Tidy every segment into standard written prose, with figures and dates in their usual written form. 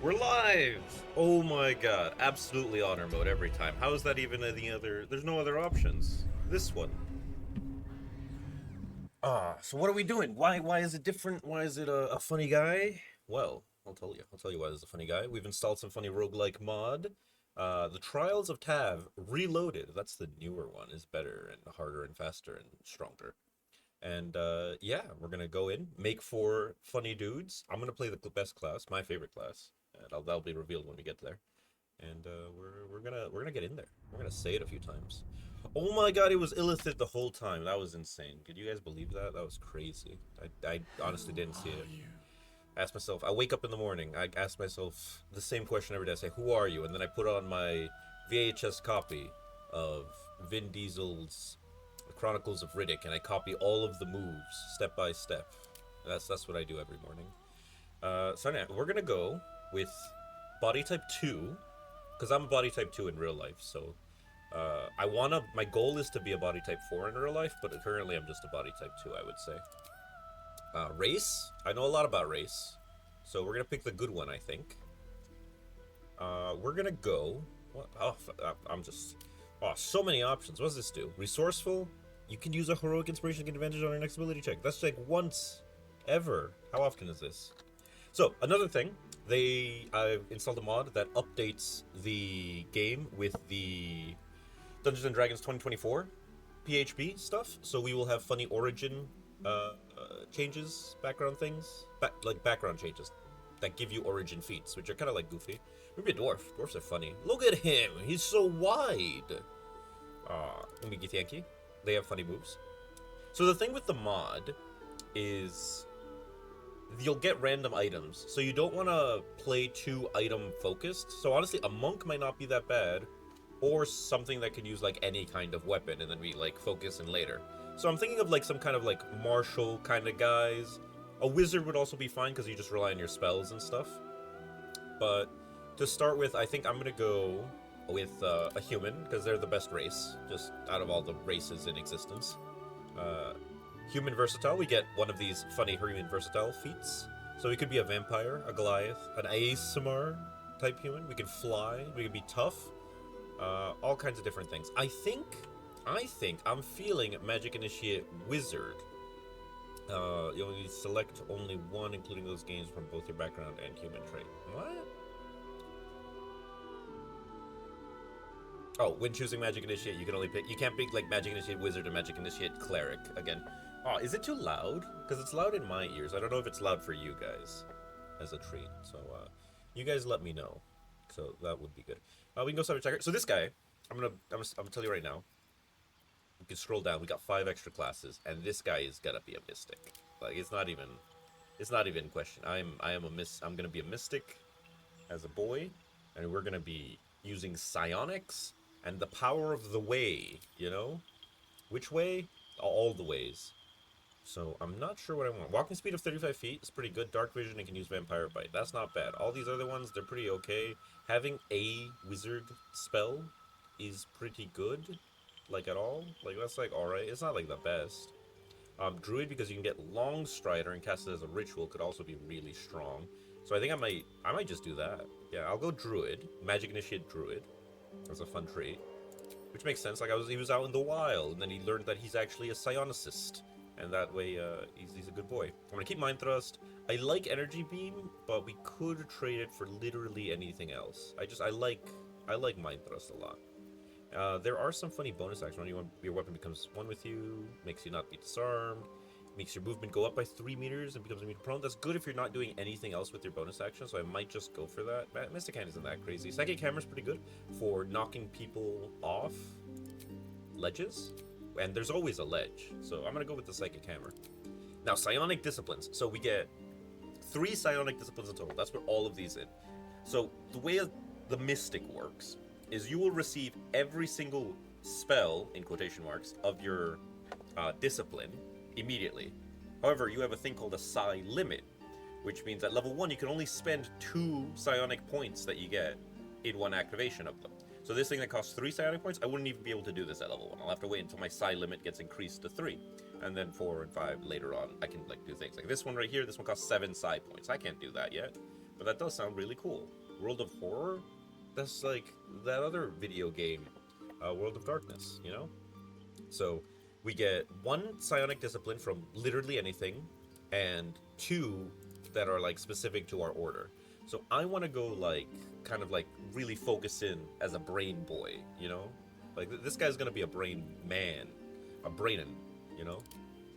We're live! Oh my god, absolutely honor mode every time. How is that even any other? There's no other options. This one. So what are we doing? Why is it different? Why is it a funny guy? Well, I'll tell you. I'll tell you why there's a funny guy. We've installed some funny roguelike mod. The Trials of Tav Reloaded. That's the newer one. Is better and harder and faster and stronger. And yeah, we're gonna go in, make four funny dudes. I'm gonna play the best class, my favorite class, and that'll be revealed when we get there. And we're gonna get in there. We're gonna say it a few times. Oh my god, it was Illithid the whole time. That was insane. Could you guys believe that? That was crazy. I honestly didn't see it. I asked myself. I wake up in the morning. I ask myself the same question every day. I say, "Who are you?" And then I put on my VHS copy of Vin Diesel's The Chronicles of Riddick, and I copy all of the moves step by step. That's what I do every morning. So now we're gonna go with body type 2 because I'm a body type 2 in real life. So my goal is to be a body type 4 in real life, but currently I'm just a body type 2, I would say. Race, I know a lot about race, so we're gonna pick the good one, I think. We're gonna go. What? Oh, I'm just. Oh, so many options. What does this do? Resourceful. You can use a heroic inspiration to get advantage on your next ability check. That's like once, ever. How often is this? So another thing, I've installed a mod that updates the game with the Dungeons and Dragons 2024 PHP stuff. So we will have funny origin changes, background things, like background changes that give you origin feats, which are kind of like goofy. Maybe a dwarf. Dwarfs are funny. Look at him. He's so wide. Thank you. They have funny moves. So the thing with the mod is you'll get random items. So you don't want to play too item focused. So honestly, a monk might not be that bad, or something that could use like any kind of weapon and then we like focus in later. So I'm thinking of like some kind of like martial kind of guys. A wizard would also be fine because you just rely on your spells and stuff. But to start with, I think I'm gonna go with a human because they're the best race, just out of all the races in existence. Human versatile, we get one of these funny human versatile feats. So we could be a vampire, a Goliath, an ASMR type human. We can fly, we can be tough, all kinds of different things. I think I'm feeling Magic Initiate Wizard. You only select only one, including those gains from both your background and human trait. What? Oh, when choosing Magic Initiate, you can only pick. You can't pick like Magic Initiate Wizard or Magic Initiate Cleric again. Oh, is it too loud? Because it's loud in my ears. I don't know if it's loud for you guys as a treat. So, you guys let me know. So that would be good. We can go start a checker. So this guy, I'm gonna tell you right now. You can scroll down. We got 5 extra classes, and this guy is gonna be a mystic. Like it's not even in question. I'm gonna be a mystic as a boy, and we're gonna be using psionics and the power of the way. You know, which way? All the ways. So I'm not sure what I want. Walking speed of 35 feet is pretty good. Dark vision and can use vampire bite. That's not bad. All these other ones, they're pretty okay. Having a wizard spell is pretty good. Like at all. Like that's like alright. It's not like the best. Druid, because you can get long strider and cast it as a ritual, could also be really strong. So I think I might just do that. Yeah, I'll go druid. Magic initiate druid. That's a fun trait. Which makes sense. Like he was out in the wild, and then he learned that he's actually a psionicist. And that way, he's a good boy. I'm gonna keep Mind Thrust. I like Energy Beam, but we could trade it for literally anything else. I like Mind Thrust a lot. There are some funny bonus actions. When your weapon becomes one with you, makes you not be disarmed, makes your movement go up by 3 meters and becomes immune to prone. That's good if you're not doing anything else with your bonus action, so I might just go for that. Mystic Hand isn't that crazy. Psychic Hammer's pretty good for knocking people off ledges. And there's always a ledge, so I'm gonna go with the Psychic Hammer. Now, Psionic Disciplines. So we get 3 Psionic Disciplines in total. That's what all of these in. So the way the Mystic works is you will receive every single spell, in quotation marks, of your discipline immediately. However, you have a thing called a Psi limit, which means at level 1 you can only spend 2 Psionic points that you get in one activation of them. So this thing that costs 3 psionic points, I wouldn't even be able to do this at level 1. I'll have to wait until my psi limit gets increased to 3. And then 4 and 5 later on, I can like do things. Like this one right here, this one costs 7 psi points. I can't do that yet. but that does sound really cool. World of Horror? That's like that other video game, World of Darkness, you know? So we get 1 psionic discipline from literally anything, and 2 that are like specific to our order. So I want to go like kind of like really focus in as a brain boy, you know? Like this guy's gonna be a brain man, a brainin, you know?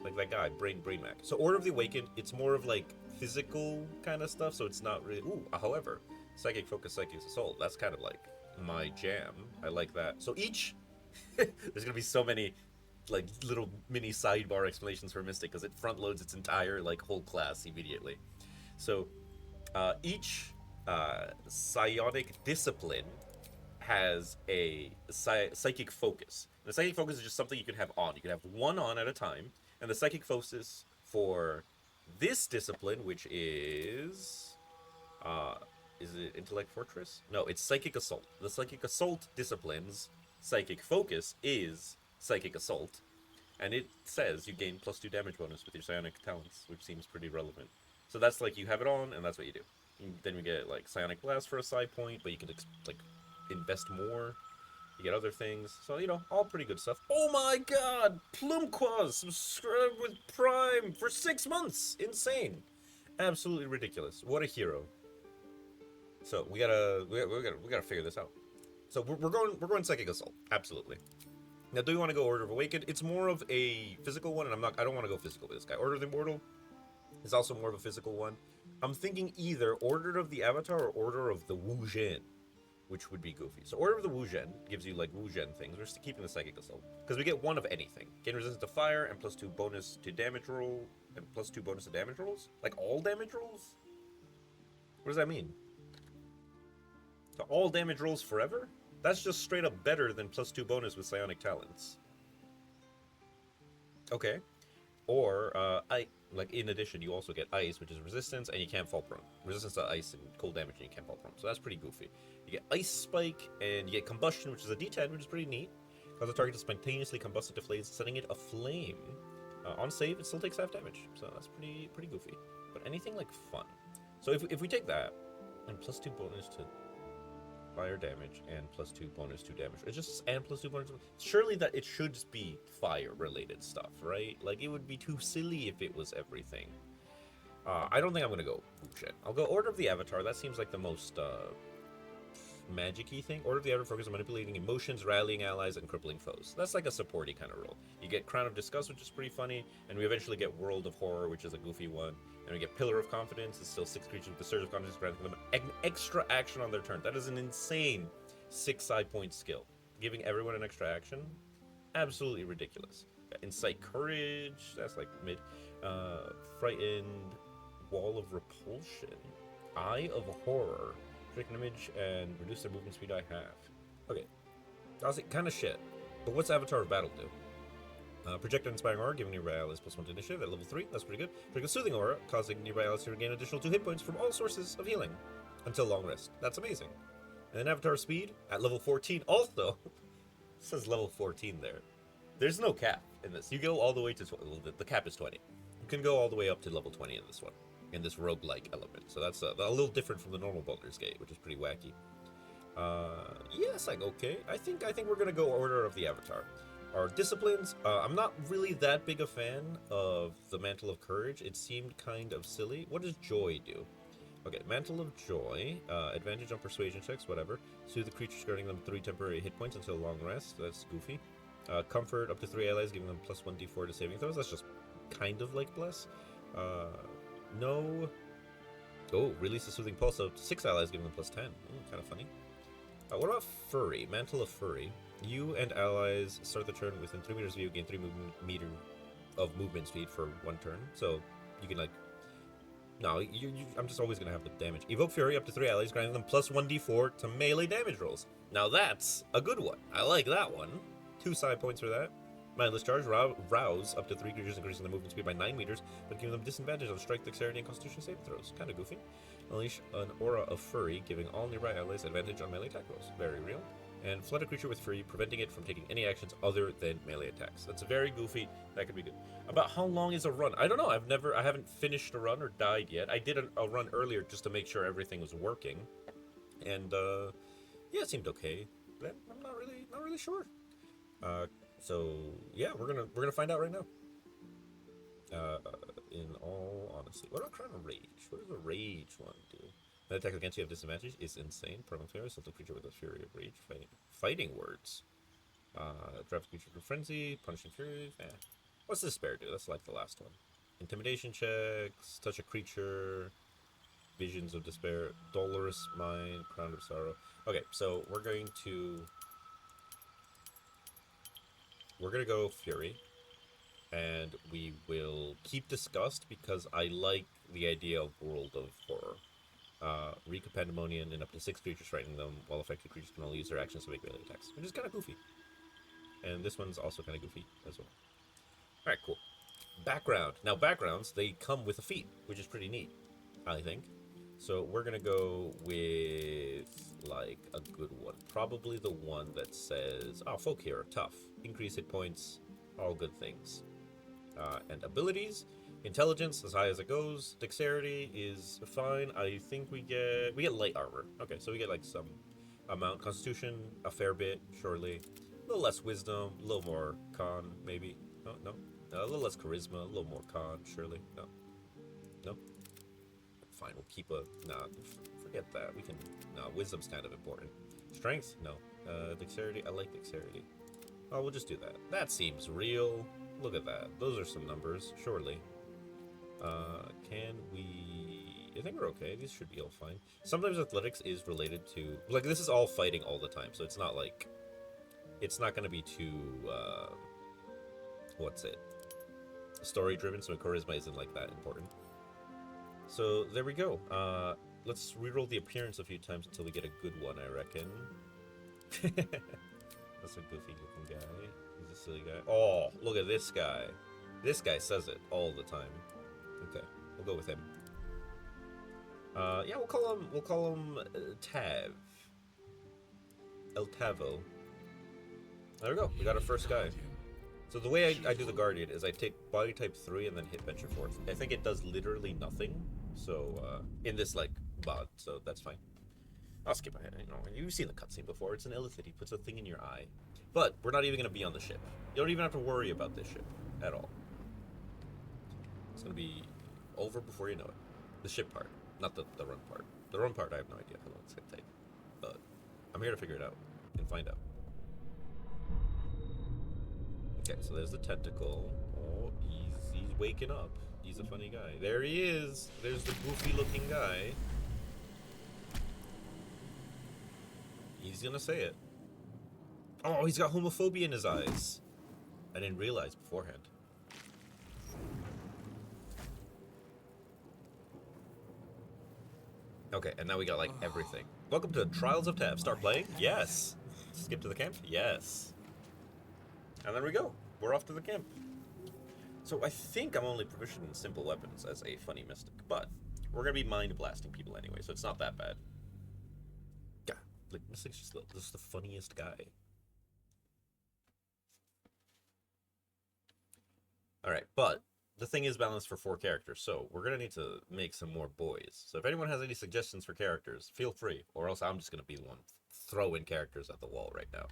Like that guy, Brain Mac. So Order of the Awakened, it's more of like physical kind of stuff, so it's not really. Ooh, however, Psychic Focus, Psychic Assault, that's kind of like my jam. I like that. So each, there's gonna be so many like little mini sidebar explanations for Mystic because it front loads its entire like whole class immediately. So each psionic discipline has a psychic focus. And the psychic focus is just something you can have on. You can have 1 on at a time, and the psychic focus for this discipline, which is it Intellect Fortress? No, it's Psychic Assault. The Psychic Assault discipline's psychic focus is Psychic Assault, and it says you gain +2 damage bonus with your psionic talents, which seems pretty relevant. So that's like you have it on, and that's what you do. Then we get like Psionic Blast for a side point, but you can like invest more. You get other things. So, you know, all pretty good stuff. Oh my god! Plumquaz subscribed with Prime for 6 months! Insane! Absolutely ridiculous. What a hero. So we gotta figure this out. So we're going Psychic Assault. Absolutely. Now, do you want to go Order of Awakened? It's more of a physical one, and I don't want to go physical with this guy. Order of the Immortal is also more of a physical one. I'm thinking either Order of the Avatar or Order of the Wu Zhen, which would be goofy. So Order of the Wu Zhen gives you like Wu Zhen things. We're just keeping the Psychic Assault because we get 1 of anything. Gain resistance to fire and +2 bonus to damage roll and +2 bonus to damage rolls. Like all damage rolls. What does that mean? So all damage rolls forever? That's just straight up better than +2 bonus with psionic talents. Okay. Or in addition, you also get ice, which is resistance, and you can't fall prone. Resistance to ice and cold damage, and you can't fall prone. So that's pretty goofy. You get ice spike, and you get combustion, which is a D10, which is pretty neat. Cause the target to spontaneously combust into flames, setting it aflame. On save, it still takes half damage, so that's pretty goofy. But anything like fun. So if we take that and +2 bonus to fire damage and +2 bonus to damage, it's just and +2 bonus. Surely that it should just be fire related stuff, right? Like it would be too silly if it was everything. I don't think I'm gonna go shit. I'll go Order of the Avatar. That seems like the most magic-y thing. Order of the Avatar focuses on manipulating emotions, rallying allies, and crippling foes. That's like a supporty kind of role. You get Crown of Disgust, which is pretty funny, and we eventually get World of Horror, which is a goofy one. And we get Pillar of Confidence. It's still 6 creatures with the Surge of Confidence, granting them an extra action on their turn. That is an insane 6 side point skill. Giving everyone an extra action? Absolutely ridiculous. Incite Courage, that's like mid. Frightened, Wall of Repulsion, Eye of Horror, Trick an image, and reduce their movement speed by half. Okay, I was kind of shit. But what's Avatar of Battle do? Project an Inspiring Aura, giving nearby allies +1 to initiative at level 3. That's pretty good. Project a Soothing Aura, causing nearby allies to regain additional 2 hit points from all sources of healing until long rest. That's amazing. And then Avatar Speed at level 14 also. It says level 14 there. There's no cap in this. You go all the way to the cap is 20. You can go all the way up to level 20 in this one, in this roguelike element. So that's a little different from the normal Baldur's Gate, which is pretty wacky. Yes, like okay. I think we're gonna go Order of the Avatar. Our disciplines, I'm not really that big a fan of the Mantle of Courage. It seemed kind of silly. What does Joy do? Okay, Mantle of Joy, advantage on persuasion checks, whatever. Soothe the creatures, granting them 3 temporary hit points until long rest. That's goofy. Comfort, up to 3 allies, giving them +1 d4 to saving throws. That's just kind of like Bless. No. Oh, release a Soothing Pulse up to 6 allies, giving them +10. Kind of funny. What about Furry? Mantle of Furry. You and allies start the turn within 3 meters of you, gain 3 meter of movement speed for 1 turn. So you can like, no, I'm just always gonna have the damage. Evoke Fury up to 3 allies, granting them +1 d4 to melee damage rolls. Now that's a good one. I like that one. 2 side points for that. Mindless Charge, rouse up to 3 creatures, increasing their movement speed by 9 meters, but giving them disadvantage on strike, dexterity, and constitution saving throws. Kind of goofy. Unleash an Aura of Fury, giving all nearby allies advantage on melee attack rolls. Very real. And flood a creature with Fury, preventing it from taking any actions other than melee attacks. That's very goofy. That could be good. About how long is a run? I don't know. I haven't finished a run or died yet. I did a run earlier just to make sure everything was working. And, yeah, it seemed okay. But I'm not really sure. So, yeah, we're gonna find out right now. In all honesty. What about Crown of Rage? What does a Rage one do? That attack against you have disadvantage is insane. Permanent failure, select a creature with a Fury of Rage. Fighting words. Drive creature to frenzy, punishing fury. What's despair do? That's like the last one. Intimidation checks, touch a creature, visions of despair, dolorous mind, crown of sorrow. Okay, so we're gonna go fury, and we will keep disgust because I like the idea of world of horror. Wreak a Pandemonium and up to 6 creatures frightening them, while affected creatures can only use their actions to make melee attacks, which is kind of goofy. And this one's also kind of goofy as well. Alright, cool. Background. Now, backgrounds, they come with a feat, which is pretty neat, I think. So we're going to go with, like, a good one. Probably the one that says, oh, Folk Hero, tough. Increase hit points, all good things. And abilities. Intelligence, as high as it goes. Dexterity is fine. I think we get light armor. Okay, so we get like some amount. Constitution, a fair bit, surely. A little less wisdom, a little more con, maybe. No. A little less charisma, a little more con, surely. No. Fine, we'll keep a... Nah, forget that. We can... No, wisdom's kind of important. Strength? No. Dexterity? I like dexterity. Oh, we'll just do that. That seems real. Look at that. Those are some numbers, surely. Can we... I think we're okay. These should be all fine. Sometimes athletics is related to... Like, this is all fighting all the time, so it's not like... It's not going to be too... what's it? Story-driven, so charisma isn't, like, that important. So, there we go. Let's reroll the appearance a few times until we get a good one, I reckon. That's a goofy-looking guy. He's a silly guy. Oh, look at this guy. This guy says it all the time. Okay, we'll go with him. Yeah, we'll call him Tav. El Tavo. There we go. We got our first guy. So the way I do the Guardian is I take body type 3 and then hit venture forth. I think it does literally nothing. So in this like mod, so that's fine. I'll skip ahead. You know, you've seen the cutscene before. It's an illithid. He puts a thing in your eye. But we're not even going to be on the ship. You don't even have to worry about this ship at all. It's going to be over before you know it. The ship part, not the run part. The run part, I have no idea how long it's going to take. But I'm here to figure it out and find out. Okay, so there's the tentacle. Oh, he's waking up. He's a funny guy. There he is. There's the goofy-looking guy. He's gonna say it. Oh, he's got homophobia in his eyes. I didn't realize beforehand. Okay, and now we got, like, everything. Welcome to Trials of Tav. Start playing? Yes. Skip to the camp? Yes. And there we go. We're off to the camp. So I think I'm only proficient in simple weapons as a funny mystic, but we're going to be mind blasting people anyway, so it's not that bad. Yeah, like, Mystic's just the funniest guy. Alright, but the thing is balanced for 4 characters, so we're going to need to make some more boys. So if anyone has any suggestions for characters, feel free, or else I'm just going to be the one throwing characters at the wall right now.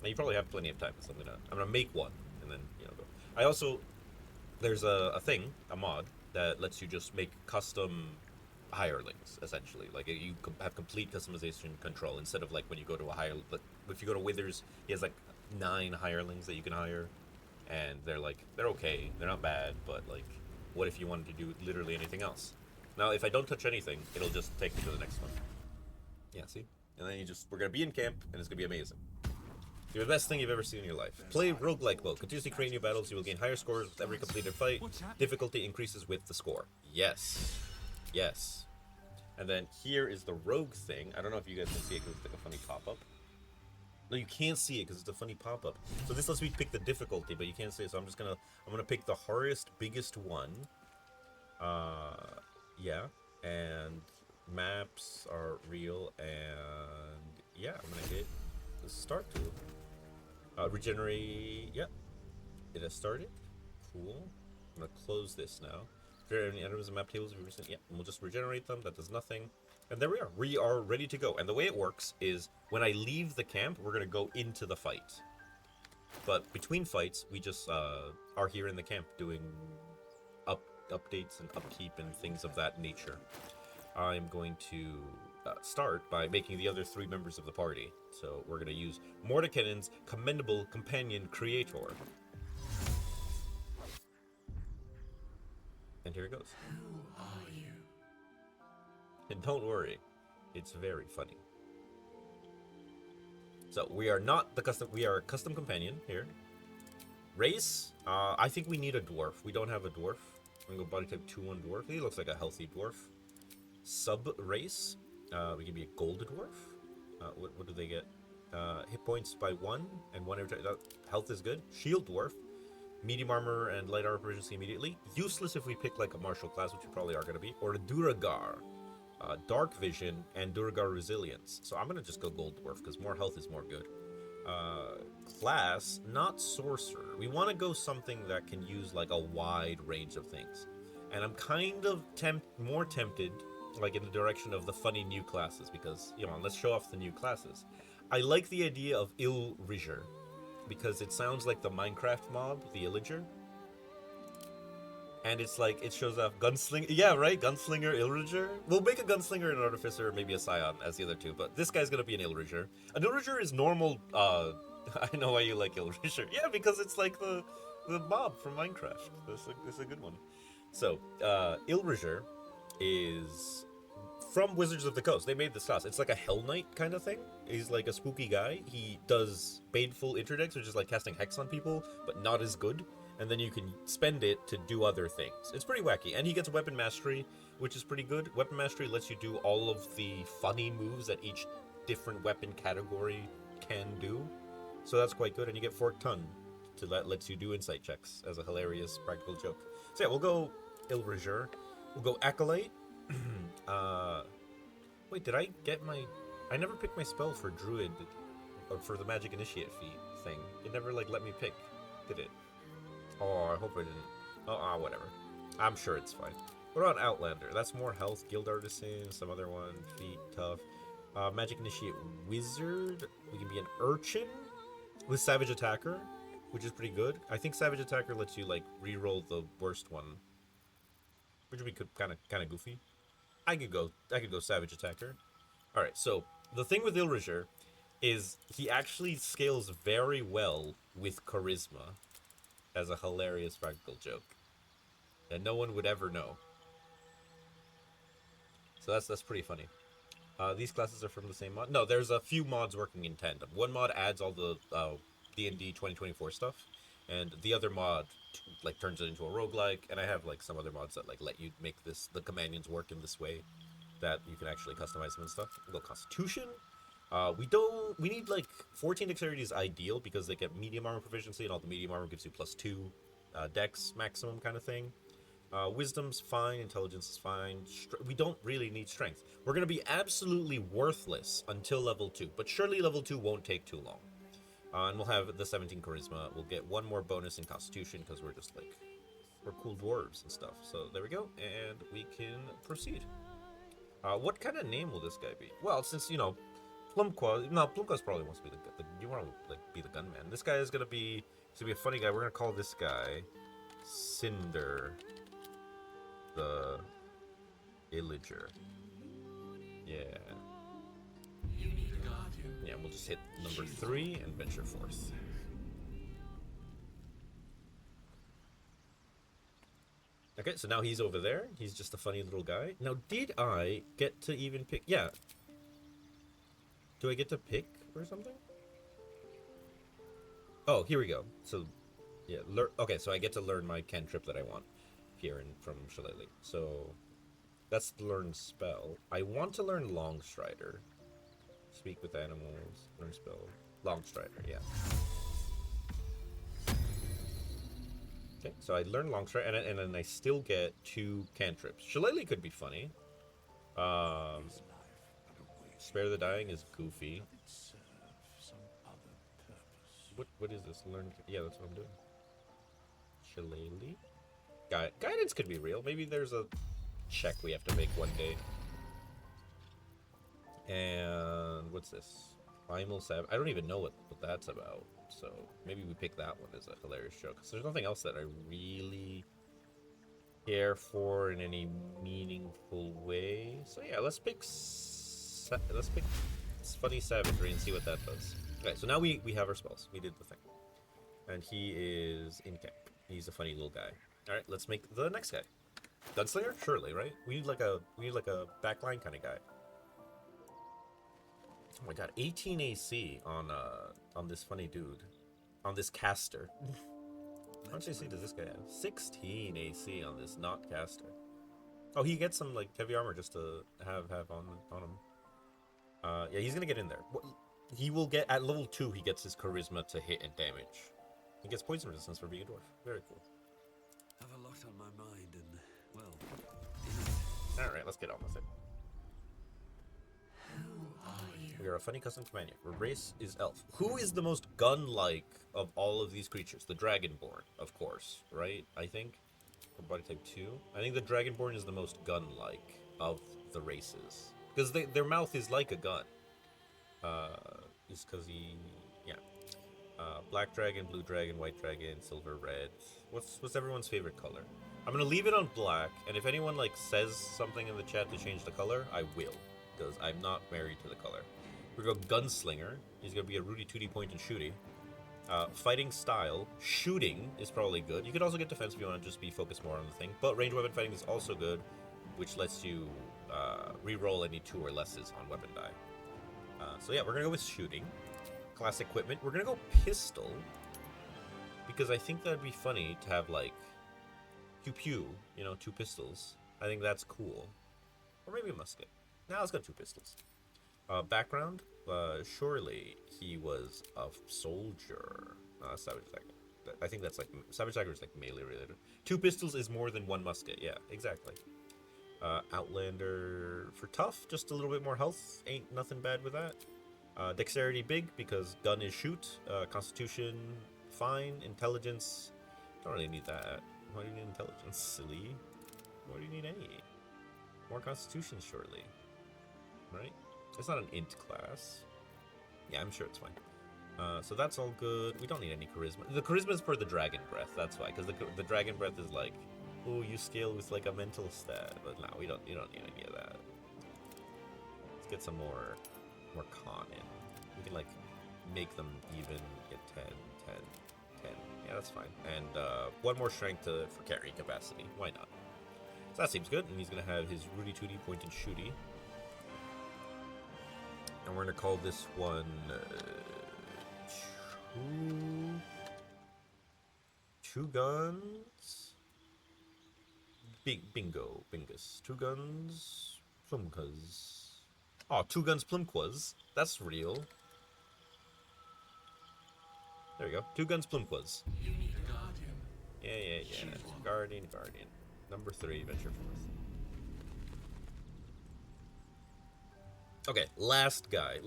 Now, you probably have plenty of time, so I'm gonna make one, and then, you know, go. I also, there's a thing, a mod, that lets you just make custom hirelings, essentially. Like, you have complete customization control, instead of, like, when you go to a hire, like, if you go to Withers, he has, like, 9 hirelings that you can hire, and they're, like, they're okay, they're not bad, but, like, what if you wanted to do literally anything else? Now, if I don't touch anything, it'll just take me to the next one. Yeah, see? And then we're gonna be in camp, and it's gonna be amazing. You're the best thing you've ever seen in your life. Play roguelike mode. Continuously create new battles. You will gain higher scores with every completed fight. Difficulty increases with the score. Yes. Yes. And then here is the rogue thing. I don't know if you guys can see it because it's like a funny pop-up. No, you can't see it because it's a funny pop-up. So this lets me pick the difficulty, but you can't see it. So I'm gonna pick the hardest, biggest one. Yeah. And maps are real, and yeah, I'm gonna hit the start tool. Regenerate. Yeah, it has started. Cool. I'm gonna close this now. If there are any items in map tables, yeah, we'll just regenerate them. That does nothing. And there we are. We are ready to go. And the way it works is when I leave the camp, we're gonna go into the fight. But between fights, we just are here in the camp doing updates and upkeep and things of that nature. I'm going to start by making the other 3 members of the party. So we're going to use Mordenkainen's commendable companion creator. And here it goes. Who are you? And don't worry, it's very funny. So we are not the custom. We are a custom companion here. Race. I think we need a dwarf. We don't have a dwarf. I'm gonna go body type 2-1 dwarf. He looks like a healthy dwarf. Sub race. We can be a gold dwarf. What do they get? Hit points by 1 and 1 every time. Health is good. Shield dwarf. Medium armor and light armor proficiency immediately. Useless if we pick like a martial class, which we probably are gonna be, or a Duragar. Dark vision and Duragar resilience. So I'm gonna just go gold dwarf because more health is more good. Class, not sorcerer. We want to go something that can use like a wide range of things. And I'm kind of more tempted like in the direction of the funny new classes because, you know, let's show off the new classes. I like the idea of Illriger because it sounds like the Minecraft mob, the Illager. And it's like, it shows off Gunslinger. Yeah, right? Gunslinger, Illriger. We'll make a Gunslinger and an Artificer, maybe a Scion as the other 2, but this guy's gonna be an Illriger. An Illriger is normal, I know why you like Illriger. Yeah, because it's like the mob from Minecraft. That's a good one. So, Illriger is from Wizards of the Coast. They made this class. It's like a Hell Knight kind of thing. He's like a spooky guy. He does Baneful Interdicts, which is like casting Hex on people, but not as good. And then you can spend it to do other things. It's pretty wacky. And he gets Weapon Mastery, which is pretty good. Weapon Mastery lets you do all of the funny moves that each different weapon category can do. So that's quite good. And you get Forked Tongue that lets you do insight checks as a hilarious practical joke. So yeah, we'll go Illriger. We'll go Acolyte. Wait, did I get my... I never picked my spell for Druid, or for the Magic Initiate feat thing. It never, like, let me pick, did it? Oh, I hope I didn't. Oh, whatever. I'm sure it's fine. What about Outlander? That's more health. Guild Artisan, some other one. Feet, tough. Magic Initiate Wizard. We can be an Urchin with Savage Attacker, which is pretty good. I think Savage Attacker lets you, like, reroll the worst one, which would be kind of goofy. I could go Savage Attacker. All right. So the thing with Illriger is he actually scales very well with Charisma as a hilarious practical joke, and no one would ever know. So that's pretty funny. These classes are from the same mod. No, there's a few mods working in tandem. One mod adds all the D&D 2024 stuff, and the other mod like turns it into a roguelike. And I have like some other mods that like let you make the companions work in this way, that you can actually customize them and stuff. We'll go Constitution. We need like 14 dexterity is ideal because they get medium armor proficiency, and all the medium armor gives you +2 dex maximum kind of thing. Wisdom's fine, intelligence is fine. We don't really need strength. We're going to be absolutely worthless until level 2, but surely level 2 won't take too long. And we'll have the 17 charisma. We'll get 1 more bonus in constitution because we're just like, we're cool dwarves and stuff. So there we go, and we can proceed. What kind of name will this guy be? Well, since, you know, Plumquas probably wants to be you want to like be the gunman. This guy is gonna be a funny guy. We're gonna call this guy Cinder the Illager. Yeah. You need a guardian. Yeah, we'll just hit number 3 and venture forth. Okay, so now he's over there. He's just a funny little guy. Now, did I get to even pick? Yeah. Do I get to pick or something? Oh, here we go. So, yeah, okay, so I get to learn my cantrip that I want here from Shillelagh. So, that's the learn spell. I want to learn Longstrider. Speak with animals. Learn spell. Longstrider, yeah. Okay, so I learned Longstrider, and then I still get 2 cantrips. Shillelagh could be funny. Spare the Dying is goofy. Could it serve some other purpose? What is this? Learn. Yeah, that's what I'm doing. Shillelagh. Guidance could be real. Maybe there's a check we have to make one day. And what's this? Primal Sav. I don't even know what that's about. So maybe we pick that one as a hilarious joke. Because there's nothing else that I really care for in any meaningful way. So yeah, let's pick Funny Savagery and see what that does. Okay, so now we have our spells. We did the thing. And he is in camp. He's a funny little guy. Alright, let's make the next guy. Gunslinger? Surely, right? We need like a backline kind of guy. Oh my god, 18 AC on this funny dude. On this caster. How much AC does this guy have? 16 AC on this not caster. Oh, he gets some like heavy armor just to have on him. Yeah, he's gonna get in there. He will get at level 2. He gets his charisma to hit and damage. He gets poison resistance for being a dwarf. Very cool. Have a lot on my mind, and well. All right, let's get on with it. Who are you? We are a funny custom companion. Our race is elf. Who is the most gun-like of all of these creatures? The Dragonborn, of course, right? I think. For body type 2. I think the Dragonborn is the most gun-like of the races. Because their mouth is like a gun. Just because yeah. Black dragon, blue dragon, white dragon, silver, red. What's everyone's favorite color? I'm gonna leave it on black, and if anyone like says something in the chat to change the color, I will, because I'm not married to the color. We're gonna go gunslinger. He's gonna be a Rudy Tooty point and shooty. Fighting style, shooting is probably good. You could also get defense if you want to just be focused more on the thing. But range weapon fighting is also good, which lets you re-roll any 2 or lesses on weapon die. So yeah, we're gonna go with shooting. Class equipment. We're gonna go pistol, because I think that'd be funny to have like pew, you know, 2 pistols. I think that's cool. Or maybe a musket. Now let's go 2 pistols. Background. Surely he was a soldier. Savage Dagger. I think that's like Savage Dagger is like melee related. 2 pistols is more than 1 musket. Yeah, exactly. Outlander for tough, just a little bit more health. Ain't nothing bad with that. Dexterity big because gun is shoot. Constitution fine. Intelligence, don't really need that. Why do you need intelligence, silly? Why do you need any? More constitution, surely. Right? It's not an int class. Yeah, I'm sure it's fine. So that's all good. We don't need any charisma. The charisma is for the dragon breath. That's why, because the dragon breath is like, oh, you scale with like a mental stat. But no, you don't need any of that. Let's get some more con in. We can like make them even, get 10, 10, 10. Yeah, that's fine. And 1 more strength for carrying capacity. Why not? So that seems good. And he's gonna have his Rudy Tooty point and shooty. And we're gonna call this one two guns. Bingus. 2 guns. Plumkas. Oh, 2 guns Plumquas. That's real. There we go. 2 guns Plumquas. You need a guardian. Yeah. Choose one. Guardian. Number 3, venture forth. Okay, last guy.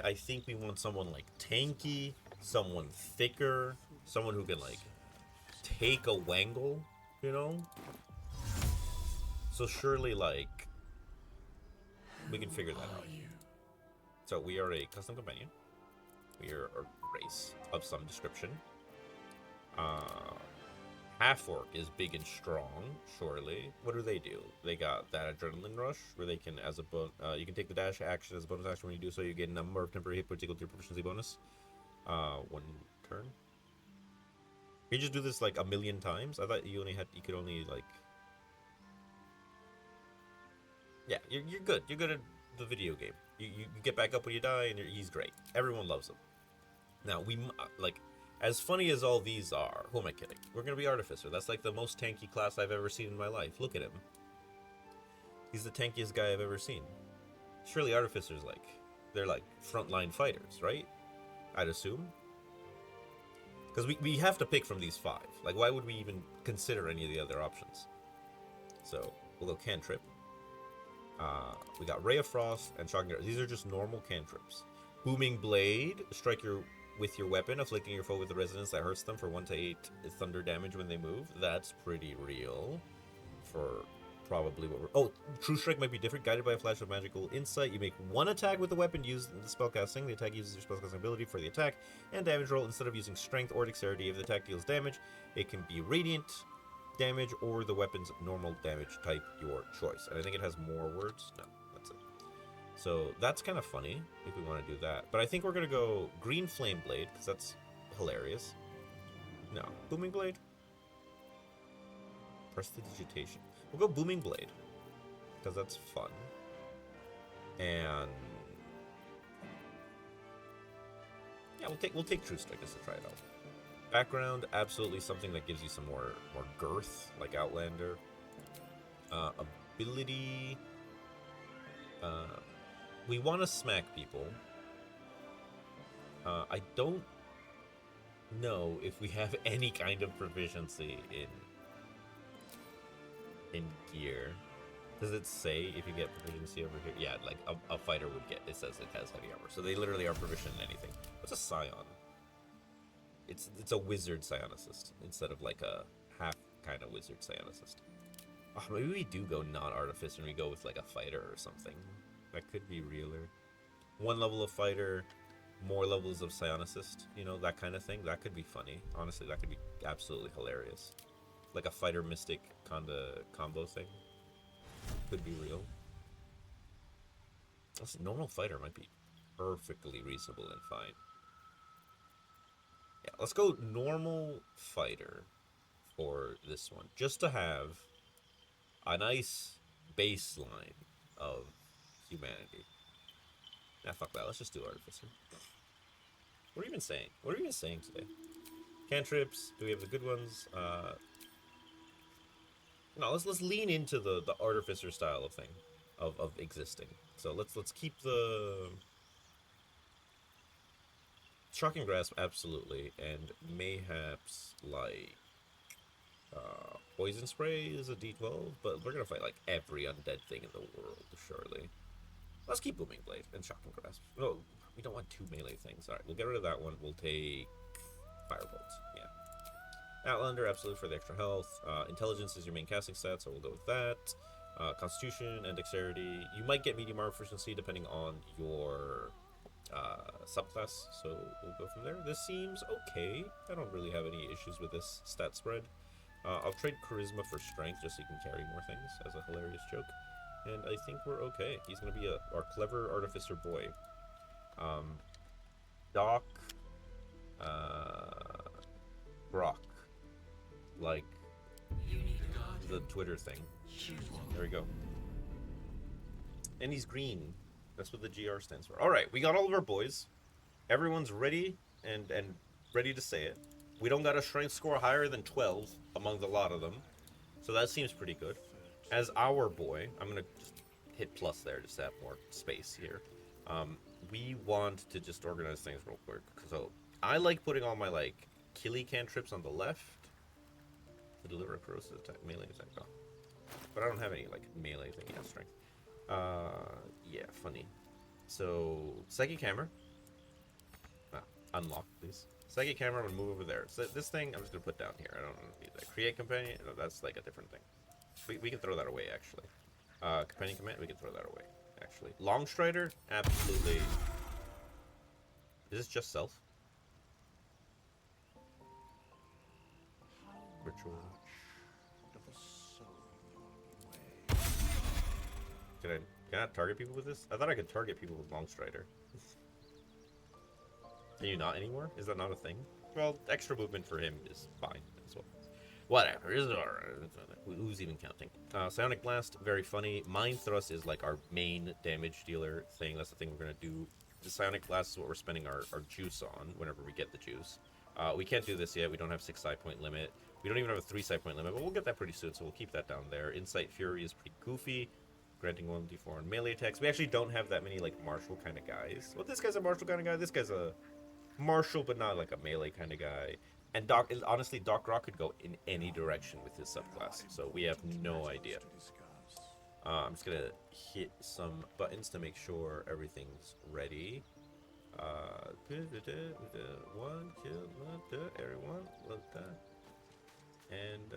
I think we want someone like tanky, someone thicker, someone who can like take a wangle, you know? So surely like we can figure that out. So we are a custom companion. We are a race of some description. Half-orc is big and strong, surely. What do? They got that adrenaline rush, where they can, as a you can take the dash action as a bonus action. When you do so, you get a number of temporary hit points equal to your proficiency bonus. 1 turn. Can you just do this like a million times? I thought you could only like... Yeah, you're good. You're good at the video game. You get back up when you die, and he's great. Everyone loves him. Now, as funny as all these are, who am I kidding? We're going to be Artificer. That's like the most tanky class I've ever seen in my life. Look at him. He's the tankiest guy I've ever seen. Surely Artificers, they're like frontline fighters, right? I'd assume. Because we have to pick from these 5. Like, why would we even consider any of the other options? So, we'll go Cantrip. We got Ray of Frost and Shocking Arrow. These are just normal cantrips. Booming Blade, strike with your weapon, afflicting your foe with a resonance that hurts them for 1 to 8 thunder damage when they move. That's pretty real. For probably what we're... Oh, True Strike might be different. Guided by a flash of magical insight, you make 1 attack with the weapon used in the spellcasting. The attack uses your spellcasting ability for the attack and damage roll instead of using strength or dexterity. If the attack deals damage, it can be radiant damage or the weapon's normal damage type, your choice. And I think it has more words. No, that's it. So that's kind of funny if we want to do that. But I think we're going to go Green Flame Blade because that's hilarious. No, Booming Blade. Prestidigitation. We'll go Booming Blade because that's fun. And yeah, we'll take True Strike just to try it out. Background, absolutely something that gives you some more girth, like Outlander. Ability. We want to smack people. I don't know if we have any kind of proficiency in gear. Does it say if you get proficiency over here? Yeah, like a fighter would get. It says it has heavy armor, so they literally are proficient in anything. What's a scion? It's a wizard scion assist instead of like a half kind of wizard scion assist. Oh, maybe we do go non-artificer and we go with like a fighter or something. That could be realer. 1 level of fighter, more levels of scion assist. You know, that kind of thing. That could be funny. Honestly, that could be absolutely hilarious. Like a fighter mystic kinda combo thing. Could be real. This normal fighter might be perfectly reasonable and fine. Yeah, let's go normal fighter for this one. Just to have a nice baseline of humanity. Nah, fuck that. Let's just do Artificer. What are you even saying? What are you even saying today? Cantrips. Do we have the good ones? No, let's lean into the Artificer style of thing. Of existing. So let's keep the Shocking Grasp, absolutely, and mayhaps like Poison Spray is a D12, but we're gonna fight like every undead thing in the world, surely. Let's keep Booming Blade and Shocking Grasp. No, we don't want 2 melee things. Alright, we'll get rid of that one. We'll take Firebolt. Yeah. Outlander, absolutely, for the extra health. Intelligence is your main casting stat, so we'll go with that. Constitution and Dexterity. You might get medium armor proficiency depending on your subclass, so we'll go from there. This seems okay. I don't really have any issues with this stat spread. I'll trade Charisma for Strength just so you can carry more things as a hilarious joke. And I think we're okay. He's going to be our clever artificer boy. Doc Brock. Like the Twitter thing. There we go. And he's green. That's what the GR stands for. Alright, we got all of our boys. Everyone's ready and ready to say it. We don't got a strength score higher than 12 among the lot of them. So that seems pretty good. As our boy, I'm going to just hit plus there just to have more space here. We want to just organize things real quick. So I like putting all my like killy cantrips on the left. To deliver a corrosive attack, melee attack. Oh. But I don't have any like melee thing. Yeah, strength. Yeah, funny. So Psychic Hammer. Unlock, please. Psychic Hammer, I'm gonna move over there. So this thing, I'm just gonna put down here. I don't need that. Create Companion, no, that's like a different thing. We can throw that away, actually. Companion Command, we can throw that away, actually. Long Strider, absolutely. Is this just self? Ritual. Can I not target people with this? I thought I could target people with Long Strider. Can you not anymore? Is that not a thing? Well, extra movement for him is fine as well. Whatever. Who's even counting? Psionic Blast, very funny. Mind Thrust is like our main damage dealer thing. That's the thing we're going to do. The Psionic Blast is what we're spending our juice on whenever we get the juice. We can't do this yet. We don't have 6 side point limit. We don't even have a 3 side point limit, but we'll get that pretty soon, so we'll keep that down there. Insight Fury is pretty goofy. Granting 1d4 on melee attacks. We actually don't have that many like martial kind of guys. Well, this guy's a martial kind of guy. This guy's a martial, but not like a melee kind of guy. And honestly, Doc Rock could go in any direction with his subclass, so we have no idea. I'm just gonna hit some buttons to make sure everything's ready. One kill, everyone. And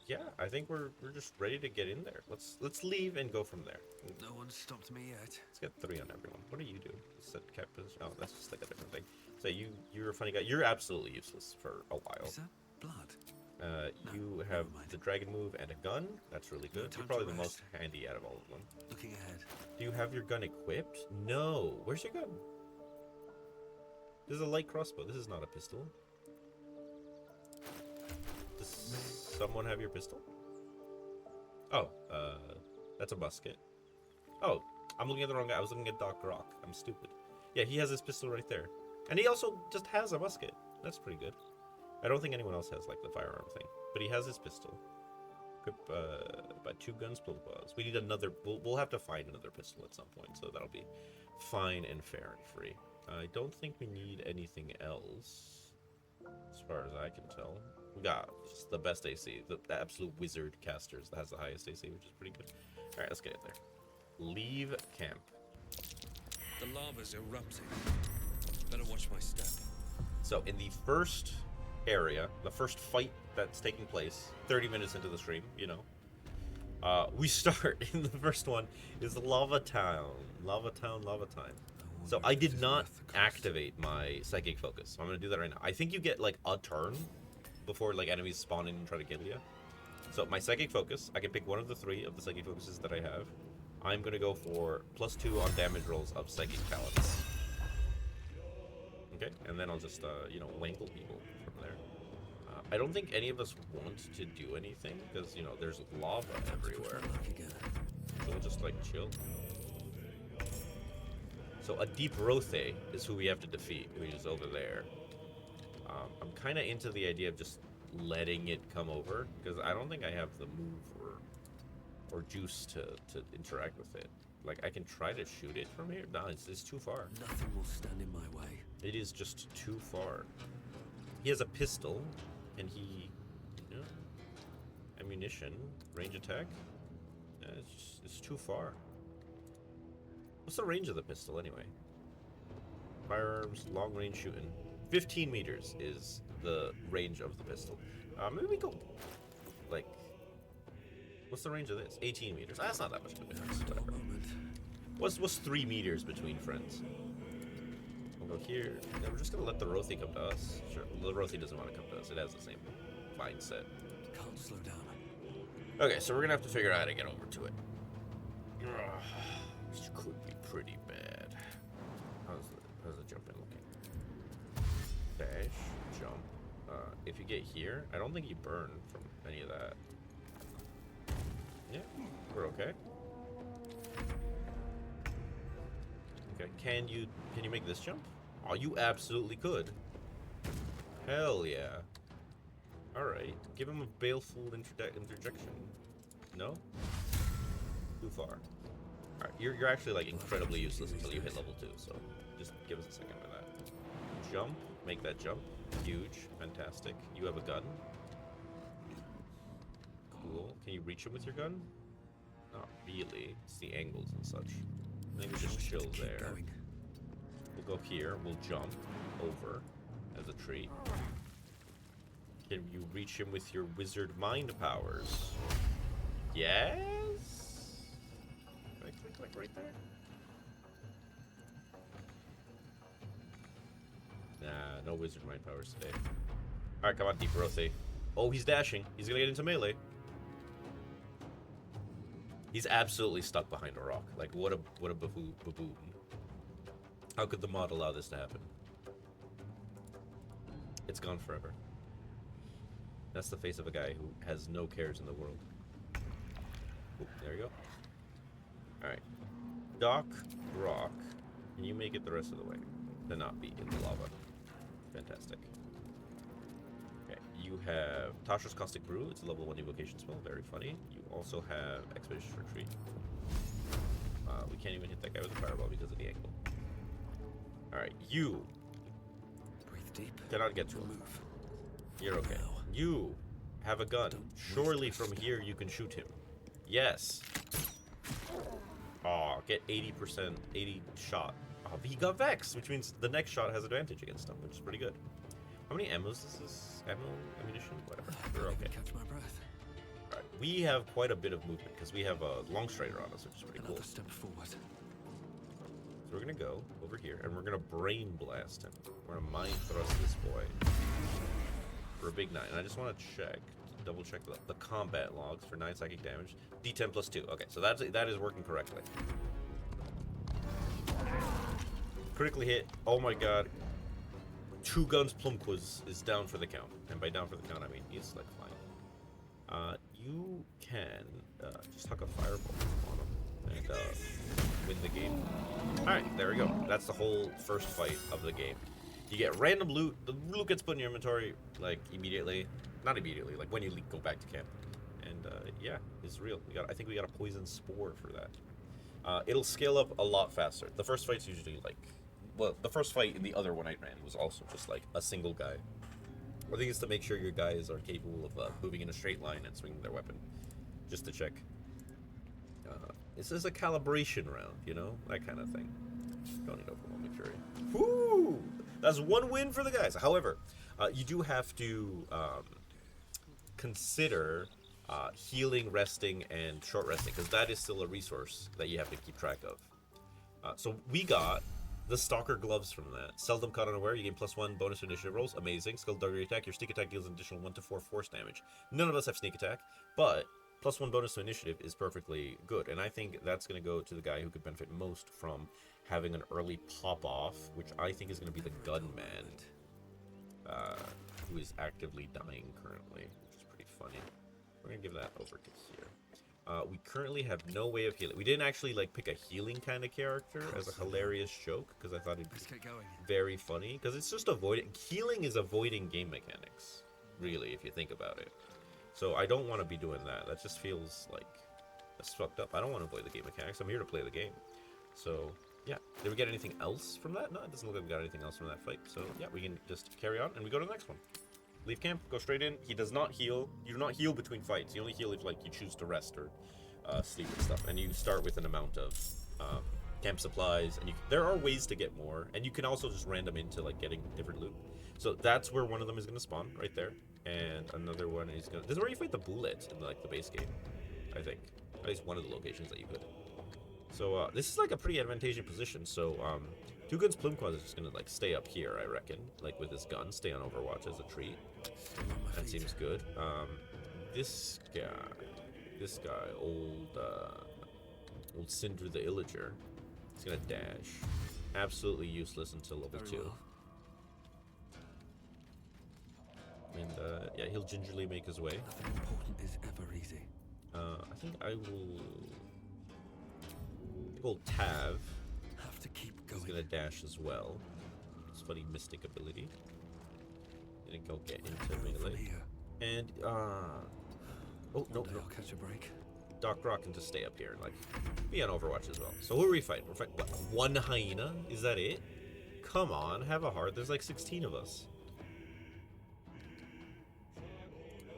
yeah, I think we're just ready to get in there. Let's leave and go from there. No one stopped me yet. Let's get 3 on everyone. What do you do? Set cap position. Oh, that's just like a different thing. So you're a funny guy. You're absolutely useless for a while. Is that blood? You have never mind. the dragon move and a gun. That's really good. time You're probably to the most rest. handy out of all of them. Looking ahead. Do you have your gun equipped? No. Where's your gun? This is a light crossbow. This is not a pistol. Does someone have your pistol? Oh, that's a musket. Oh, I'm looking at the wrong guy. I was looking at Doc Rock. I'm stupid. Yeah, he has his pistol right there. And he also just has a musket. That's pretty good. I don't think anyone else has, like, the firearm thing. But he has his pistol. Equip, by 2 guns, plus bows. We need another... We'll have to find another pistol at some point, so that'll be fine and fair and free. I don't think we need anything else, as far as I can tell. We got just the best AC. The absolute wizard casters that has the highest AC, which is pretty good. Alright, let's get it there. Leave camp. The lava's erupting. Better watch my step. So, in the first area, the first fight that's taking place, 30 minutes into the stream, you know, we start in the first one is Lava Town. Lava Town, Lava Time. So I did not activate my Psychic Focus. So I'm going to do that right now. I think you get like a turn before like enemies spawn in and try to kill you. So my Psychic Focus, I can pick one of the 3 of the Psychic Focuses that I have. I'm going to go for +2 on damage rolls of Psychic Talents. Okay, and then I'll just, you know, wankle people from there. I don't think any of us want to do anything because, you know, there's lava everywhere. So we'll just like chill. So a Deep Rothe is who we have to defeat, which is over there. I'm kind of into the idea of just letting it come over, because I don't think I have the move or juice to interact with it. Like, I can try to shoot it from here. No, it's too far. Nothing will stand in my way. It is just too far. He has a pistol, and he... You know, ammunition, range attack. It's too far. What's the range of the pistol, anyway? Firearms, long range shooting. 15 meters is the range of the pistol. Maybe we go, like... What's the range of this? 18 meters. That's not that much of a difference. Whatever. What's 3 meters between friends? We'll go here. Yeah, we're just gonna let the Rothe come to us. Sure, the Rothe doesn't want to come to us. It has the same mindset. Can't slow down. Okay, so we're gonna have to figure out how to get over to it. This could be pretty bad. How's the jumping looking? Dash, jump. If you get here, I don't think you burn from any of that. Yeah, we're okay. Okay, can you make this jump? Oh, you absolutely could. Hell yeah. Alright, give him a baleful interjection. No? Too far. Alright, you're actually like incredibly useless until you hit level 2, so just give us a second for that. Jump, make that jump. Huge, fantastic. You have a gun. Cool. Can you reach him with your gun? Not really. It's the angles and such. I think we just chill there. We'll go here. We'll jump over as a treat. Can you reach him with your wizard mind powers? Yes? Click right there? Nah, no wizard mind powers today. Alright, come on, Deep Rothe. Oh, he's dashing. He's gonna get into melee. He's absolutely stuck behind a rock. Like, what a baboon. How could the mod allow this to happen? It's gone forever. That's the face of a guy who has no cares in the world. Ooh, there you go. Alright. Doc, Rock, can you make it the rest of the way? To not be in the lava. Fantastic. Okay, you have Tasha's Caustic Brew. It's a level 1 evocation spell. Very funny. You also have Expeditious Retreat. We can't even hit that guy with a fireball because of the angle. Alright, you Breathe deep. cannot get to him. Move. You're okay. Now. You have a gun. Don't waste Surely my from step. here you can shoot him. Yes. Oh, get 80%, 80 shot. Oh, he got Vex, which means the next shot has advantage against him, which is pretty good. How many ammos is this? Ammunition? Whatever. We're okay. Catch my breath. Alright, we have quite a bit of movement because we have a long strider on us, which is pretty cool. Another step forward. So we're gonna go over here and we're gonna brain blast him. We're gonna mind thrust this boy for a big 9. And I just want to check, double check the combat logs for 9 psychic damage. D10 plus 2. Okay, so that is working correctly. Critically hit. Oh my god. 2 guns Plumquiz is down for the count. And by down for the count, I mean he's like fine. You can just huck a fireball on him and win the game. Alright, there we go. That's the whole first fight of the game. You get random loot. The loot gets put in your inventory like immediately. Not immediately, like when you go back to camp. And yeah, it's real. I think we got a poison spore for that. It'll scale up a lot faster. The first fight's usually like, well, the first fight in the other one I ran was also just like a single guy. I think it's to make sure your guys are capable of moving in a straight line and swinging their weapon, just to check. This is a calibration round, you know, that kind of thing. Don't need overwhelming fury. Woo! That's 1 win for the guys. However, you do have to consider healing, resting, and short resting, because that is still a resource that you have to keep track of. So we got the Stalker gloves from that. Seldom caught unaware, you gain +1 bonus to initiative rolls. Amazing. Skill target attack. Your sneak attack deals an additional 1 to 4 force damage. None of us have sneak attack, but +1 bonus to initiative is perfectly good. And I think that's going to go to the guy who could benefit most from having an early pop-off, which I think is going to be the gunman, who is actively dying currently, which is pretty funny. We're going to give that over to here. We currently have no way of healing. We didn't actually like pick a healing kind of character as a hilarious joke, because I thought it'd be very funny, because it's just avoiding. Healing is avoiding game mechanics, really, if you think about it. So I don't want to be doing that. That just feels like that's fucked up. I don't want to avoid the game mechanics. I'm here to play the game. So yeah, did we get anything else from that? No, it doesn't look like we got anything else from that fight. So yeah, we can just carry on and we go to the next one. Leave camp, go straight in. He does not heal. You do not heal between fights. You only heal if like you choose to rest or sleep and stuff. And you start with an amount of camp supplies, and there are ways to get more, and you can also just random into like getting different loot. So that's where one of them is gonna spawn right there, and another one is gonna. This is where you fight the bullets in like the base game, I think. At least one of the locations that you could. So this is like a pretty advantageous position. So 2 Guns Plumquaz is just gonna like stay up here, I reckon, like with his gun, stay on Overwatch as a treat. That seems good. This guy, old Cinder the Illager, he's gonna dash. Absolutely useless until level 2. Well. And yeah, he'll gingerly make his way. Nothing important is ever easy. I think I will. Old Tav. Have to keep going. He's gonna dash as well. It's funny mystic ability. Gonna go get into melee. And oh no, I'll catch a break. Doc Rock can just stay up here and like be on Overwatch as well. So who are we fighting? We're fighting what, 1 hyena? Is that it? Come on, have a heart. There's like 16 of us.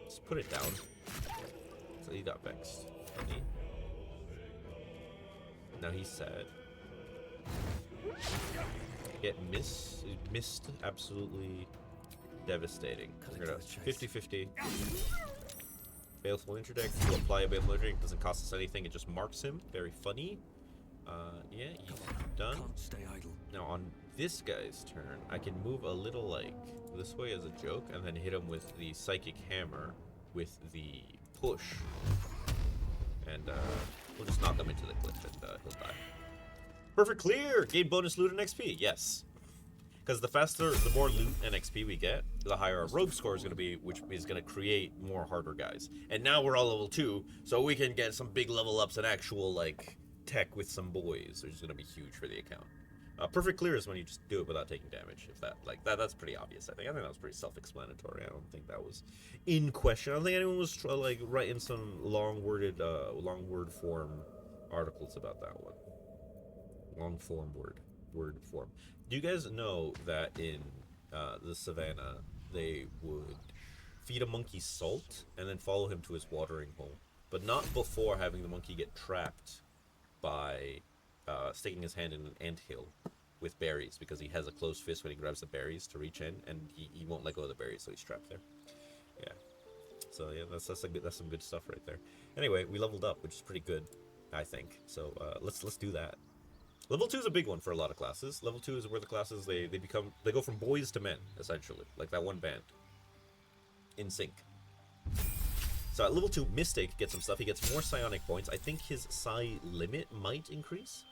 Just put it down. So he got vexed. Funny. Now he's sad. Get missed. Absolutely devastating. We're gonna 50-50. Baleful Interdict. To apply a Baleful Interdict doesn't cost us anything. It just marks him. Very funny. Yeah, he's done. Can't stay idle. Now on this guy's turn, I can move a little like this way as a joke, and then hit him with the Psychic Hammer with the push, and we'll just knock him into the cliff, and he'll die. Perfect clear. Gain bonus loot and XP. Yes. Because the more loot and XP we get, the higher our rogue score is going to be, which is going to create more harder guys. And now we're all level 2, so we can get some big level ups and actual like tech with some boys, which is going to be huge for the account. Perfect clear is when you just do it without taking damage. If that's pretty obvious. I think that was pretty self-explanatory. I don't think that was in question. I don't think anyone was like writing some long word form articles about that one. Long form word form. Do you guys know that in the savannah they would feed a monkey salt and then follow him to his watering hole, but not before having the monkey get trapped by sticking his hand in an anthill with berries, because he has a closed fist when he grabs the berries to reach in, and he won't let go of the berries, so he's trapped there. Yeah. So yeah, that's some good stuff right there. Anyway, we leveled up, which is pretty good, I think. So let's do that. Level 2 is a big one for a lot of classes. Level 2 is where the classes they go from boys to men, essentially, like that one band. In sync. So at level 2, Mystic gets some stuff. He gets more psionic points. I think his psi limit might increase.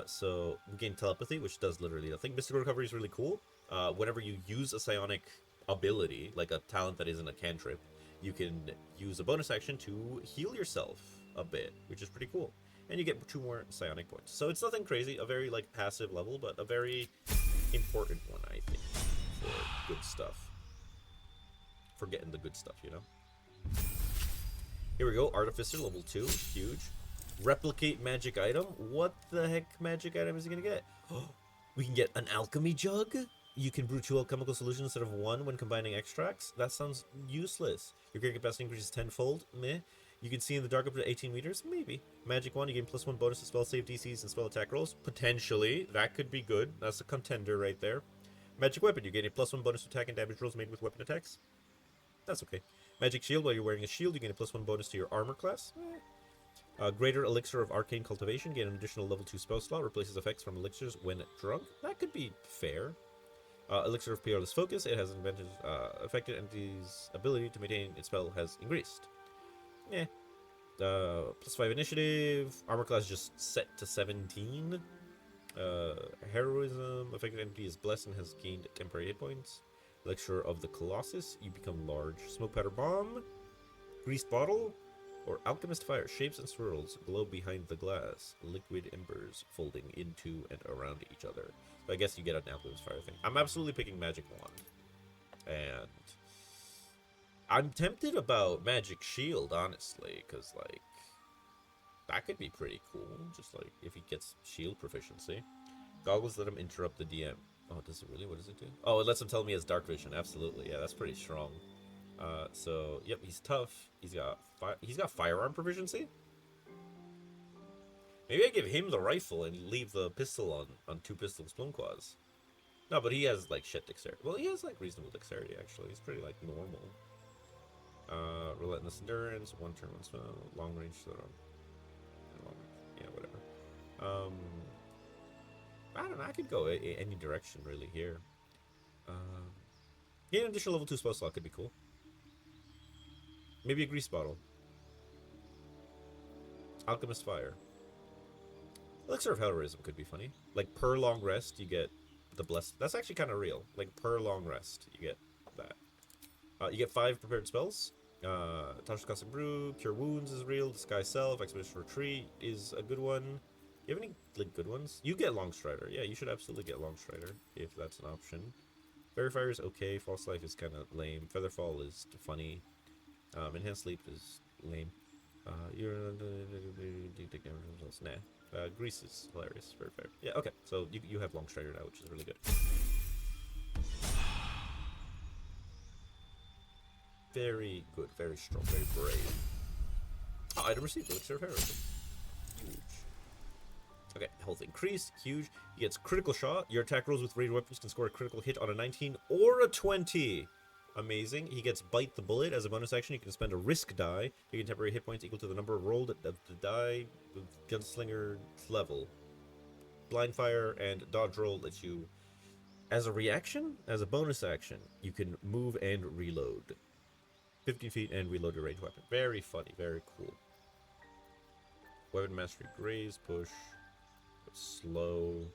So we gain telepathy, which does literally nothing. Mystical recovery is really cool. Whenever you use a psionic ability, like a talent that isn't a cantrip, you can use a bonus action to heal yourself a bit, which is pretty cool. And you get 2 more psionic points. So it's nothing crazy, a very like passive level, but a very important one, I think, for good stuff. For getting the good stuff, you know? Here we go, Artificer, level 2, huge. Replicate magic item? What the heck magic item is he gonna get? We can get an alchemy jug? You can brew 2 alchemical solutions instead of 1 when combining extracts? That sounds useless. Your creative capacity increases tenfold? Meh. You can see in the dark up to 18 meters? Maybe. Magic wand, you gain +1 bonus to spell save DCs and spell attack rolls? Potentially. That could be good. That's a contender right there. Magic weapon, you gain a +1 bonus to attack and damage rolls made with weapon attacks? That's okay. Magic shield, while you're wearing a shield, you gain a +1 bonus to your armor class? Greater elixir of arcane cultivation, gain an additional level 2 spell slot, replaces effects from elixirs when drunk? That could be fair. Elixir of peerless focus, it has an advantage. Affected entity's ability to maintain its spell has increased. Yeah. +5 initiative. Armor class just set to 17. Heroism. Affected entity is blessed and has gained temporary hit points. Elixir of the Colossus. You become large. Smoke powder bomb. Greased bottle. Or alchemist fire. Shapes and swirls glow behind the glass. Liquid embers folding into and around each other. So I guess you get an alchemist fire thing. I'm absolutely picking magic wand. And I'm tempted about magic shield, honestly, because like that could be pretty cool. Just like if he gets shield proficiency. Goggles let him interrupt the DM. Oh, does it really? What does it do? Oh, it lets him tell me he has dark vision. Absolutely, yeah, that's pretty strong. So yep, he's tough. He's got firearm proficiency. Maybe I give him the rifle and leave the pistol on 2 pistols Plumquas. No, but he has like shit dexterity. Well, he has like reasonable dexterity actually. He's pretty like normal. Relentless endurance, 1 turn, 1 spell, long range throw. Yeah, whatever. I don't know. I could go any direction really here. Yeah, an additional level 2 spell slot could be cool. Maybe a grease bottle. Alchemist fire. Elixir of heroism could be funny. Like per long rest, you get the blessed. That's actually kind of real. Like per long rest, you get that. You get 5 prepared spells. Tasha's Cosmic Brew, Cure Wounds is real. Disguise Self, Expedition Retreat is a good one. You have any like good ones? You get Long Strider. Yeah, you should absolutely get Long Strider if that's an option. Verifier is okay. False Life is kind of lame. Featherfall is funny. Enhanced Sleep is lame. Nah. Grease is hilarious. Very fair. Yeah, okay. So you have Long Strider now, which is really good. Very good. Very strong. Very brave. Oh, item received. Elixir of Heroism. Huge. Okay, health increased. Huge. He gets critical shot. Your attack rolls with ranged weapons can score a critical hit on a 19 or a 20. Amazing. He gets Bite the Bullet. As a bonus action, you can spend a risk die. You get temporary hit points equal to the number rolled of the die with Gunslinger's level. Blind Fire and Dodge Roll lets you, as a reaction, as a bonus action, you can move and reload. 50 feet and reload your ranged weapon. Very funny. Very cool. Weapon Mastery, Graze, Push, Slow.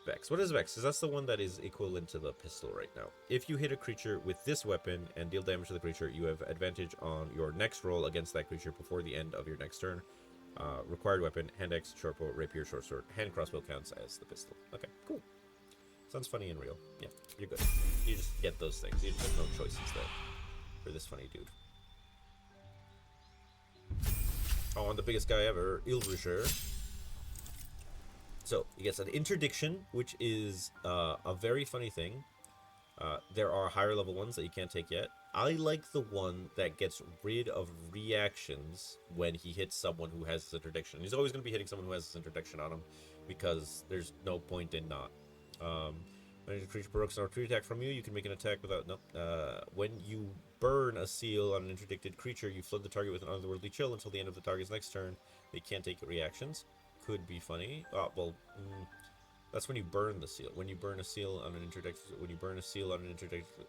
Vex. What is Vex? Because that's the one that is equivalent to the pistol right now. If you hit a creature with this weapon and deal damage to the creature, you have advantage on your next roll against that creature before the end of your next turn. Required weapon, hand axe, short bow, rapier, short sword, hand crossbow counts as the pistol. Okay, cool. Sounds funny and real. Yeah, you're good. You just get those things. You have no choices there for this funny dude. Oh, and the biggest guy ever, Ilriger. So, he gets an interdiction, which is a very funny thing. There are higher level ones that you can't take yet. I like the one that gets rid of reactions when he hits someone who has this interdiction. He's always going to be hitting someone who has this interdiction on him, because there's no point in not. When a creature provokes an opportunity attack from you, you can make an attack without... No. When you burn a seal on an interdicted creature, you flood the target with an otherworldly chill until the end of the target's next turn. They can't take reactions. Could be funny. That's when you burn the seal. When you burn a seal on an interdicted...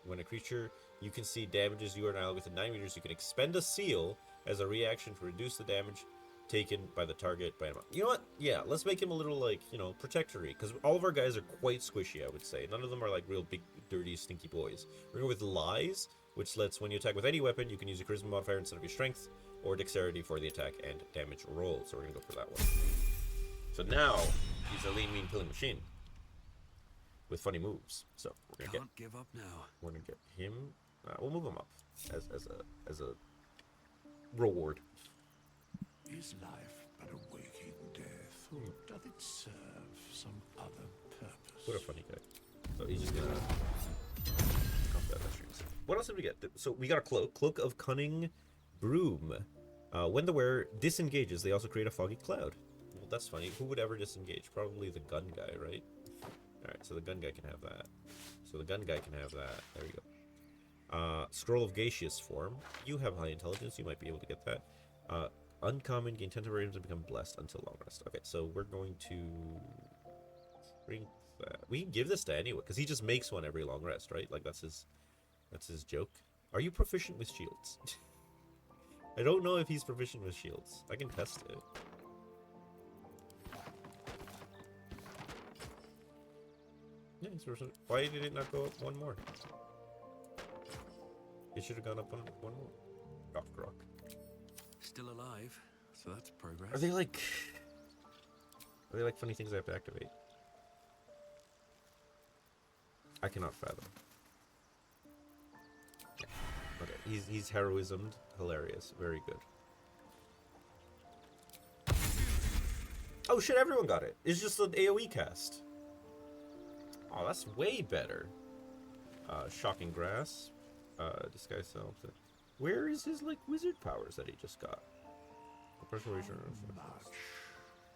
When a creature you can see damages you or an ally within 9 meters, you can expend a seal as a reaction to reduce the damage taken by the target by an amount. You know what? Yeah, let's make him a little, like, protectory, because all of our guys are quite squishy, I would say. None of them are, like, real big, dirty, stinky boys. We're going to go with Lies, which lets when you attack with any weapon, you can use a charisma modifier instead of your strength, or dexterity for the attack and damage roll. So we're going to go for that one. So now, he's a lean, mean, killing machine with funny moves. So we're going to Can't give up now. We're going to get him... we'll move him up as a reward. Is life but a waking death, or doth it serve some other purpose? What a funny guy. So he's just gonna What else did we get? So we got a cloak of cunning broom. When the wearer disengages, they also create a foggy cloud. Well, that's funny. Who would ever disengage? Probably the gun guy, right? Alright, so the gun guy can have that. There you go. Scroll of gaseous form. You have high intelligence, you might be able to get that. Uncommon, gain 10 temporary items and become blessed until long rest. Okay, so we're going to drink that. We can give this to anyone, because he just makes one every long rest, right? Like, that's his joke. Are you proficient with shields? I don't know if he's proficient with shields. I can test it. Yeah, he's proficient. Why did it not go up one more? It should have gone up one more. Rock, rock. Still alive, so that's progress. Are they like funny things I have to activate? I cannot fathom. Yeah. Okay, he's heroismed, hilarious, very good. Oh shit, everyone got it. It's just an AoE cast. Oh, that's way better. Shocking grass. Disguise self. Where is his, like, wizard powers that he just got? Persuasion. Much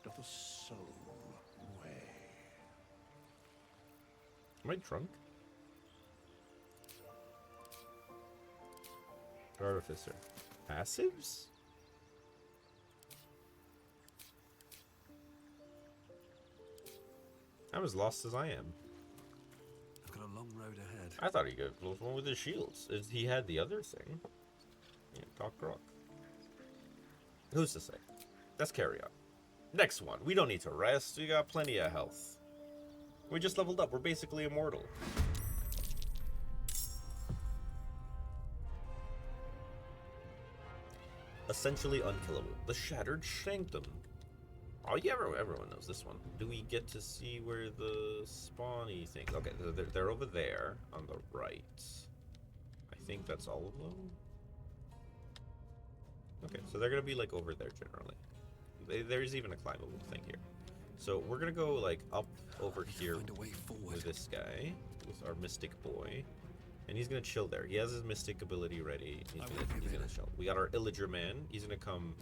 doth a soul weigh. Am I drunk? Artificer. Passives? I'm as lost as I am. I've got a long road ahead. I thought he could close one with his shields. He had the other thing. Yeah, talk rock. Who's to say? Let's carry on. Next one. We don't need to rest. We got plenty of health. We just leveled up. We're basically immortal. Essentially unkillable. The Shattered Sanctum. Oh yeah, everyone knows this one. Do we get to see where the spawny things? Okay, they're over there on the right. I think that's all of them. Okay, so they're gonna be like over there generally. There's even a climbable thing here. So we're gonna go like up over here with this guy, with our mystic boy, and he's gonna chill there. He has his mystic ability ready. He's gonna chill. We got our Illager man. He's gonna come.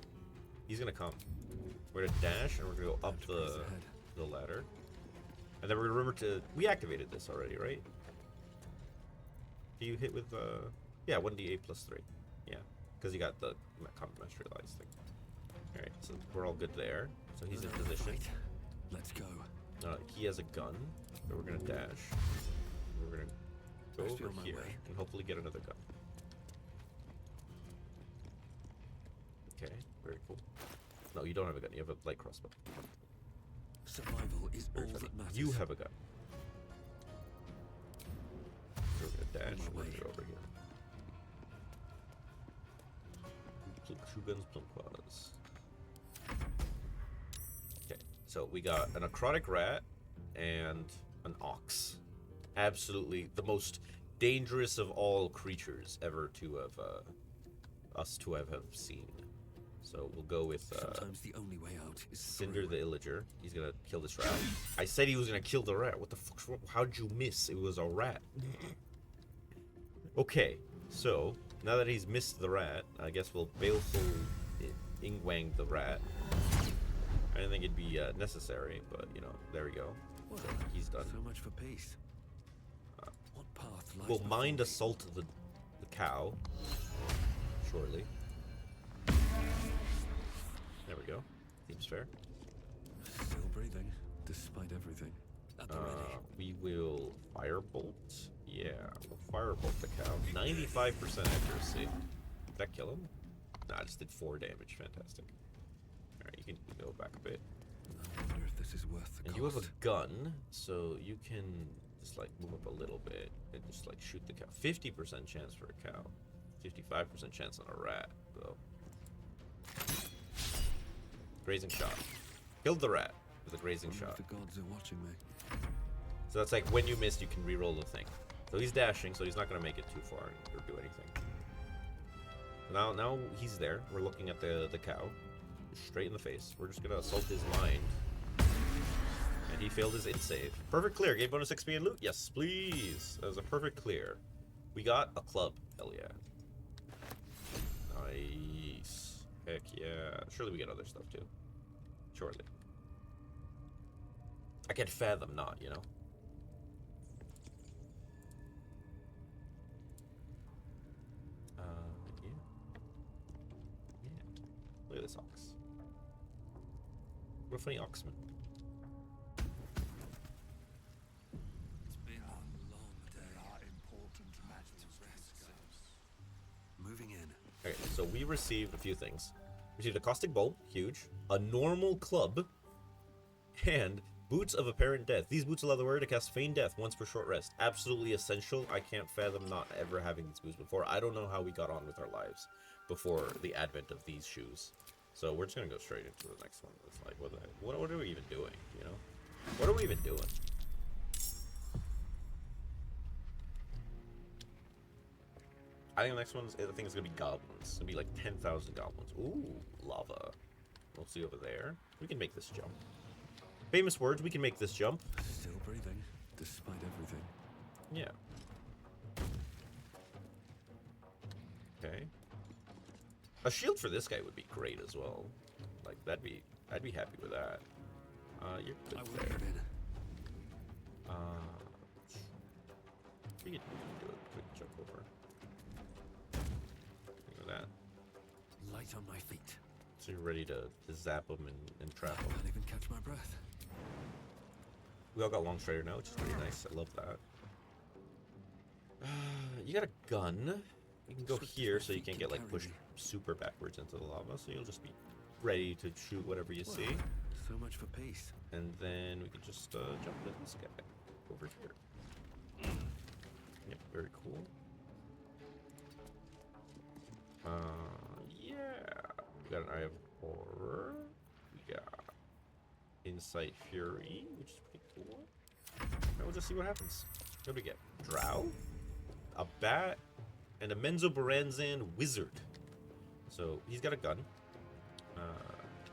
We're gonna dash and we're gonna go up the ladder, and then we're gonna remember to. We activated this already, right? Do you hit with yeah, 1d8 plus 3. Yeah, because you got the materialized thing. All right, so we're all good there. So he's in position. Let's go. He has a gun, so we're gonna dash. We're gonna go over here and hopefully get another gun. Okay, very cool. No, you don't have a gun. You have a light crossbow. Survival is all that matters. You have a gun. So we're gonna dash. We're gonna go over here. Two guns, plum quads. Okay, so we got an necrotic rat and an ox. Absolutely the most dangerous of all creatures ever to have seen. So we'll go with sometimes the only way out is Cinder the Illager. He's gonna kill this rat. I said he was gonna kill the rat. What the fuck? How'd you miss? It was a rat. Okay, so now that he's missed the rat, I guess we'll baleful Ingwang the rat. I didn't think it'd be necessary, but you know, there we go. Well, So he's done. so much for peace. What path lies We'll before mind me? assault the cow shortly. There we go. Seems fair. Still breathing, despite everything. At the ready. We will firebolt. Yeah, we'll firebolt the cow. 95% accuracy. Did that kill him? Nah, I just did 4 damage. Fantastic. Alright, you can go back a bit. I wonder if this is worth the And cost. you have a gun, so you can just like move up a little bit and just like shoot the cow. 50% chance for a cow. 55% chance on a rat, though. Grazing shot. Killed the rat with a grazing Wonder shot. if the gods are watching me. So that's like when you missed, you can re-roll the thing. So he's dashing, so he's not gonna make it too far or do anything. Now he's there. We're looking at the cow, straight in the face. We're just gonna assault his mind, and he failed his int save. Perfect clear. Gave bonus XP and loot. Yes, please. That was a perfect clear. We got a club. Hell yeah. Nice. Heck yeah. Surely we get other stuff too. Shortly. I can't fathom not, you know. Yeah. Look at this ox. What a funny oxman. It's been a long day. Important matters to discuss. Moving in. Okay, so we received a few things. We received a caustic bolt, huge, a normal club, and boots of apparent death. These boots allow the wearer to cast feign death once per short rest. Absolutely essential. I can't fathom not ever having these boots before. I don't know how we got on with our lives before the advent of these shoes. So we're just gonna go straight into the next one. It's like, what are we even doing? You know, what are we even doing? I think the next one's, I think it's gonna be goblins. It's gonna be like 10,000 goblins. Ooh, lava. We'll see over there. We can make this jump. Famous words, we can make this jump. Still breathing, despite everything. Yeah. Okay. A shield for this guy would be great as well. Like I'd be happy with that. You're good I will there. get in. We can do a quick jump over. Look at that. Light on my feet. So you're ready to zap them and trap I them. can't even catch my breath. We all got long strider now, which is pretty nice. I love that. You got a gun. You can go Swift as here my so you feet can't can get like carry pushed me. super backwards into the lava. So you'll just be ready to shoot whatever you see. So much for peace. And then we can just jump into this guy over here. Yep, very cool. Yeah. We got an Eye of Horror. We got Insight Fury, which is pretty cool. Now we'll just see what happens. What do we get? Drow, a bat, and a Menzoberranzan wizard. So he's got a gun,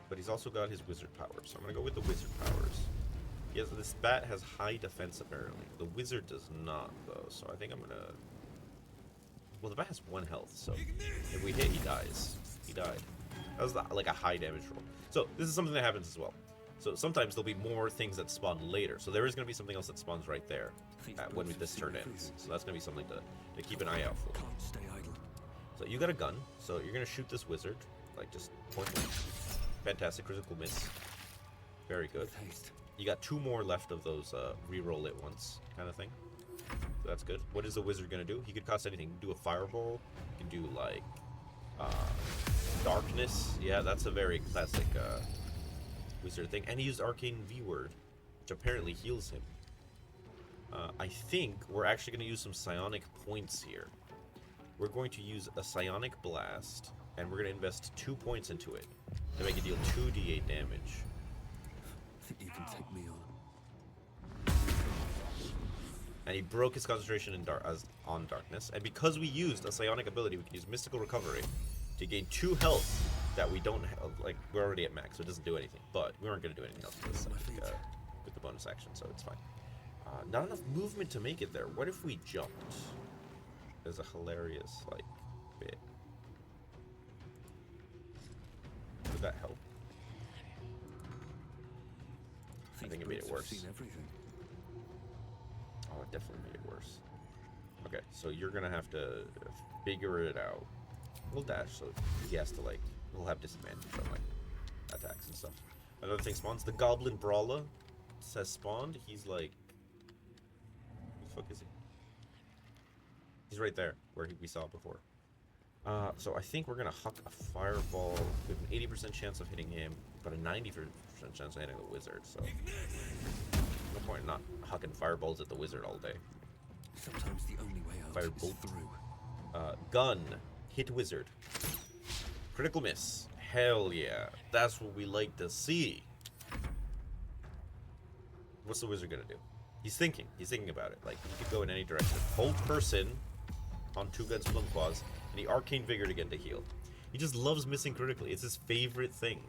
but he's also got his wizard powers. So I'm gonna go with the wizard powers. Yes, this bat has high defense apparently. The wizard does not though. So I think I'm gonna. Well, the bat has 1 health, so if we hit, he dies. He died. That was like a high damage roll. So this is something that happens as well. So sometimes there'll be more things that spawn later. So there is going to be something else that spawns right there when this turn ends. So that's going to be something to keep an eye out for. Can't stay idle. So you got a gun. So you're going to shoot this wizard. Like just point blank. Fantastic. Critical miss. Very good. With haste. You got 2 more left of those re-roll it once kind of thing. So that's good. What is the wizard going to do? He could cost anything. He can do a fireball. He can do like darkness. Yeah, that's a very classic wizard thing. And he used arcane V-word, which apparently heals him. I think we're actually going to use some psionic points here. We're going to use a psionic blast, and we're going to invest 2 points into it to make it deal 2d8 damage. Think you can take me on? And he broke his concentration on darkness. And because we used a psionic ability, we can use mystical recovery to gain 2 health that we don't have. Like, we're already at max, so it doesn't do anything. But we aren't going to do anything else with this with the bonus action, so it's fine. Not enough movement to make it there. What if we jumped? is a hilarious, like, bit. Would that help? I think it made it worse. Seen everything. Oh, it definitely made it worse. Okay, so you're gonna have to figure it out. We'll dash, so he has to, like, we'll have disadvantage on, like, attacks and stuff. Another thing spawns. The Goblin Brawler says spawned. He's like, who the fuck is he? He's right there, where we saw before. So I think we're gonna huck a fireball with an 80% chance of hitting him, but a 90% chance of hitting the wizard. So no point in not hucking fireballs at the wizard all day. Sometimes the only way out Firebolt. is through. Gun, hit wizard, critical miss. Hell yeah, that's what we like to see. What's the wizard gonna do? He's thinking about it. Like, he could go in any direction. Hold person on 2 guns, plum claws, and the arcane vigor to get to heal. He just loves missing critically. It's his favorite thing.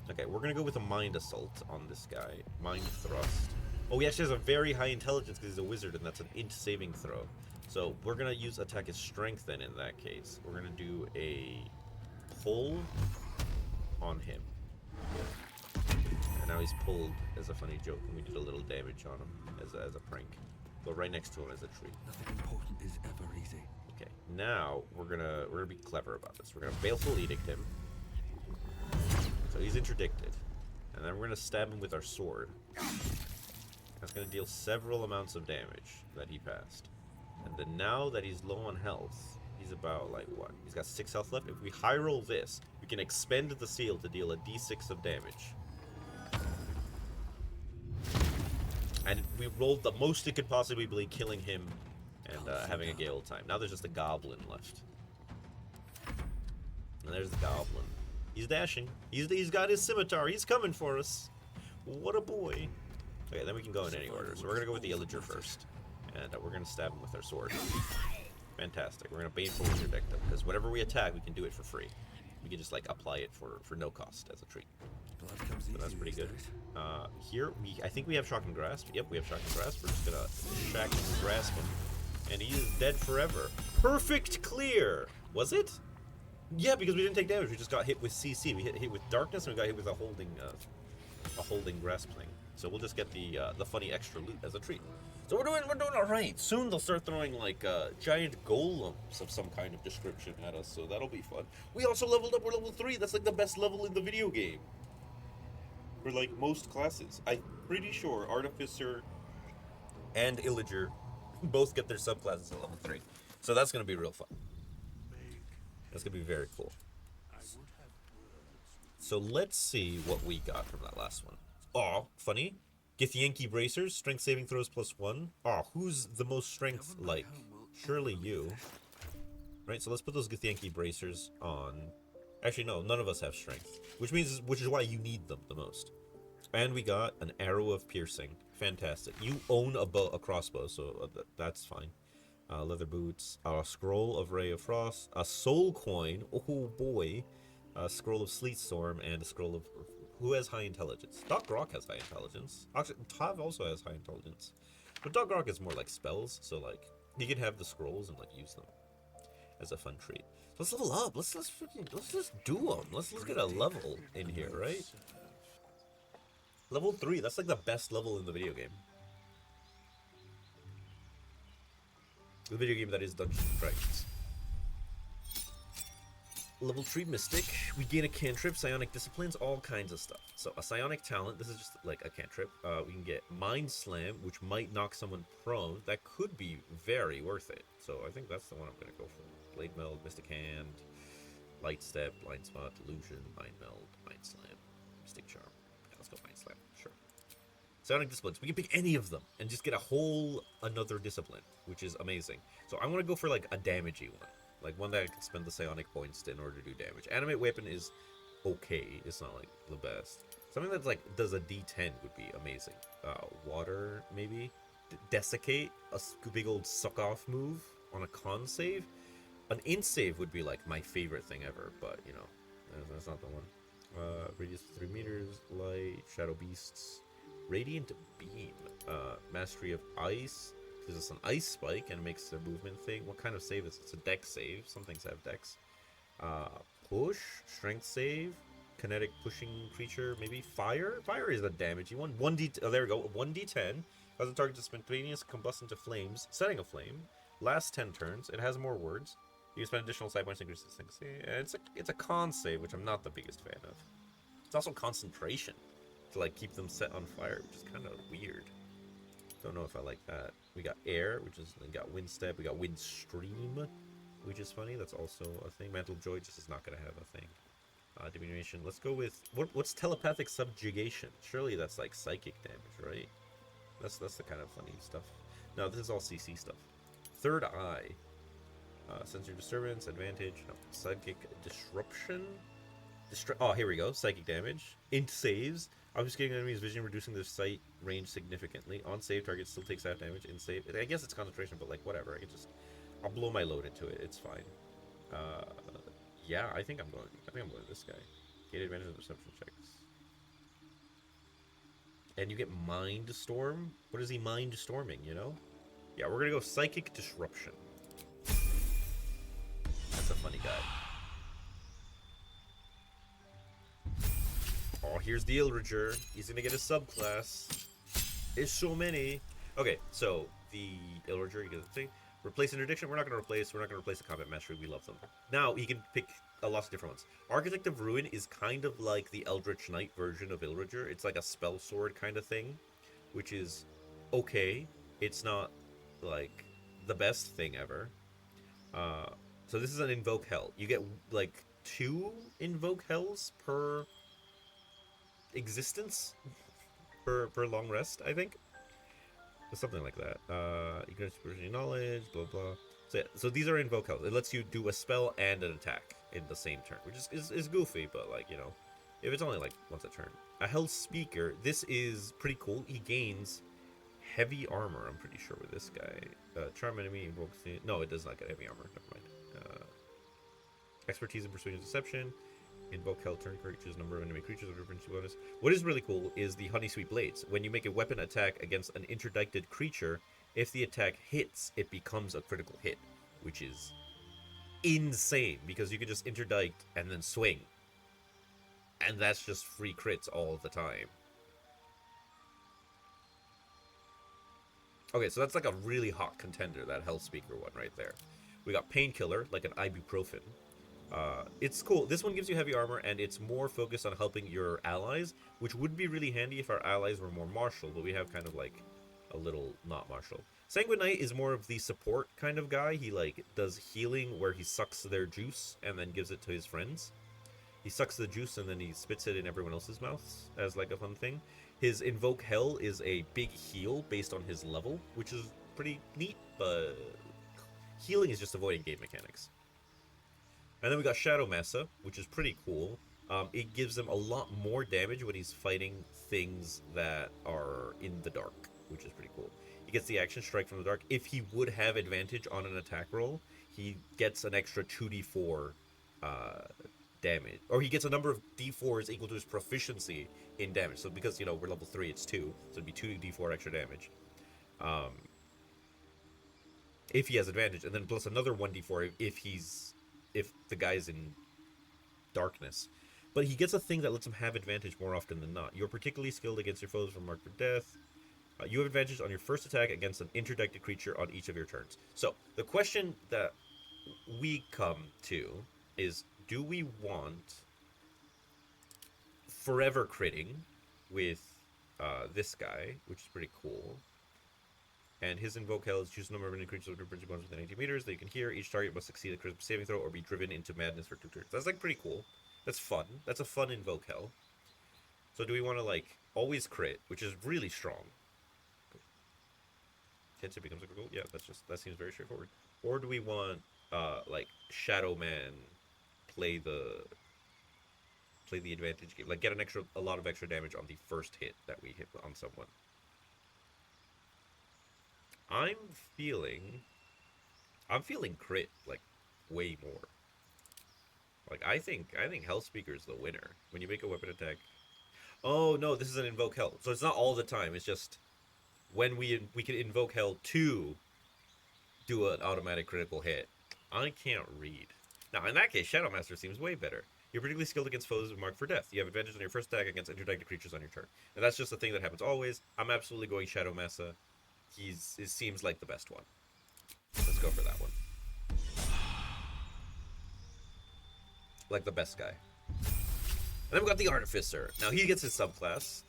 Okay, we're gonna go with a mind assault on this guy. Mind thrust. Oh, he actually has a very high intelligence because he's a wizard, and that's an int saving throw. So we're gonna use attack as strength then in that case. We're gonna do a pull on him. And now he's pulled as a funny joke, and we did a little damage on him as a prank. Go right next to him as a treat. Nothing important is ever easy. Okay, now we're gonna be clever about this. We're gonna baleful edict him. So he's interdicted, and then we're gonna stab him with our sword. That's gonna deal several amounts of damage that he passed. And then now that he's low on health, he's about like what? He's got 6 health left. If we high roll this, we can expend the seal to deal a d6 of damage. And we rolled the most it could possibly be, killing him and having a gay old time. Now there's just a goblin left. And there's the goblin. He's dashing. He's got his scimitar. He's coming for us. What a boy. Okay, then we can go in any order. So we're going to go with the Illager first. And we're going to stab him with our sword. Fantastic. We're going to baneful interdict him. Because whatever we attack, we can do it for free. We can just, like, apply it for no cost as a treat. So that's pretty good. Here, I think we have Shock and Grasp. Yep, we have Shock and Grasp. We're just going to Shock and Grasp him. And he is dead forever. Perfect clear! Was it? Yeah, because we didn't take damage. We just got hit with CC. We hit with Darkness, and we got hit with a holding grasp thing. So we'll just get the funny extra loot as a treat. So we're doing all right. Soon they'll start throwing like giant golems of some kind of description at us. So that'll be fun. We also leveled up. We're level 3. That's like the best level in the video game. For like most classes, I'm pretty sure Artificer and Illager both get their subclasses at level 3. So that's gonna be real fun. That's gonna be very cool. So let's see what we got from that last one. Aw, funny. Githyanki Bracers, strength saving throws +1. Aw, who's the most strength like? Surely you. Right, so let's put those Githyanki Bracers on. Actually, no, none of us have strength. Which is why you need them the most. And we got an Arrow of Piercing. Fantastic. You own a crossbow, so that's fine. Leather boots, a scroll of Ray of Frost, a soul coin, oh boy, a scroll of Sleet Storm, and a scroll of... Who has high intelligence? Doc Rock has high intelligence. Actually, Tav also has high intelligence. But Doc Rock is more like spells, so like, he can have the scrolls and like use them as a fun treat. So let's level up. Let's just do them. Let's get a level in here, right? Level 3, that's like the best level in the video game. The video game that is Dungeons & Dragons. Level 3 Mystic, we gain a cantrip, psionic disciplines, all kinds of stuff. So a psionic talent, this is just like a cantrip. We can get Mind Slam, which might knock someone prone. That could be very worth it. So I think that's the one I'm going to go for. Blade Meld, Mystic Hand, Light Step, Blind Spot, Illusion, Mind Meld, Mind Slam, Mystic Charm. Yeah, let's go Mind Slam, sure. Psionic disciplines, we can pick any of them and just get a whole another discipline, which is amazing. So I want to go for like a damagey one. Like one that I can spend the psionic points to in order to do damage. Animate weapon is okay. It's not like the best. Something that's like does a D10 would be amazing. Water maybe. Desiccate, a big old suck off move on a con save. An int save would be like my favorite thing ever, but you know that's not the one. Radius 3 meters, light, shadow beasts, radiant beam, mastery of ice. Gives us an ice spike and makes their movement thing. What kind of save is it? It's a dex save. Some things have dex. Push, strength save, kinetic pushing creature, maybe fire. Fire is a damagey one. 1d. Oh, there we go. 1d10. Causes the target to spontaneous combust into flames, setting a flame. Lasts 10 turns. It has more words. You can spend additional side points to increase this thing. And it's a con save, which I'm not the biggest fan of. It's also concentration to like keep them set on fire, which is kind of weird. Don't know if I like that. We got air, which is we got wind step. We got wind stream, which is funny. That's also a thing. Mantle of Joy just is not gonna have a thing. Diminution. Let's go with what's telepathic subjugation? Surely that's like psychic damage, right? That's the kind of funny stuff. No, this is all CC stuff. Third eye. Sensory disturbance, advantage, no, psychic disruption. Oh, here we go. Psychic damage. Int saves. Obfuscating enemy's vision, reducing their sight range significantly. On save, target still takes half damage. In save, I guess it's concentration, but like whatever. I'll blow my load into it. It's fine. Yeah, I think I'm going with this guy. Get advantage of the perception checks. And you get mind storm. What is he mind storming? You know? Yeah, we're gonna go psychic disruption. That's a funny guy. Oh, here's the Illager. He's gonna get a subclass. There's so many. Okay, so the Illager, you get the thing. Replace interdiction. We're not gonna replace the combat mastery. We love them. Now he can pick a lot of different ones. Architect of Ruin is kind of like the Eldritch Knight version of Illager. It's like a spell sword kind of thing, which is okay. It's not like the best thing ever. So this is an Invoke Hell. You get like 2 Invoke Hells per existence, per long rest, I think. Something like that. You can experience knowledge, blah blah. So these are Invoke Hells. It lets you do a spell and an attack in the same turn, which is goofy, but like, you know, if it's only like once a turn. A Hell Speaker. This is pretty cool. He gains heavy armor, I'm pretty sure, with this guy. Charm enemy invokes. No, it does not get heavy armor. Never mind. Expertise in persuasion deception. Invoke Hell turn creatures, number of enemy creatures with different bonus. What is really cool is the Honey Sweet Blades. When you make a weapon attack against an interdicted creature, if the attack hits, it becomes a critical hit, which is insane because you can just interdict and then swing. And that's just free crits all the time. Okay, so that's like a really hot contender, that Hell Speaker one right there. We got Painkiller, like an ibuprofen. It's cool. This one gives you heavy armor, and it's more focused on helping your allies, which would be really handy if our allies were more martial, but we have kind of like a little not martial. Sanguine Knight is more of the support kind of guy. He like does healing where he sucks their juice and then gives it to his friends. He sucks the juice and then he spits it in everyone else's mouths as like a fun thing. His Invoke Hell is a big heal based on his level, which is pretty neat, but healing is just avoiding game mechanics. And then we got Shadow Massa, which is pretty cool. It gives him a lot more damage when he's fighting things that are in the dark, which is pretty cool. He gets the action Strike from the Dark. If he would have advantage on an attack roll, he gets an extra 2d4 damage. Or he gets a number of d4s equal to his proficiency in damage. So because, you know, we're level 3, it's 2. So it'd be 2d4 extra damage. If he has advantage. And then plus another 1d4 if the guy's in darkness. But he gets a thing that lets him have advantage more often than not. You're particularly skilled against your foes from marked for death. You have advantage on your first attack against an interdicted creature on each of your turns. So, the question that we come to is, do we want forever critting with this guy, which is pretty cool. And his Invoke Hell is choose a number of enemy creatures with different bonus within 80 meters that you can hear. Each target must succeed a critical saving throw or be driven into madness for 2 turns. That's like pretty cool. That's fun. That's a fun Invoke Hell. So do we want to like always crit, which is really strong? Hits it becomes a critical. Yeah, that seems very straightforward. Or do we want like Shadow Man play the advantage game, like get a lot of extra damage on the first hit that we hit on someone? I'm feeling crit like way more. Like I think Hellspeaker is the winner when you make a weapon attack. Oh no, this is an Invoke Hell, so it's not all the time. It's just when we can invoke hell to do an automatic critical hit. I can't read. Now, in that case, Shadow Master seems way better. You're particularly skilled against foes marked for death. You have advantage on your first attack against interdicted creatures on your turn. And that's just a thing that happens always. I'm absolutely going Shadow Master. It seems like the best one. Let's go for that one. Like the best guy. And then we got the Artificer. Now, he gets his subclass.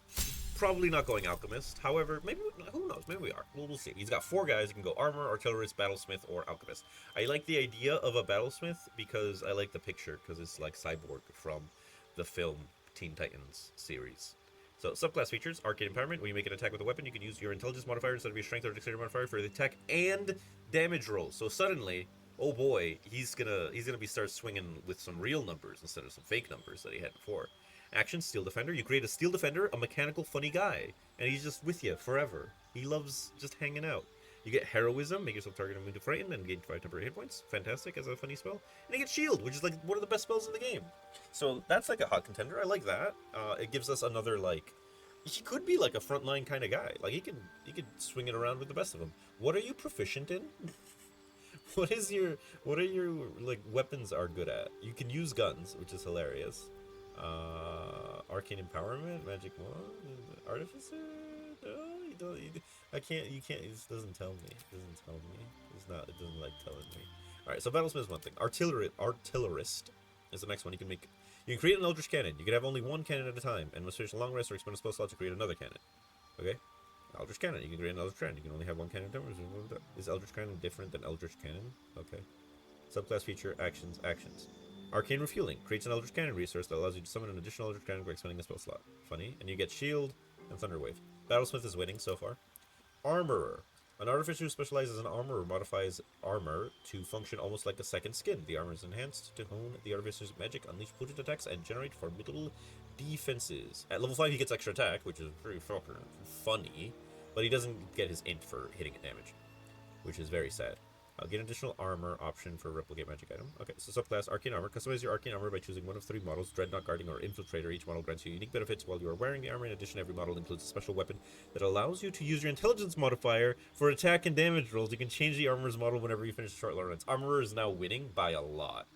Probably not going Alchemist. However, maybe, who knows? Maybe we are. We'll see. He's got 4 guys. You can go Armor, Artillerist, Battlesmith, or Alchemist. I like the idea of a Battlesmith because I like the picture, because it's like Cyborg from the film Teen Titans series. So, subclass features, Arcane Empowerment. When you make an attack with a weapon, you can use your Intelligence modifier instead of your Strength or Dexterity modifier for the attack and damage roll. So suddenly, oh boy, he's gonna start swinging with some real numbers instead of some fake numbers that he had before. Action, Steel Defender. You create a Steel Defender, a mechanical, funny guy, and he's just with you forever. He loves just hanging out. You get Heroism, make yourself target immune to frighten, and gain 5 temporary hit points. Fantastic as a funny spell. And you get Shield, which is like one of the best spells in the game. So that's like a hot contender. I like that. It gives us another like. He could be like a frontline kind of guy. Like he could swing it around with the best of them. What are you proficient in? What are your like weapons are good at? You can use guns, which is hilarious. Arcane Empowerment, Magic Wand, Artificer? No, you don't. I can't. You can't. It just doesn't tell me. It doesn't tell me. It's not. It doesn't like telling me. All right. So Battlesmith is one thing. Artillerist is the next one. You can create an Eldritch Cannon. You can have only one cannon at a time, and must finish a long rest or expend a spell slot to create another cannon. Okay. Eldritch Cannon. You can create an Eldritch Cannon. You can only have one cannon. Is Eldritch Cannon different than Eldritch Cannon? Okay. Subclass feature, actions. Arcane Refueling. Creates an Eldritch Cannon resource that allows you to summon an additional Eldritch Cannon by expending a spell slot. Funny. And you get Shield and Thunderwave. Battlesmith is winning so far. Armorer. An artificer who specializes in armor modifies armor to function almost like a second skin. The armor is enhanced to hone the artificer's magic, unleash potent attacks, and generate formidable defenses. At level 5 he gets extra attack, which is pretty fucking funny, but he doesn't get his int for hitting a damage, which is very sad. Get an additional armor option for replicate magic item. Okay, so subclass Arcane Armor. Customize your Arcane Armor by choosing one of 3 models, Dreadnought, Guardian, or Infiltrator. Each model grants you unique benefits while you are wearing the armor. In addition, every model includes a special weapon that allows you to use your Intelligence modifier for attack and damage rolls. You can change the armor's model whenever you finish a short runs. Armorer is now winning by a lot.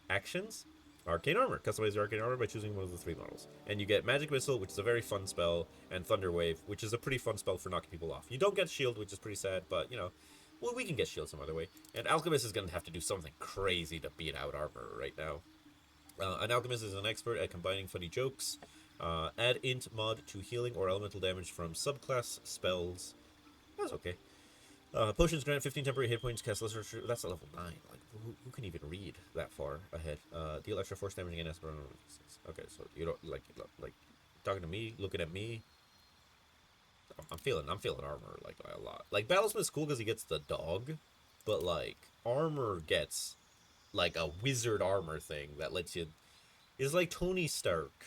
Actions. Arcane Armor. Customize your Arcane Armor by choosing one of the 3 models. And you get Magic Missile, which is a very fun spell, and Thunder Wave, which is a pretty fun spell for knocking people off. You don't get Shield, which is pretty sad, but, you know, well, we can get Shield some other way. And Alchemist is going to have to do something crazy to beat out Armor right now. An Alchemist is an expert at combining funny jokes. Add int mod to healing or elemental damage from subclass spells. That's okay. Potions grant 15 temporary hit points, cast lesser. That's a level 9. Like, who can even read that far ahead? Deal extra force damage against. Okay, so you don't like talking to me, looking at me. I'm feeling armor like a lot. Like Battlesmith's cool because he gets the dog, but like armor gets like a wizard armor thing that lets you. Is like Tony Stark,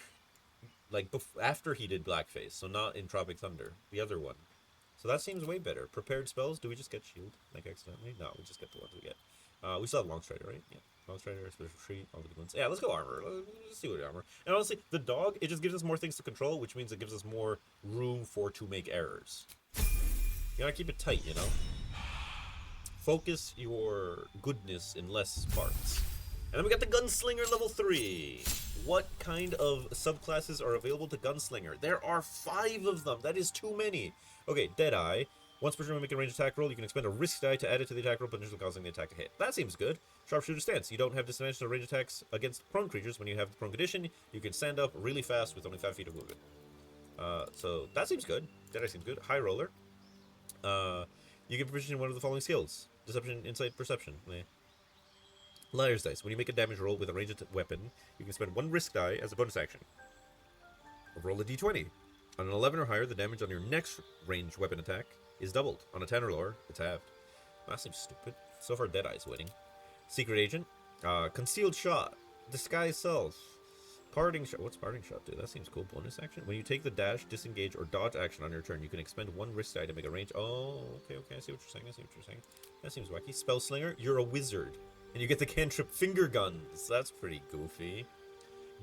like after he did blackface, so not in Tropic Thunder, the other one. So that seems way better. Prepared spells. Do we just get shield like accidentally? No, we just get the ones we get. We still have Longstrider, right? Yeah. Longstrider, Special Retreat, all the good ones. Yeah, let's go armor. Let's do it armor. And honestly, the dog, it just gives us more things to control, which means it gives us more room to make errors. You gotta keep it tight, you know? Focus your goodness in less parts. And then we got the Gunslinger level 3. What kind of subclasses are available to Gunslinger? There are 5 of them. That is too many. Okay, Deadeye. Once per turn when making a ranged attack roll, you can expend a risk die to add it to the attack roll, potentially causing the attack to hit. That seems good. Sharpshooter Stance. You don't have disadvantage to range attacks against prone creatures. When you have the prone condition, you can stand up really fast with only 5 feet of movement. So that seems good. Deadeye seems good. High Roller. You get proficient in one of the following skills. Deception, Insight, Perception. Liar's Dice. When you make a damage roll with a ranged weapon, you can spend 1 risk die as a bonus action. Roll a d20. On an 11 or higher, the damage on your next ranged weapon attack is doubled. On a 10 or lower, it's halved. That seems stupid. So far, Deadeye's winning. Secret Agent. Concealed Shot. Disguise Self. Parting Shot. What's Parting Shot do? That seems cool. Bonus action. When you take the dash, disengage, or dodge action on your turn, you can expend 1 risk die to make a range. Oh, okay. I see what you're saying. That seems wacky. Spell Slinger. You're a wizard. And you get the cantrip Finger Guns. That's pretty goofy.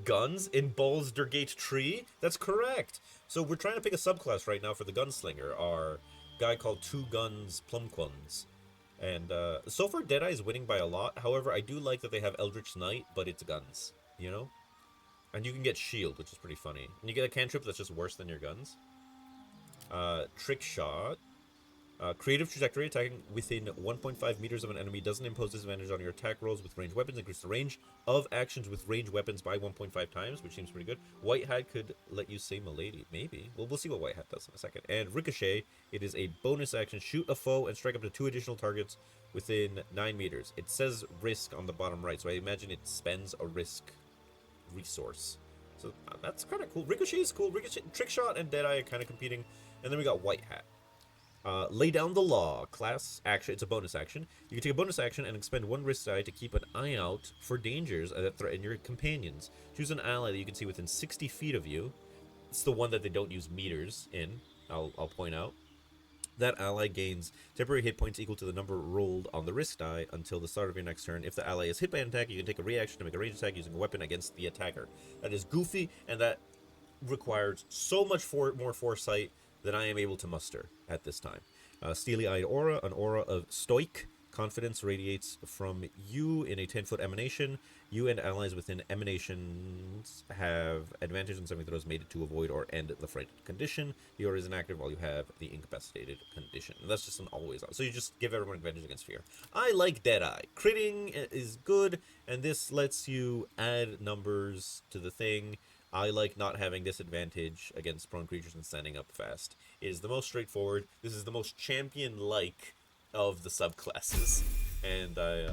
guns in Baldurs Gate tree? That's correct. So we're trying to pick a subclass right now for the gunslinger. Our guy called Two Guns Plumquons. And so far Deadeye is winning by a lot. However, I do like that they have Eldritch Knight, but it's guns, you know? And you can get shield, which is pretty funny. And you get a cantrip that's just worse than your guns. Trick shot. Creative trajectory, attacking within 1.5 meters of an enemy doesn't impose disadvantage on your attack rolls with ranged weapons. Increase the range of actions with ranged weapons by 1.5 times, which seems pretty good. White Hat could let you say Milady, maybe. Well, we'll see what White Hat does in a second. And Ricochet, it is a bonus action. Shoot a foe and strike up to 2 additional targets within 9 meters. It says risk on the bottom right, so I imagine it spends a risk resource. So that's kind of cool. Ricochet is cool. Ricochet, Trick Shot and Deadeye are kind of competing. And then we got White Hat. Lay down the law. Class action. It's a bonus action. You can take a bonus action and expend 1 risk die to keep an eye out for dangers that threaten your companions. Choose an ally that you can see within 60 feet of you. It's the one that they don't use meters in. I'll point out. That ally gains temporary hit points equal to the number rolled on the risk die until the start of your next turn. If the ally is hit by an attack, you can take a reaction to make a ranged attack using a weapon against the attacker. That is goofy, and that requires so much more foresight than I am able to muster at this time. Steely-eyed aura, an aura of stoic confidence radiates from you in a 10-foot emanation. You and allies within emanations have advantage on saving throws made to avoid or end the frightened condition. The aura is inactive while you have the incapacitated condition. And that's just an always on. So you just give everyone advantage against fear. I like Deadeye. Critting is good, and this lets you add numbers to the thing. I like not having disadvantage against prone creatures and standing up fast. It is the most straightforward. This is the most champion-like of the subclasses. And I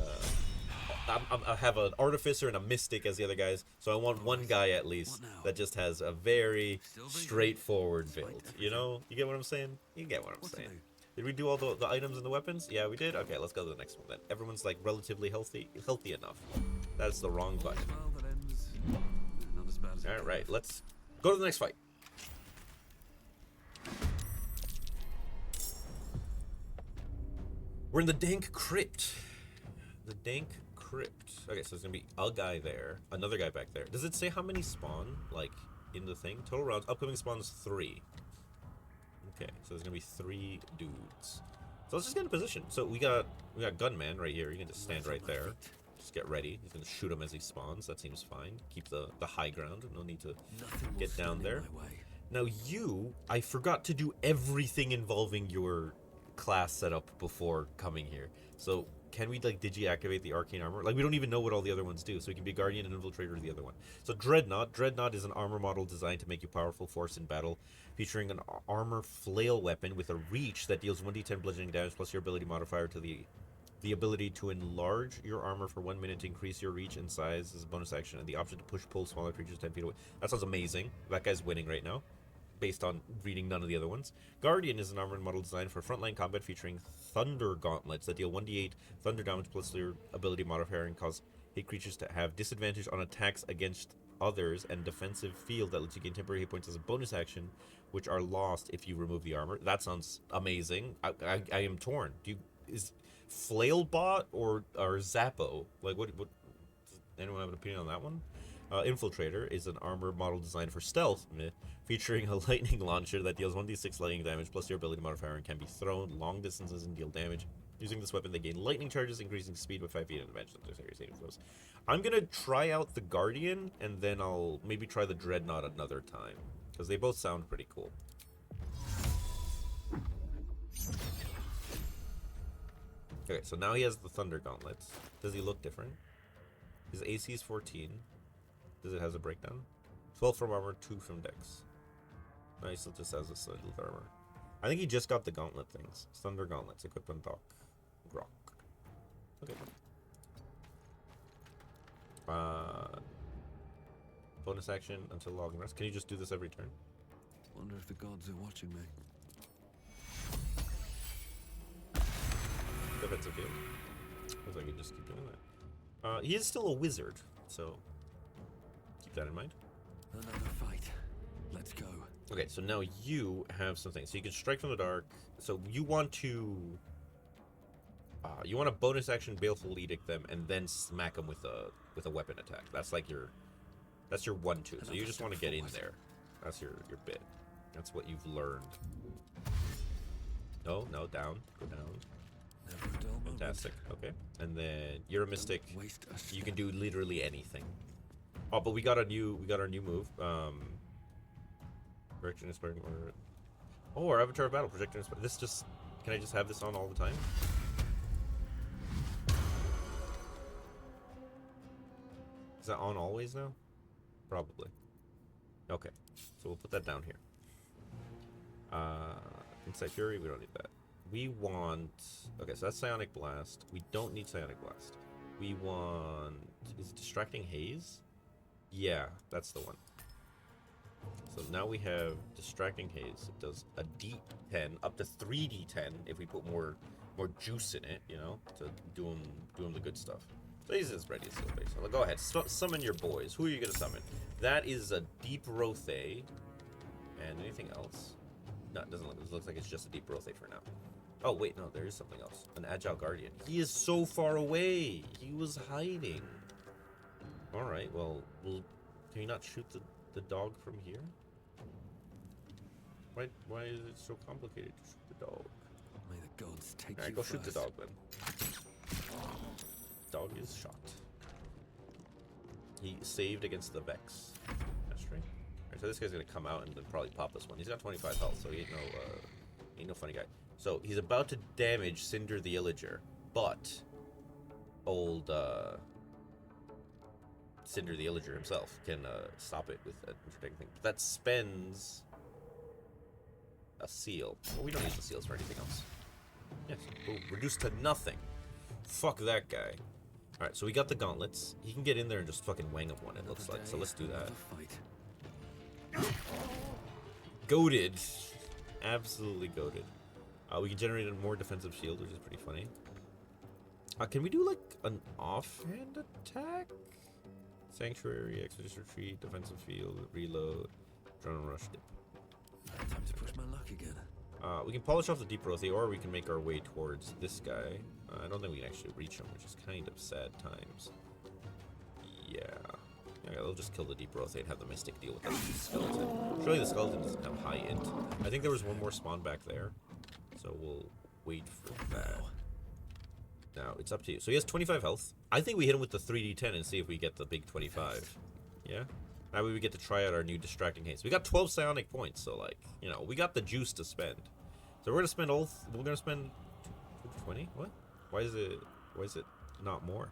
have an artificer and a mystic as the other guys, so I want one guy at least that just has a very straightforward build. You know? You get what I'm saying? You get what I'm saying. Did we do all the items and the weapons? Yeah, we did? Okay, let's go to the next one then. Everyone's like relatively healthy enough. That's the wrong button. Alright, let's go to the next fight. We're in the Dank Crypt. The Dank Crypt. Okay, so there's gonna be a guy there, another guy back there. Does it say how many spawn, like, in the thing? Total rounds, upcoming spawns 3. Okay, so there's gonna be 3 dudes. So let's just get in position. So we got Gunman right here. You can just stand right there. Just get ready. He's gonna shoot him as he spawns. That seems fine. Keep the high ground. No need to get down there. Now I forgot to do everything involving your class setup before coming here. So can we like digi-activate the arcane armor? Like we don't even know what all the other ones do. So we can be Guardian and Infiltrator the other one. So Dreadnought. Dreadnought is an armor model designed to make you powerful force in battle, featuring an armor flail weapon with a reach that deals 1d10 bludgeoning damage plus your ability modifier to the ability to enlarge your armor for 1 minute to increase your reach and size as a bonus action, and the option to pull smaller creatures 10 feet away. That sounds amazing. That guy's winning right now, based on reading none of the other ones. Guardian is an armored model designed for frontline combat featuring thunder gauntlets that deal 1d8 thunder damage plus your ability modifier and cause hit creatures to have disadvantage on attacks against others, and defensive field that lets you gain temporary hit points as a bonus action, which are lost if you remove the armor. That sounds amazing. I am torn. Is Flailbot or Zappo? Like what does anyone have an opinion on that one? Infiltrator is an armor model designed for stealth, featuring a lightning launcher that deals 1d6 lightning damage plus your ability modifier and can be thrown long distances and deal damage. Using this weapon, they gain lightning charges, increasing speed by 5 feet and advantage on their serious saving throws. I'm gonna try out the Guardian, and then I'll maybe try the Dreadnought another time, because they both sound pretty cool. Okay, so now he has the Thunder Gauntlets. Does he look different? His AC is 14. Does it has a breakdown? 12 from armor, 2 from dex. No, he still just has a slight armor. I think he just got the gauntlet things. Thunder Gauntlets, equipped on Grok. Okay. Bonus action until long rest. Can you just do this every turn? Wonder if the gods are watching me. Defensive field. Looks like you just keep doing that. He is still a wizard, so keep that in mind. Another fight. Let's go. Okay, so now you have something. So you can strike from the dark. So you want to bonus action baleful edict them and then smack them with a weapon attack. That's That's your 1-2. So Another you just step want to get in forward. there. That's your bit. That's what you've learned. No, down. Go down. Never a dull moment. Fantastic. Okay. And then you're a mystic. Waste a You can step. do literally anything. Oh, but we got our new move. Projection inspiring order. Oh, our avatar of battle. Projection inspiring. This just. Can I just have this on all the time? Is that on always now? Probably. Okay. So we'll put that down here. Insight Fury, we don't need that. We want... Okay, so that's Psionic Blast. We don't need Psionic Blast. We want... Is it Distracting Haze? Yeah, that's the one. So now we have Distracting Haze. It does a D10, up to 3D10 if we put more juice in it, you know, to do them the good stuff. So he's as ready as he'll be. So go ahead, summon your boys. Who are you going to summon? That is a Deep Rothe. And anything else? No, it doesn't look. It looks like it's just a Deep Rothe for now. Oh, wait, no, there is something else. An Agile Guardian. He is so far away. He was hiding. Alright, well, can you not shoot the dog from here? Why is it so complicated to shoot the dog? May the gods take Alright, you go first. shoot the dog then. Dog is shot. He saved against the Vex. That's right. Alright, so this guy's gonna come out and then probably pop this one. He's got 25 health, so he ain't no funny guy. So he's about to damage Cinder the Illager, but old Cinder the Illager himself can stop it with an interdicting thing. But that spends a seal. Well, we don't use the seals for anything else. Yes. Boom. Reduced to nothing. Fuck that guy. Alright, so we got the gauntlets. He can get in there and just fucking wang up one, it looks like. So let's do that. Fight. Goated. Absolutely goated. We can generate a more defensive shield, which is pretty funny. Can we do like an offhand attack? Sanctuary, Expedition Retreat, Defensive Field, Reload, Drone Rush, Dip. Time to push my luck again. We can polish off the Deep Rothe, or we can make our way towards this guy. I don't think we can actually reach him, which is kind of sad times. Yeah. Okay, they'll just kill the Deep Rothe and have the Mystic deal with that skeleton. Surely the skeleton doesn't have high int. I think there was one more spawn back there, so we'll wait for that. Now, it's up to you. So he has 25 health. I think we hit him with the 3d10 and see if we get the big 25. Yeah? Now we get to try out our new Distracting Haze. We got 12 psionic points, so like, you know, we got the juice to spend. So we're gonna spend we're gonna spend 20? What? Why is it not more?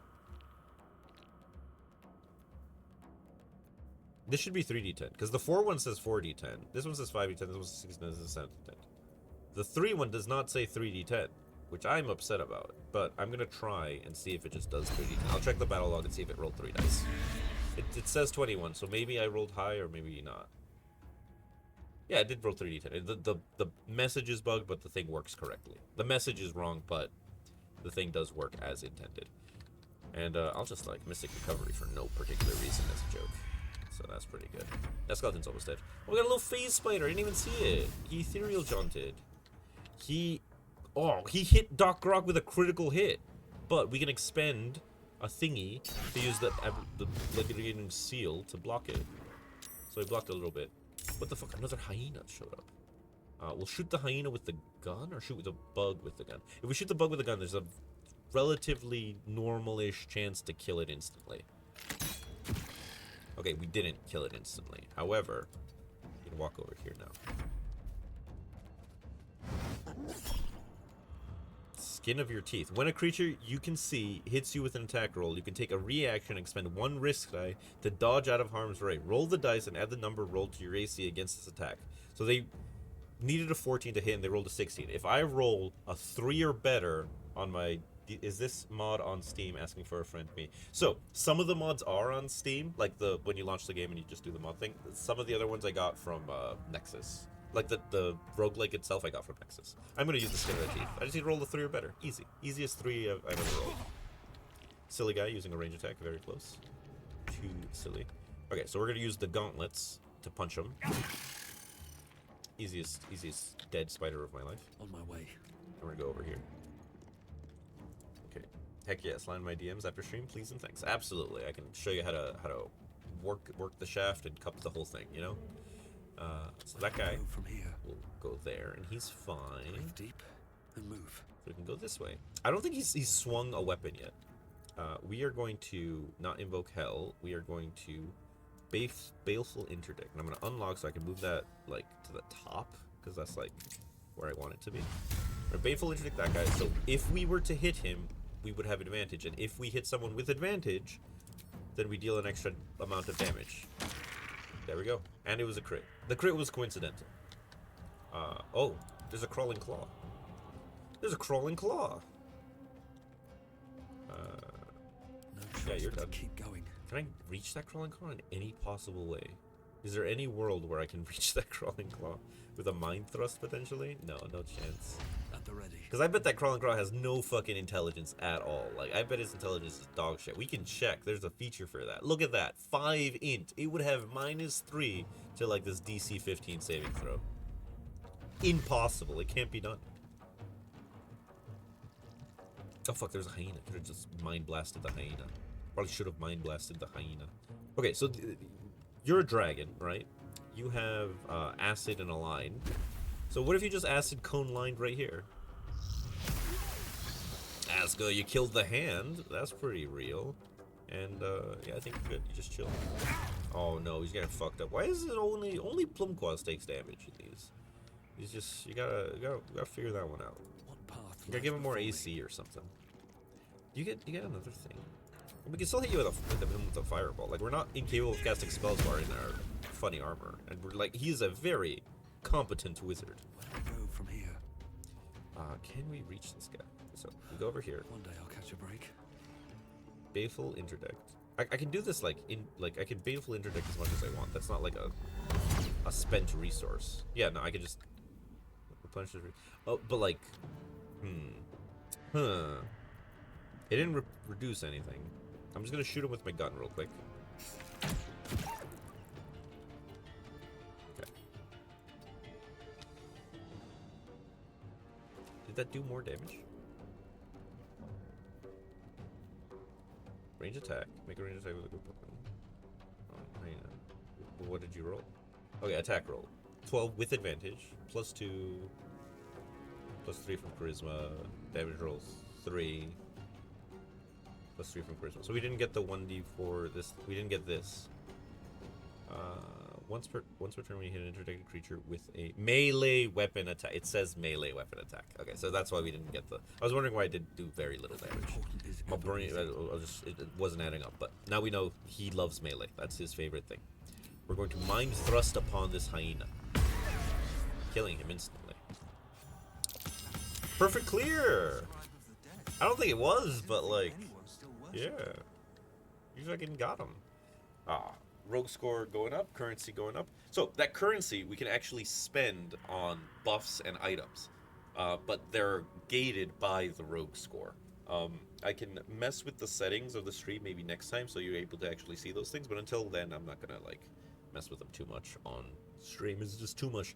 This should be 3d10, because the 4 one says 4d10. This one says 5d10, this one says 6d10, this is 7d10. The 3 one does not say 3d10, which I'm upset about, but I'm gonna try and see if it just does 3d10. I'll check the battle log and see if it rolled 3 dice. It says 21, so maybe I rolled high or maybe not. Yeah, it did roll 3d10. The message is bugged, but the thing works correctly. The message is wrong, but the thing does work as intended. And I'll just like Mystic Recovery for no particular reason as a joke. So that's pretty good. That skeleton's almost dead. Oh, we got a little phase spider. I didn't even see it. He ethereal jaunted. He hit Doc Grok with a critical hit. But we can expend a thingy to use the liquidating seal to block it. So he blocked a little bit. What the fuck? Another hyena showed up. We'll shoot the hyena with the gun or shoot the bug with the gun. If we shoot the bug with the gun, there's a relatively normal-ish chance to kill it instantly. Okay, we didn't kill it instantly. However, you can walk over here now. Skin of your teeth. When a creature you can see hits you with an attack roll, you can take a reaction and expend 1 risk die to dodge out of harm's way. Roll the dice and add the number rolled to your AC against this attack. So they needed a 14 to hit and they rolled a 16. If I roll a 3 or better on my... Is this mod on Steam? Asking for a friend me. So, some of the mods are on Steam, like when you launch the game and you just do the mod thing. Some of the other ones I got from Nexus. Like the roguelike itself I got from Nexus. I'm going to use the Skin of the Teeth. I just need to roll a 3 or better. Easy. Easiest 3 I've ever rolled. Silly guy using a range attack, very close. Too silly. Okay, so we're going to use the gauntlets to punch him. Easiest dead spider of my life. On my way. I'm going to go over here. Okay. Heck yeah, slide my DMs after stream, please and thanks. Absolutely. I can show you how to work the shaft and cup the whole thing, you know. So that guy Go from here. will go there, and he's fine. Breathe deep and move. So we can go this way. I don't think he's swung a weapon yet. We are going to not invoke hell. We are going to baleful interdict. And I'm going to unlock so I can move that like to the top because that's like where I want it to be. Or baleful interdict that guy. So if we were to hit him, we would have advantage. And if we hit someone with advantage, then we deal an extra amount of damage. There we go. And it was a crit. The crit was coincidental. Oh, there's a crawling claw. There's a crawling claw. No yeah, you're choice but done. to keep going. Can I reach that crawling claw in any possible way? Is there any world where I can reach that crawling claw with a mind thrust potentially? No, no chance. At the ready. Because I bet that crawling claw has no fucking intelligence at all. Like, I bet its intelligence is dog shit. We can check. There's a feature for that. Look at that. 5 int. It would have -3 to, like, this DC 15 saving throw. Impossible. It can't be done. Oh, fuck. There's a hyena. Could have just mind blasted the hyena. Probably should have mind blasted the hyena. Okay, so you're a dragon, right? You have acid and a line. So what if you just acid cone lined right here? Aska, you killed the hand. That's pretty real. And yeah, I think you're good. You just chill. Oh no, he's getting fucked up. Why is it only Plumquaz takes damage in these? He's just you gotta figure that one out. What path? You gotta give him more AC or something. You get another thing. We can still hit you with a fireball. Like, we're not incapable of casting spells while in our funny armor, and we're like, he is a very competent wizard. Where do we go from here? Can we reach this guy? So we go over here. One day I'll catch a break. Baleful interdict. I can do this I can baleful interdict as much as I want. That's not like a spent resource. Yeah, no, I can just replenish this. Oh, but like, it didn't reduce anything. I'm just gonna shoot him with my gun real quick. Okay. Did that do more damage? Range attack. Make a range attack with a group weapon. Oh, hang on. What did you roll? Okay, attack roll. 12 with advantage. +2. +3 from charisma. Damage rolls 3. +3 from charisma. So we didn't get the 1d4. This we didn't get this. Once per turn, we hit an interdicted creature with a melee weapon attack. It says melee weapon attack. Okay, so that's why we didn't get the. I was wondering why I did do very little damage. My brain, it wasn't adding up. But now we know he loves melee. That's his favorite thing. We're going to mind thrust upon this hyena, killing him instantly. Perfect clear. I don't think it was, but like, yeah, you fucking got him. Rogue score going up, currency going up. So that currency we can actually spend on buffs and items, but they're gated by the rogue score. I can mess with the settings of the stream maybe next time, so you're able to actually see those things. But until then, I'm not gonna like mess with them too much on stream. It's just too much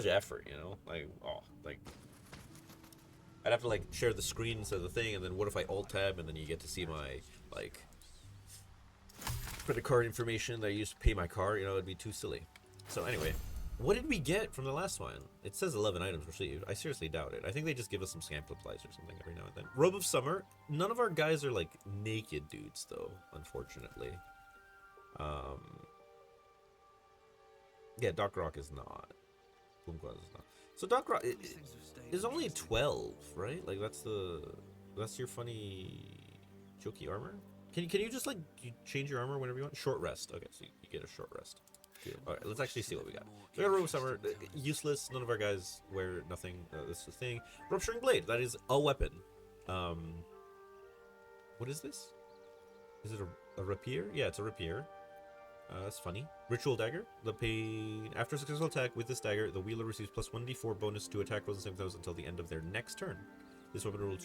effort, you know. Like, I'd have to like share the screen instead of the thing, and then what if I alt tab and then you get to see my like credit card information that I used to pay my car? You know, it'd be too silly. So anyway, what did we get from the last one? It says 11 items received. I seriously doubt it. I think they just give us some scam supplies or something every now and then. Robe of Summer. None of our guys are like naked dudes though, unfortunately. Yeah, Doc Rock is not. Plumquaz is not. So Doc Rock is only 12, right? Like that's your funny jokey armor. Can you just like you change your armor whenever you want? Short rest. Okay, so you get a short rest. Cool. All right, let's actually see what we got. We got Robe of Summer. Useless. None of our guys wear nothing. This is the thing. Rupturing Blade. That is a weapon. What is this? Is it a rapier? Yeah, it's a rapier. That's funny. Ritual Dagger. The pain. After a successful attack with this dagger, the wielder receives plus 1d4 bonus to attack rolls and save throws until the end of their next turn. This weapon will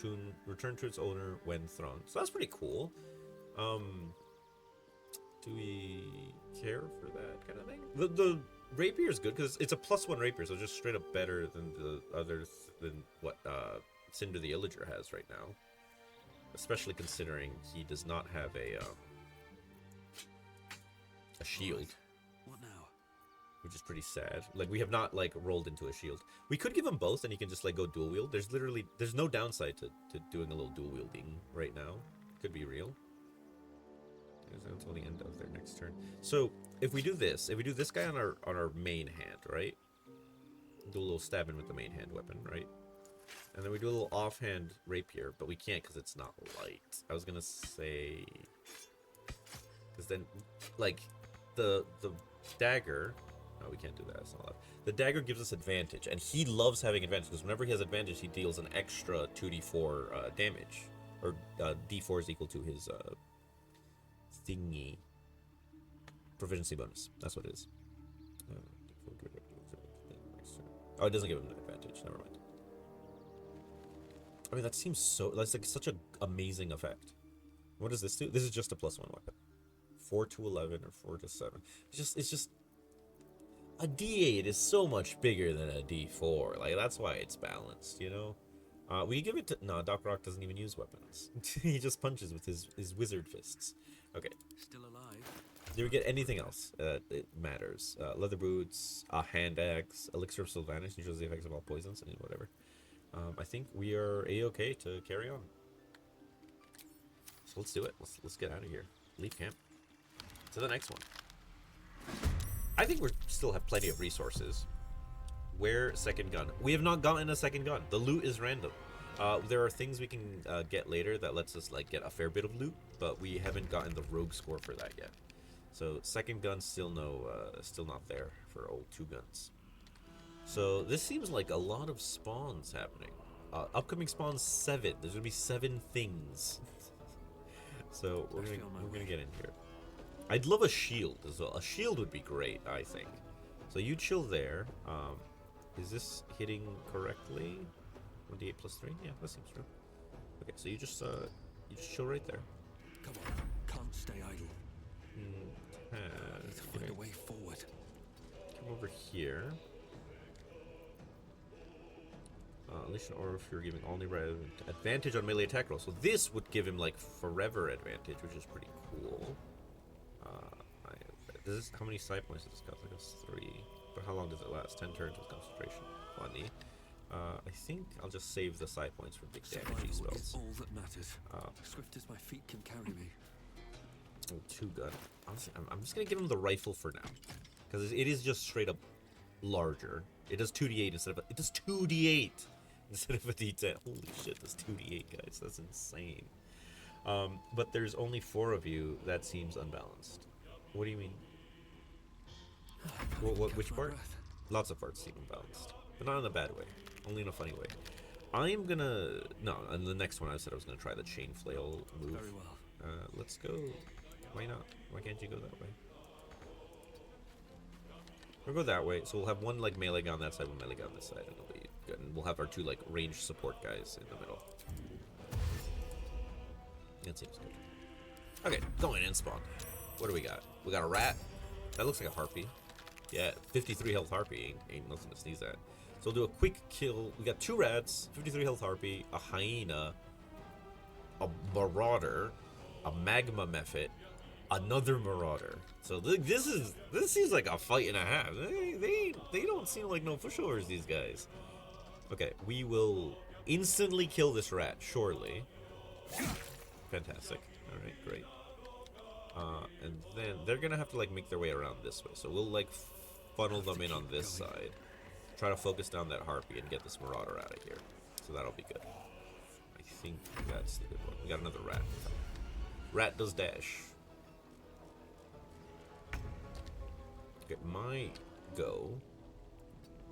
return to its owner when thrown. So that's pretty cool. Do we care for that kind of thing? The rapier is good because it's a +1 rapier, so just straight up better than the others than what Cinder the Illager has right now. Especially considering he does not have a a shield, What now? which is pretty sad. Like, we have not, like, rolled into a shield. We could give him both, and he can just, like, go dual wield. There's no downside to doing a little dual wielding right now. Could be real. Until the end of their next turn. So, if we do this guy on our main hand, right? Do a little stabbing with the main hand weapon, right? And then we do a little offhand rapier, but we can't because it's not light. I was gonna say, because then, like, the dagger. No, we can't do that. It's not allowed. The dagger gives us advantage, and he loves having advantage because whenever he has advantage, he deals an extra 2d4 damage, or d4 is equal to his thingy proficiency bonus. That's what it is. Oh, it doesn't give him an advantage. Never mind. I mean, that seems so. That's like such an amazing effect. What does this do? This is just a +1 weapon. 4 to 11 or 4 to 7. It's just a D8 is so much bigger than a D4. Like, that's why it's balanced, you know. We give it to no. Doc Rock doesn't even use weapons. He just punches with his wizard fists. Okay. Still alive? Do we get anything else? It matters. Leather boots, a hand axe, elixir of Sylvanas, neutrals the effects of all poisons, and whatever. I think we are a-okay to carry on. So let's do it. Let's get out of here. Leave camp. To the next one. I think we still have plenty of resources. Where second gun? We have not gotten a second gun. The loot is random. There are things we can get later that lets us like get a fair bit of loot, but we haven't gotten the rogue score for that yet. So second gun still not there for old 2 guns. So this seems like a lot of spawns happening. Upcoming spawns 7. There's gonna be 7 things. So we're gonna get in here. I'd love a shield as well. A shield would be great, I think. So you chill there. Is this hitting correctly? 1d8 plus 3? Yeah, that seems true. Okay, so you just chill right there. Come on, can't stay idle. Need to find a way forward. Come over here. Unleash an aura if you're giving only advantage on melee attack rolls. So this would give him like forever advantage, which is pretty cool. How many side points does this cost? I guess 3. But how long does it last? 10 turns with concentration. Funny. I think I'll just save the side points for big damage spells. Is all that matters. Swift as my feet can carry me. Oh, 2 gun. Honestly, I'm just gonna give him the rifle for now, because it is just straight up larger. It does 2d8 instead of it does 2d8 instead of a d10. Holy shit, that's 2d8, guys. That's insane. But there's only 4 of you. That seems unbalanced. What do you mean? Which part? Lots of parts seem unbalanced, but not in a bad way. Only in a funny way. I'm gonna and the next one I said I was gonna try the chain flail move. Very well. Let's go. Why not? Why can't you go that way? We'll go that way. So we'll have one like melee guy on that side, one melee guy on this side, and it'll be good. And we'll have our 2 like ranged support guys in the middle. That seems good. Okay, going in spawn. What do we got? We got a rat. That looks like a harpy. Yeah, 53 health harpy ain't nothing to sneeze at. So we'll do a quick kill. We got 2 rats, 53 health harpy, a hyena, a marauder, a magma mephit, another marauder. So this seems like a fight and a half. They don't seem like no pushovers, these guys. Okay, we will instantly kill this rat, surely. Fantastic. All right, great. And then they're gonna have to like make their way around this way. So we'll like funnel them in on this side. Try to focus down that harpy and get this marauder out of here. So that'll be good. I think that's the good one. We got another rat. Rat does dash. Okay, my go.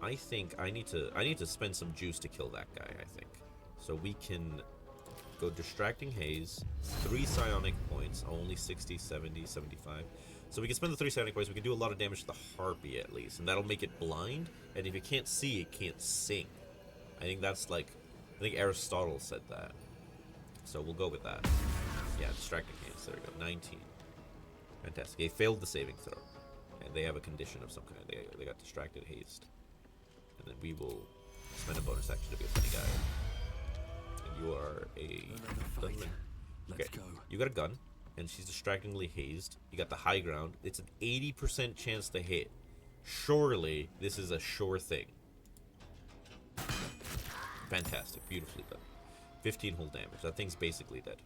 I think I need to spend some juice to kill that guy, I think. So we can go Distracting Haze, 3 psionic points, only 60, 70, 75. So we can spend the 3 psionic points, we can do a lot of damage to the harpy at least, and that'll make it blind, and if it can't see, it can't sing. I think that's like, I think Aristotle said that. So we'll go with that. Yeah, Distracting Haze, there we go, 19. Fantastic. They failed the saving throw, and they have a condition of some kind. They got Distracted Hazed. And then we will spend a bonus action to be a funny guy. You are a gunman. Let's Okay, go. you got a gun. and she's distractingly hazed. You got the high ground. It's an 80% chance to hit. Surely this is a sure thing. Fantastic. Beautifully done. 15 hull damage. That thing's basically dead.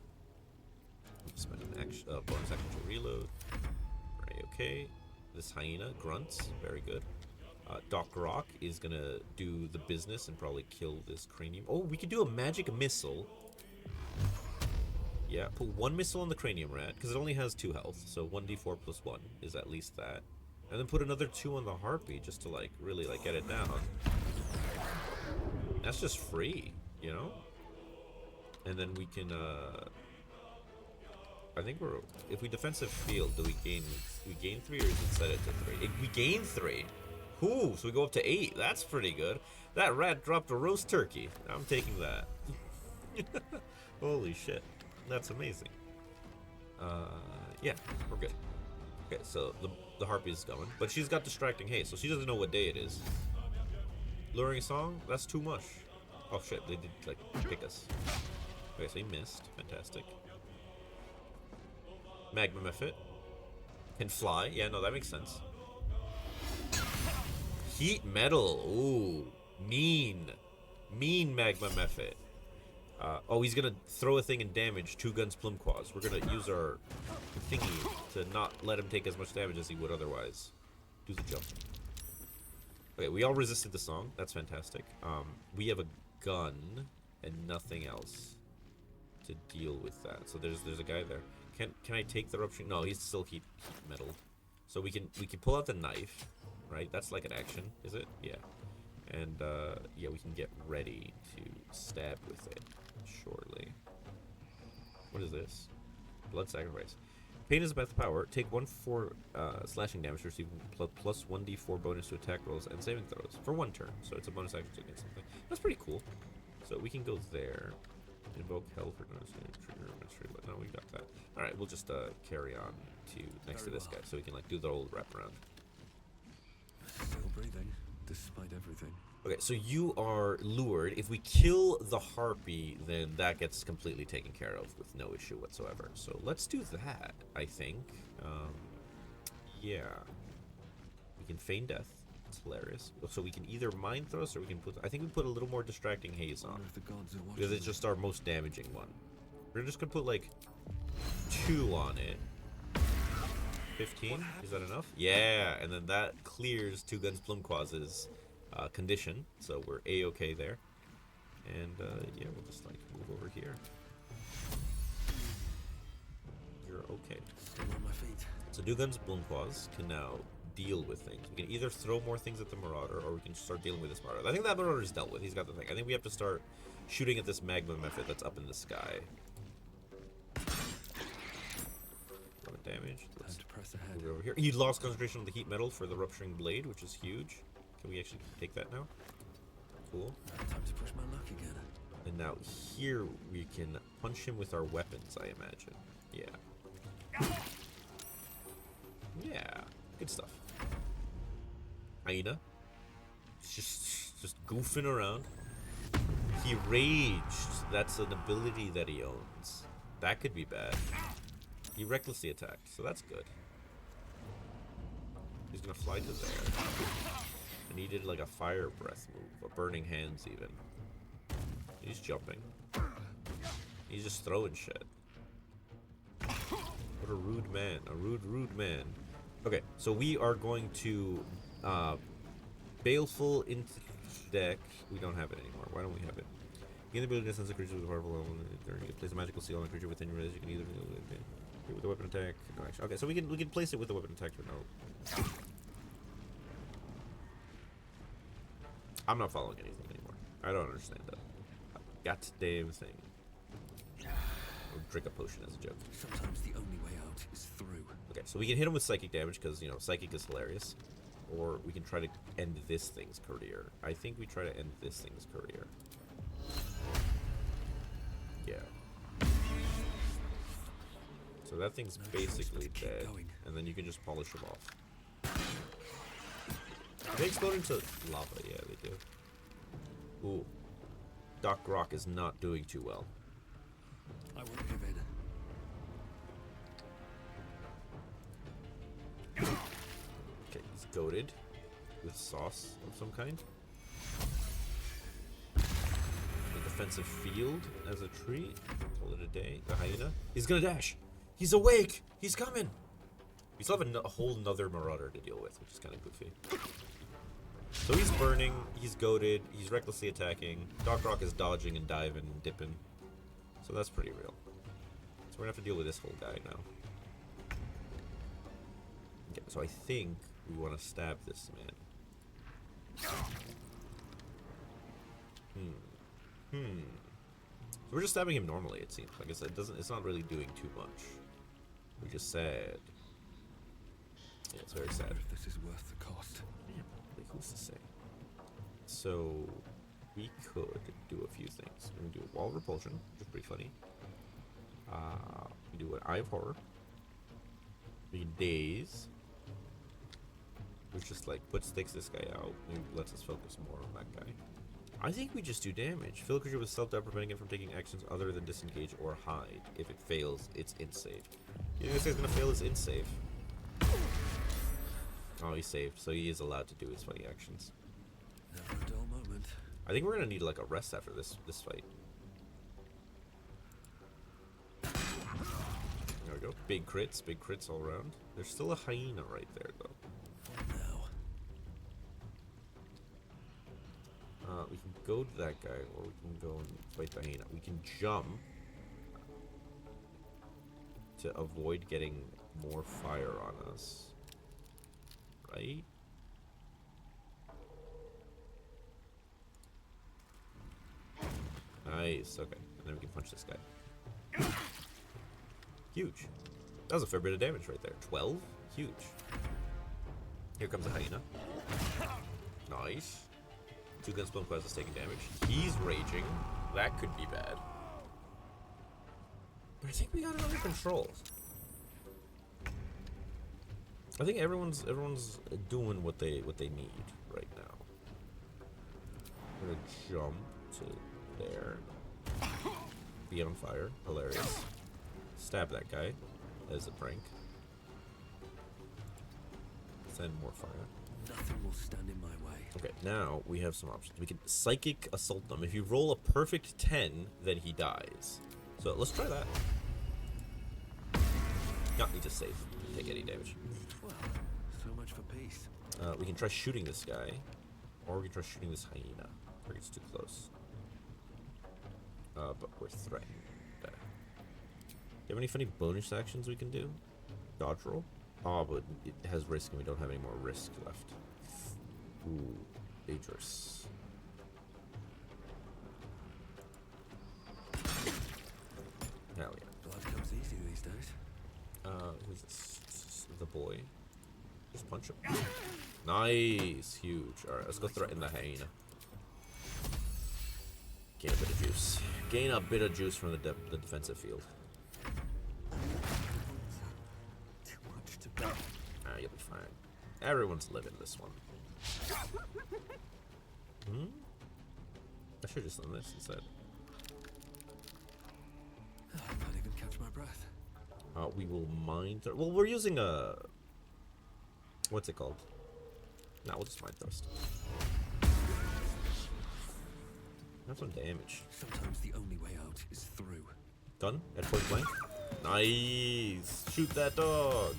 Spend an action, bonus action to reload. Right, okay. This hyena grunts. Very good. Doc Rock is gonna do the business and probably kill this cranium. Oh, we could do a magic missile. Yeah, put 1 missile on the cranium rat, because it only has 2 health, so 1d4 plus 1 is at least that. And then put another 2 on the harpy, just to, like, really, like, get it down. That's just free, you know? And then we can, I think we're, if we defensive field, do we gain 3 or is it set it to 3? We gain 3! Ooh, so we go up to 8, that's pretty good. That rat dropped a roast turkey. I'm taking that. Holy shit. That's amazing. Yeah, we're good. Okay, so the harpy is going, but she's got distracting haste, so she doesn't know what day it is. Luring song? That's too much. Oh shit, they did like pick us. Okay, so he missed. Fantastic. Magma Mephit. Can fly. Yeah, no, that makes sense. Heat metal. Ooh, mean Magma Mephit. Oh, he's gonna throw a thing and damage 2 guns plum quads. We're gonna use our thingy to not let him take as much damage as he would otherwise. Do the jump. Okay, we all resisted the song. That's fantastic. We have a gun and nothing else to deal with that. So there's a guy there. Can I take the rupturing? No, he's still heat metal. So we can pull out the knife, right? That's like an action, is it? Yeah. And yeah, we can get ready to stab with it shortly. What is this? Blood sacrifice. Pain is about the power. Take 1/4 slashing damage to receive plus 1d4 bonus to attack rolls and saving throws for 1 turn. So it's a bonus action to against something. That's pretty cool. So we can go there. Invoke hell for trigger. No, we got that. All right, we'll just carry on to next to this guy, so we can like do the old wraparound. Still breathing, despite everything. Okay, so you are lured. If we kill the harpy, then that gets completely taken care of with no issue whatsoever. So let's do that, I think. Yeah. We can feign death. It's hilarious. So we can either mind thrust or we can put... I think we put a little more distracting haze on. Because it's just our most damaging one. We're just going to put like 2 on it. 15? Is that enough? Yeah, and then that clears 2 guns plum quads' condition, so we're a-okay there. And yeah, we'll just like move over here. You're okay. Still on my feet. So 2 guns plum quads can now deal with things. We can either throw more things at the marauder, or we can start dealing with this marauder. I think that marauder is dealt with. He's got the thing. I think we have to start shooting at this magma method that's up in the sky. Damage. Let's press ahead. move over here. He lost concentration on the heat metal for the rupturing blade, which is huge. Can we actually take that now? Cool. Time to push my luck again. And now here we can punch him with our weapons, I imagine. Yeah. Yeah. Good stuff. Hyena. Just goofing around. He raged. That's an ability that he owns. That could be bad. He recklessly attacked, so that's good. He's gonna fly to there. And he did like a fire breath move, a burning hands even. He's jumping. He's just throwing shit. What a rude man. A rude man. Okay, so we are going to Baleful into deck. We don't have it anymore. Why don't we have it? Gain the ability to sense a creature with a powerful element. You place a magical seal on a creature within your range. You can either with the weapon attack. No action. Okay, so we can place it with the weapon attack or no. I'm not following anything anymore. I don't understand that. Goddamn thing. I'll drink a potion as a joke. Sometimes the only way out is through. Okay, so we can hit him with psychic damage because, you know, psychic is hilarious. Or we can try to end this thing's career. I think we try to end this thing's career. Yeah. So that thing's basically dead. And then you can just polish him off. They explode into lava, yeah, they do. Ooh. Doc Rock is not doing too well. I won't give in. goated with sauce of some kind. The defensive field as a treat. Call it a day. The hyena. He's gonna dash. He's awake. He's coming. We still have a whole nother marauder to deal with, which is kind of goofy. So he's burning. He's goated. He's recklessly attacking. Doc Rock is dodging and diving and dipping. So that's pretty real. So we're gonna have to deal with this whole guy now. Okay, so I think we want to stab this man. So we're just stabbing him normally, it seems. Like I said, it's not really doing too much. We just sad. Yeah, it's very sad. If this is worth the cost. Yeah, like who's to say? So we could do a few things. We can do a wall of repulsion, which is pretty funny. We can do an eye of horror. We can daze, which just like takes this guy out and lets us focus more on that guy. I think we just do damage. Fill a creature with self-doubt, preventing it from taking actions other than disengage or hide. If it fails, it's insave. You think this guy's gonna fail his insave? Oh, he saved, so he is allowed to do his funny actions. Never a dull moment. I think we're gonna need like a rest after this fight. There we go. Big crits all around. There's still a hyena right there though. Now. We can go to that guy, or we can go and fight the hyena. We can jump to avoid getting more fire on us. Right? Nice, okay. And then we can punch this guy. Huge. That was a fair bit of damage right there. 12? Huge. Here comes a hyena. Nice. 2 Gunspell Quest is taking damage. He's raging. That could be bad. But I think we got it under control. I think everyone's doing what they need right now. We're gonna jump to there. Be on fire. Hilarious. Stab that guy as a prank. Send more fire. Nothing will stand in my way. Okay, now we have some options. We can Psychic Assault them. If you roll a perfect 10, then he dies. So let's try that. Not need to save. Take any damage. Well, so much for peace. We can try shooting this guy, or we can try shooting this hyena. Target's too close. But we're threatened. Do you have any funny bonus actions we can do? Dodge roll? Oh, but it has risk and we don't have any more risk left. Ooh, dangerous. Hell yeah. Blood comes easy these days. Who's this? The boy. Just punch him. Nice, huge. Alright, let's go threaten the hyena. Gain a bit of juice. Gain a bit of juice from the defensive field. Too much to bear. Ah, you'll be fine. Everyone's living this one. I should have just done this instead. I can't even catch my breath. We will mine. Well, we're using a. What's it called? Nah, we'll just mine thrust. Have some damage. Sometimes the only way out is through. Done at point blank. Nice. Shoot that dog.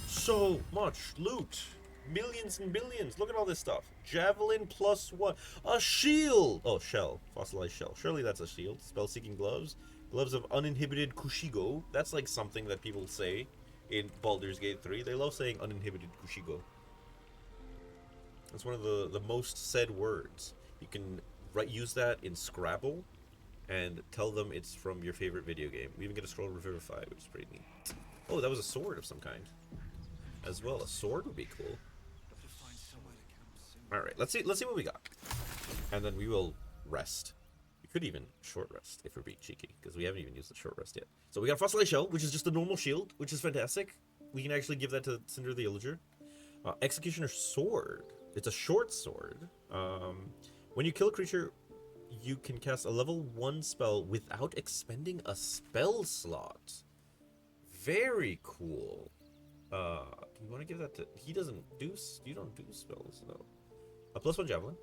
So much loot. Millions and billions. Look at all this stuff. Javelin +1. A shield. Oh, shell. Fossilized shell. Surely that's a shield. Spell-seeking gloves. Gloves of uninhibited Kushigo. That's like something that people say in Baldur's Gate 3. They love saying uninhibited Kushigo. That's one of the most said words. You can use that in Scrabble and tell them it's from your favorite video game. We even get a scroll revivify, which is pretty neat. Oh, that was a sword of some kind as well. A sword would be cool. All right, let's see what we got, and then we will rest. We could even short rest if we're being cheeky, because we haven't even used the short rest yet. So we got Fossilized Shell, which is just a normal shield, which is fantastic. We can actually give that to Cinder the Illager. Executioner Sword. It's a short sword. When you kill a creature, you can cast a level 1 spell without expending a spell slot. Very cool. you want to give that to... He doesn't do... You don't do spells, though. A +1 javelin.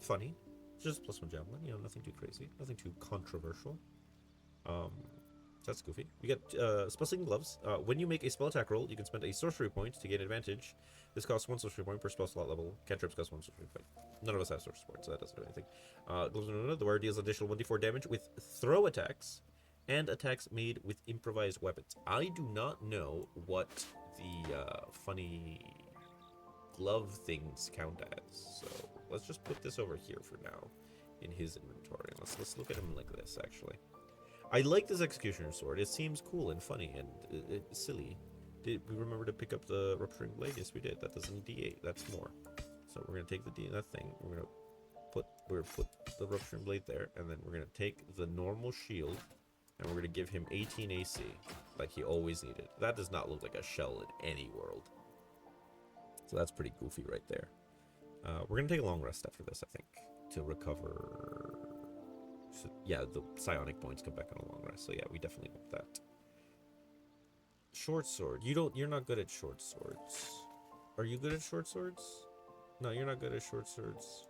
Funny. Just +1 javelin. You know, nothing too crazy. Nothing too controversial. That's goofy. You get spell singing gloves. When you make a spell attack roll, you can spend a sorcery point to gain advantage. This costs 1 sorcery point per spell slot level. Cantrips cost 1 sorcery point. None of us have sorcery points, so that doesn't do anything. Gloves, the wearer deals additional 1d4 damage with throw attacks and attacks made with improvised weapons. I do not know what the funny glove things count as, so let's just put this over here for now in his inventory. Let's look at him like this, actually. I like this Executioner's Sword. It seems cool and funny and silly. Did we remember to pick up the Rupturing Blade? Yes, we did. That does an D8. That's more. So we're gonna take that thing. We're gonna put the Rupturing Blade there, and then we're gonna take the normal shield, and we're gonna give him 18 AC, like he always needed. That does not look like a shell in any world. So that's pretty goofy right there. We're gonna take a long rest after this, I think, to recover. So, yeah, the psionic points come back on a long rest. So yeah, we definitely want that. Short sword. You're not good at short swords. Are you good at short swords? No, you're not good at short swords.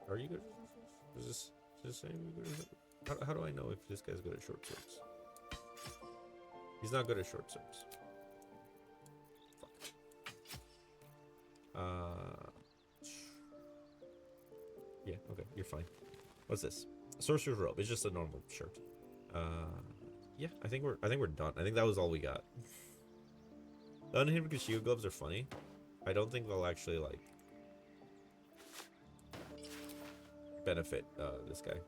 Are you good at short swords? Is this saying you're good at... How do I know if this guy's good at short swords? He's not good at short swords. Fuck. Yeah, okay, you're fine. What's this? Sorcerer's robe. It's just a normal shirt. Yeah, I think we're done. I think that was all we got. The uninhibited shield gloves are funny. I don't think they'll actually like benefit this guy.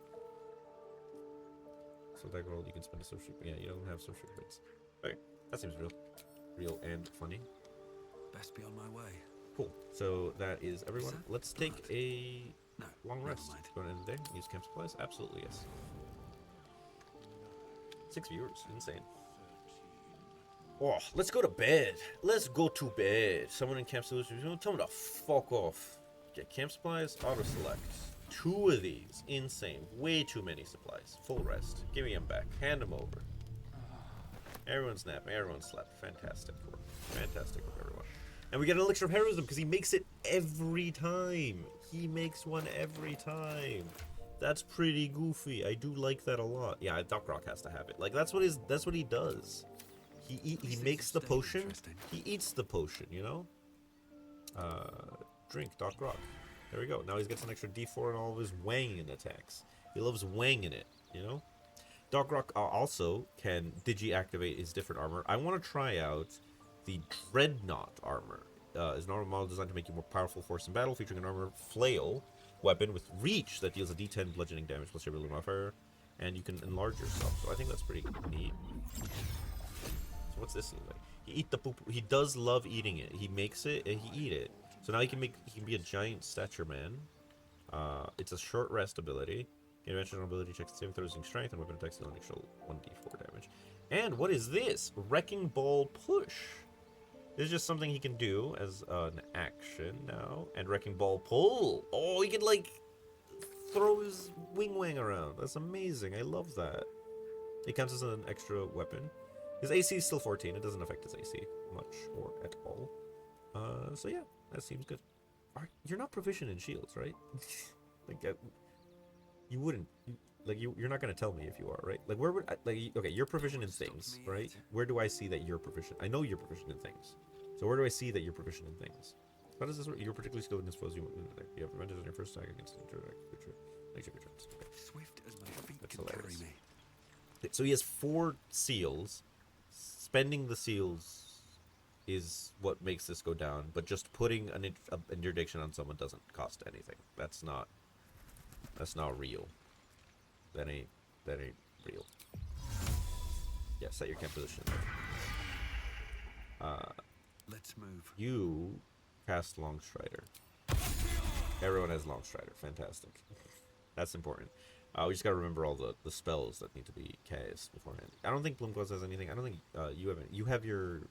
So that roll you can spend a sorcery. Yeah, you don't have sorcery points. Okay, that seems real and funny. Best be on my way. Cool. So that is everyone. Let's take a long rest. Going to end the day. Use camp supplies. Absolutely yes. 6 viewers. Insane. Oh, let's go to bed. Let's go to bed. Someone in camp solutions. Tell them to fuck off. Get camp supplies. Auto select. 2 of these. Insane. Way too many supplies. Full rest. Give me them back. Hand them over. Everyone's napping. Everyone slept. Fantastic work. Fantastic work, everyone. And we get an elixir of heroism because he makes it every time. He makes one every time. That's pretty goofy. I do like that a lot. Yeah, Doc Rock has to have it. Like that's what he does. He makes the potion. He eats the potion, you know? Drink Doc Rock. There we go. Now he gets an extra D4 in all of his wanging attacks. He loves wanging it, you know? Doc Rock also can digi-activate his different armor. I want to try out the Dreadnought armor. Is an armor model designed to make you more powerful force in battle, featuring an armor flail weapon with reach that deals a D10 bludgeoning damage plus your ability modifier, and you can enlarge yourself. So I think that's pretty neat. So what's this look like? He eat the poop. He does love eating it. He makes it and he eat it. So now he can be a giant stature man. It's a short rest ability. Gain advantage on ability checks, saving throws, using strength, and weapon attacks deal an extra 1d4 damage. And what is this? Wrecking Ball Push. This is just something he can do as an action now. And Wrecking Ball Pull. Oh, he can like throw his wing around. That's amazing. I love that. It counts as an extra weapon. His AC is still 14. It doesn't affect his AC much or at all. So yeah, that seems good. You're not proficient in shields, right? Like you wouldn't. You're not gonna tell me if you are, right? Like where would okay, you're proficient in things, right? Where do I see that you're proficient? I know you're proficient in things. So where do I see that you're proficient in things? How does this work? You're particularly skilled in this foes you have advantage on your first attack against an interact creature. Makes your turns. Okay. Swift as my feet That's can carry hilarious. me. So he has 4 seals. Spending the seals is what makes this go down, but just putting an interdiction on someone doesn't cost anything. That's not real. That ain't real. Yeah, set your camp position. Let's move. You cast Long Strider. Everyone has Long Strider. Fantastic. That's important. We just gotta remember all the spells that need to be cast beforehand. I don't think Bloomglass has anything. I don't think you have your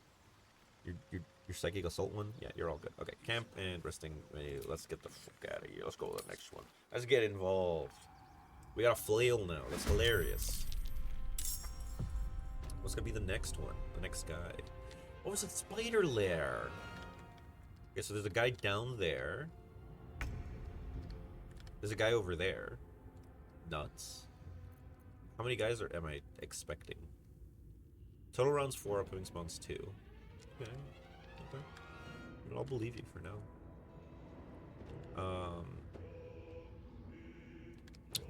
Psychic Assault one. Yeah, you're all good. Okay, camp and resting. Let's get the fuck out of here. Let's go to the next one. Let's get involved. We got a flail now. That's hilarious. What's gonna be the next one? The next guy. Oh, it's a spider lair. Okay, so there's a guy down there. There's a guy over there. Nuts. How many guys am I expecting? Total rounds 4, upcoming spawns 2. Okay. Okay. I mean, I'll believe you for now.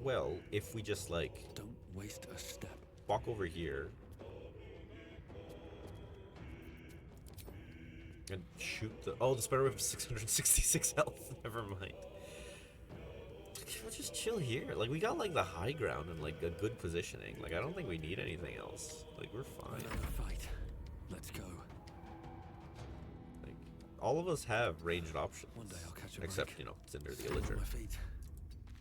Well, if we just like Don't waste a step. walk over here and shoot the the spider web has 666 health. Never mind. We'll just chill here. Like, we got like the high ground and like a good positioning. Like, I don't think we need anything else. Like, we're fine. Another fight. Let's go. Like, all of us have ranged options. One day I'll catch a except, break. you know, Cinder the Still on Illager. my feet.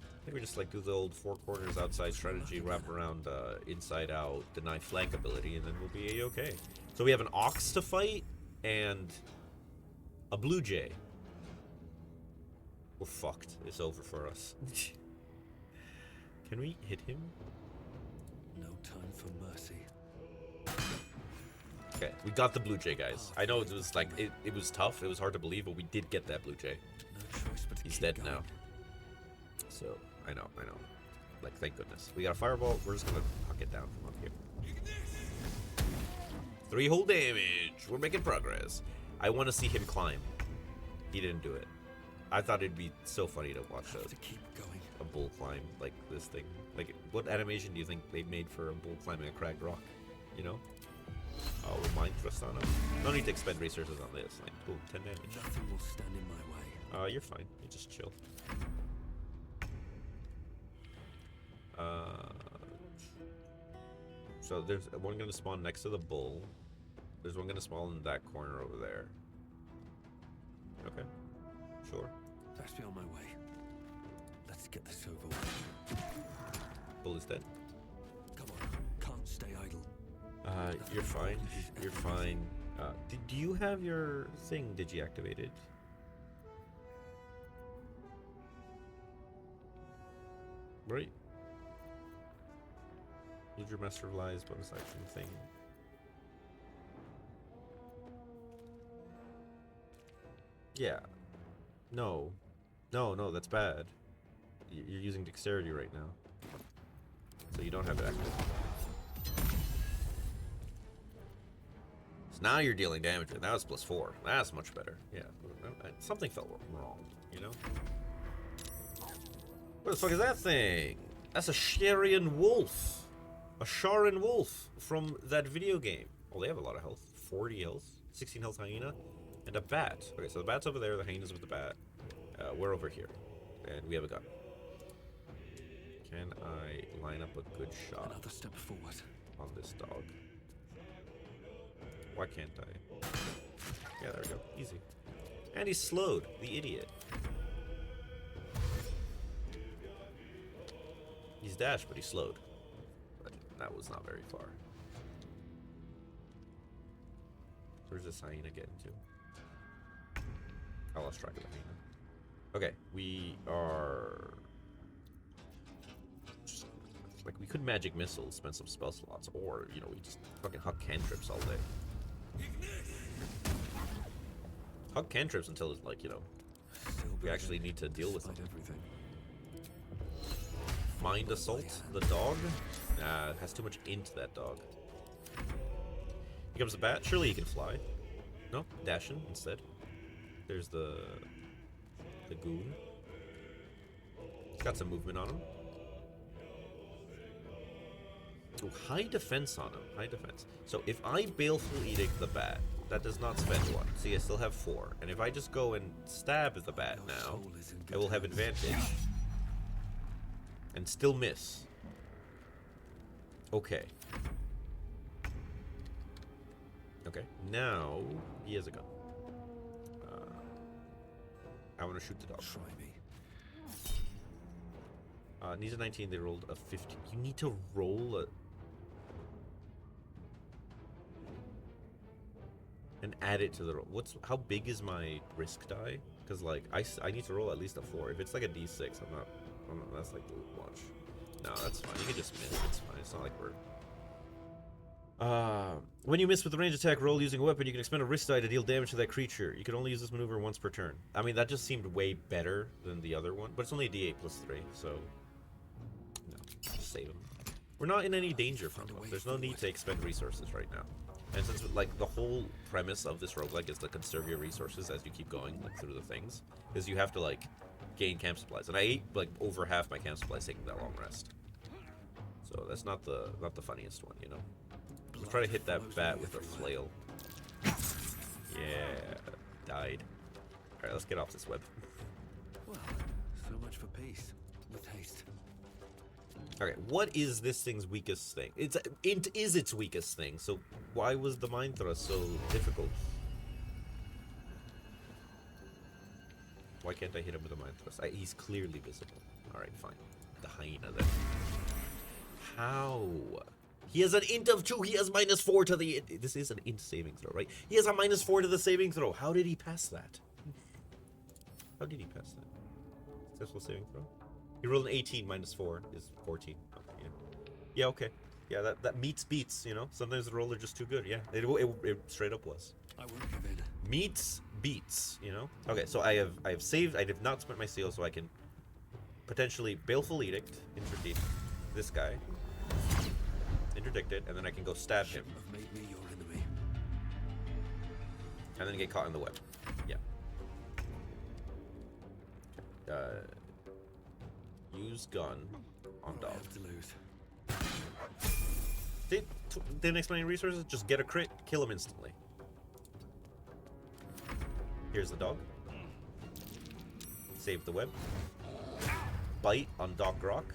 I think we just like do the old 4 corners outside strategy, wrap around inside out, deny flank ability, and then we'll be a-okay. So we have an ox to fight and a blue jay. We're fucked. It's over for us. Can we hit him? No time for mercy. Okay, we got the blue jay, guys. I know it was like it was tough. It was hard to believe, but we did get that blue jay. No choice but to He's keep dead going. now. So I know. Like, thank goodness. We got a fireball. We're just gonna huck it down from up here. 3 whole damage. We're making progress. I want to see him climb. He didn't do it. I thought it'd be so funny to watch Have to keep going. a bull climb like this thing. Like, what animation do you think they made for a bull climbing a cracked rock? You know? Oh, we're mind thrust on him. No need to expend resources on this. Like, boom, 10 damage. Nothing will stand in my way. You're fine. You just chill. So there's one gonna spawn next to the bull. There's one gonna spawn in that corner over there. Okay. Sure. Best be on my way. Let's get this over with. Bull is dead. Come on. Can't stay idle. You're fine. You're fine. Do you have your thing digi-activated? Right. Use your Master of Lies bonus action thing. Yeah. No. No, that's bad. You're using dexterity right now. So you don't have it active. So now you're dealing damage. Now it's +4. That's much better. Yeah. Something felt wrong, you know? What the fuck is that thing? That's a Sharian wolf. A Sharan wolf from that video game. Oh, they have a lot of health. 40 health. 16 health hyena. And a bat. Okay, so the bat's over there. The hyena's with the bat. We're over here. And we have a gun. Can I line up a good shot Another step forward. on this dog? Why can't I? Yeah, there we go. Easy. And he's slowed. The idiot. He's dashed, but he's slowed. But that was not very far. Where's this hyena getting to? I lost track of the hyena. Okay, we are... just, like, we could magic missiles, spend some spell slots, or, you know, we just fucking huck cantrips all day. Huck cantrips until it's like, you know, we actually need to deal with them. Everything. Mind assault the dog? Nah, it has too much into that dog. Here comes the bat. Surely he can fly. No, dashing instead. There's the goon. He's got some movement on him. Ooh, high defense on him. High defense. So if I Baleful Edict the bat, that does not spend 1. See, I still have 4. And if I just go and stab the bat now, I will have advantage. And still miss. Okay. Okay. Now he has a gun. I want to shoot the dog. Try me. Needs a 19. They rolled a 15. You need to roll a... and add it to the roll. How big is my risk die? Because like I need to roll at least a 4. If it's like a d6, I'm not. That's like much. No, that's fine. You can just miss. It's fine. It's not like we're When you miss with the range attack roll using a weapon, you can expend a wrist die to deal damage to that creature. You can only use this maneuver once per turn. I mean, that just seemed way better than the other one, but it's only a D8 plus 3, so no, just save them. We're not in any danger from them. There's no need to expend resources right now. And since like the whole premise of this roguelike is to conserve your resources as you keep going like through the things, is you have to like gain camp supplies. And I ate like over half my camp supplies taking that long rest. So that's not the funniest one, you know. Let's try to hit that bat with a flail. Yeah, died. All right, let's get off this web. Well, so much for peace. With haste. Okay, what is this thing's weakest thing? It is its weakest thing. So why was the mind thrust so difficult? Why can't I hit him with a mind thrust? He's clearly visible. All right, fine. The hyena then. How? He has an int of 2. He has -4 to the... This is an int saving throw, right? He has a -4 to the saving throw. How did he pass that? How did he pass that? Successful saving throw? He rolled an 18 -4 is 14. Okay, yeah. Yeah, okay. Yeah, that meets beats, you know? Sometimes the roll are just too good, yeah. It straight up was. I won't give in. Meets beats, you know? Okay, so I have saved. I did not spend my seal, so I can potentially Baleful Edict, interdict this guy. Interdict it, and then I can go stab him. Have made me your enemy. And then get caught in the web. Yeah. Use gun on What do I dog. have to lose? Didn't explain resources. Just get a crit, kill him instantly. Here's the dog. Save the web. Bite on Doc Rock.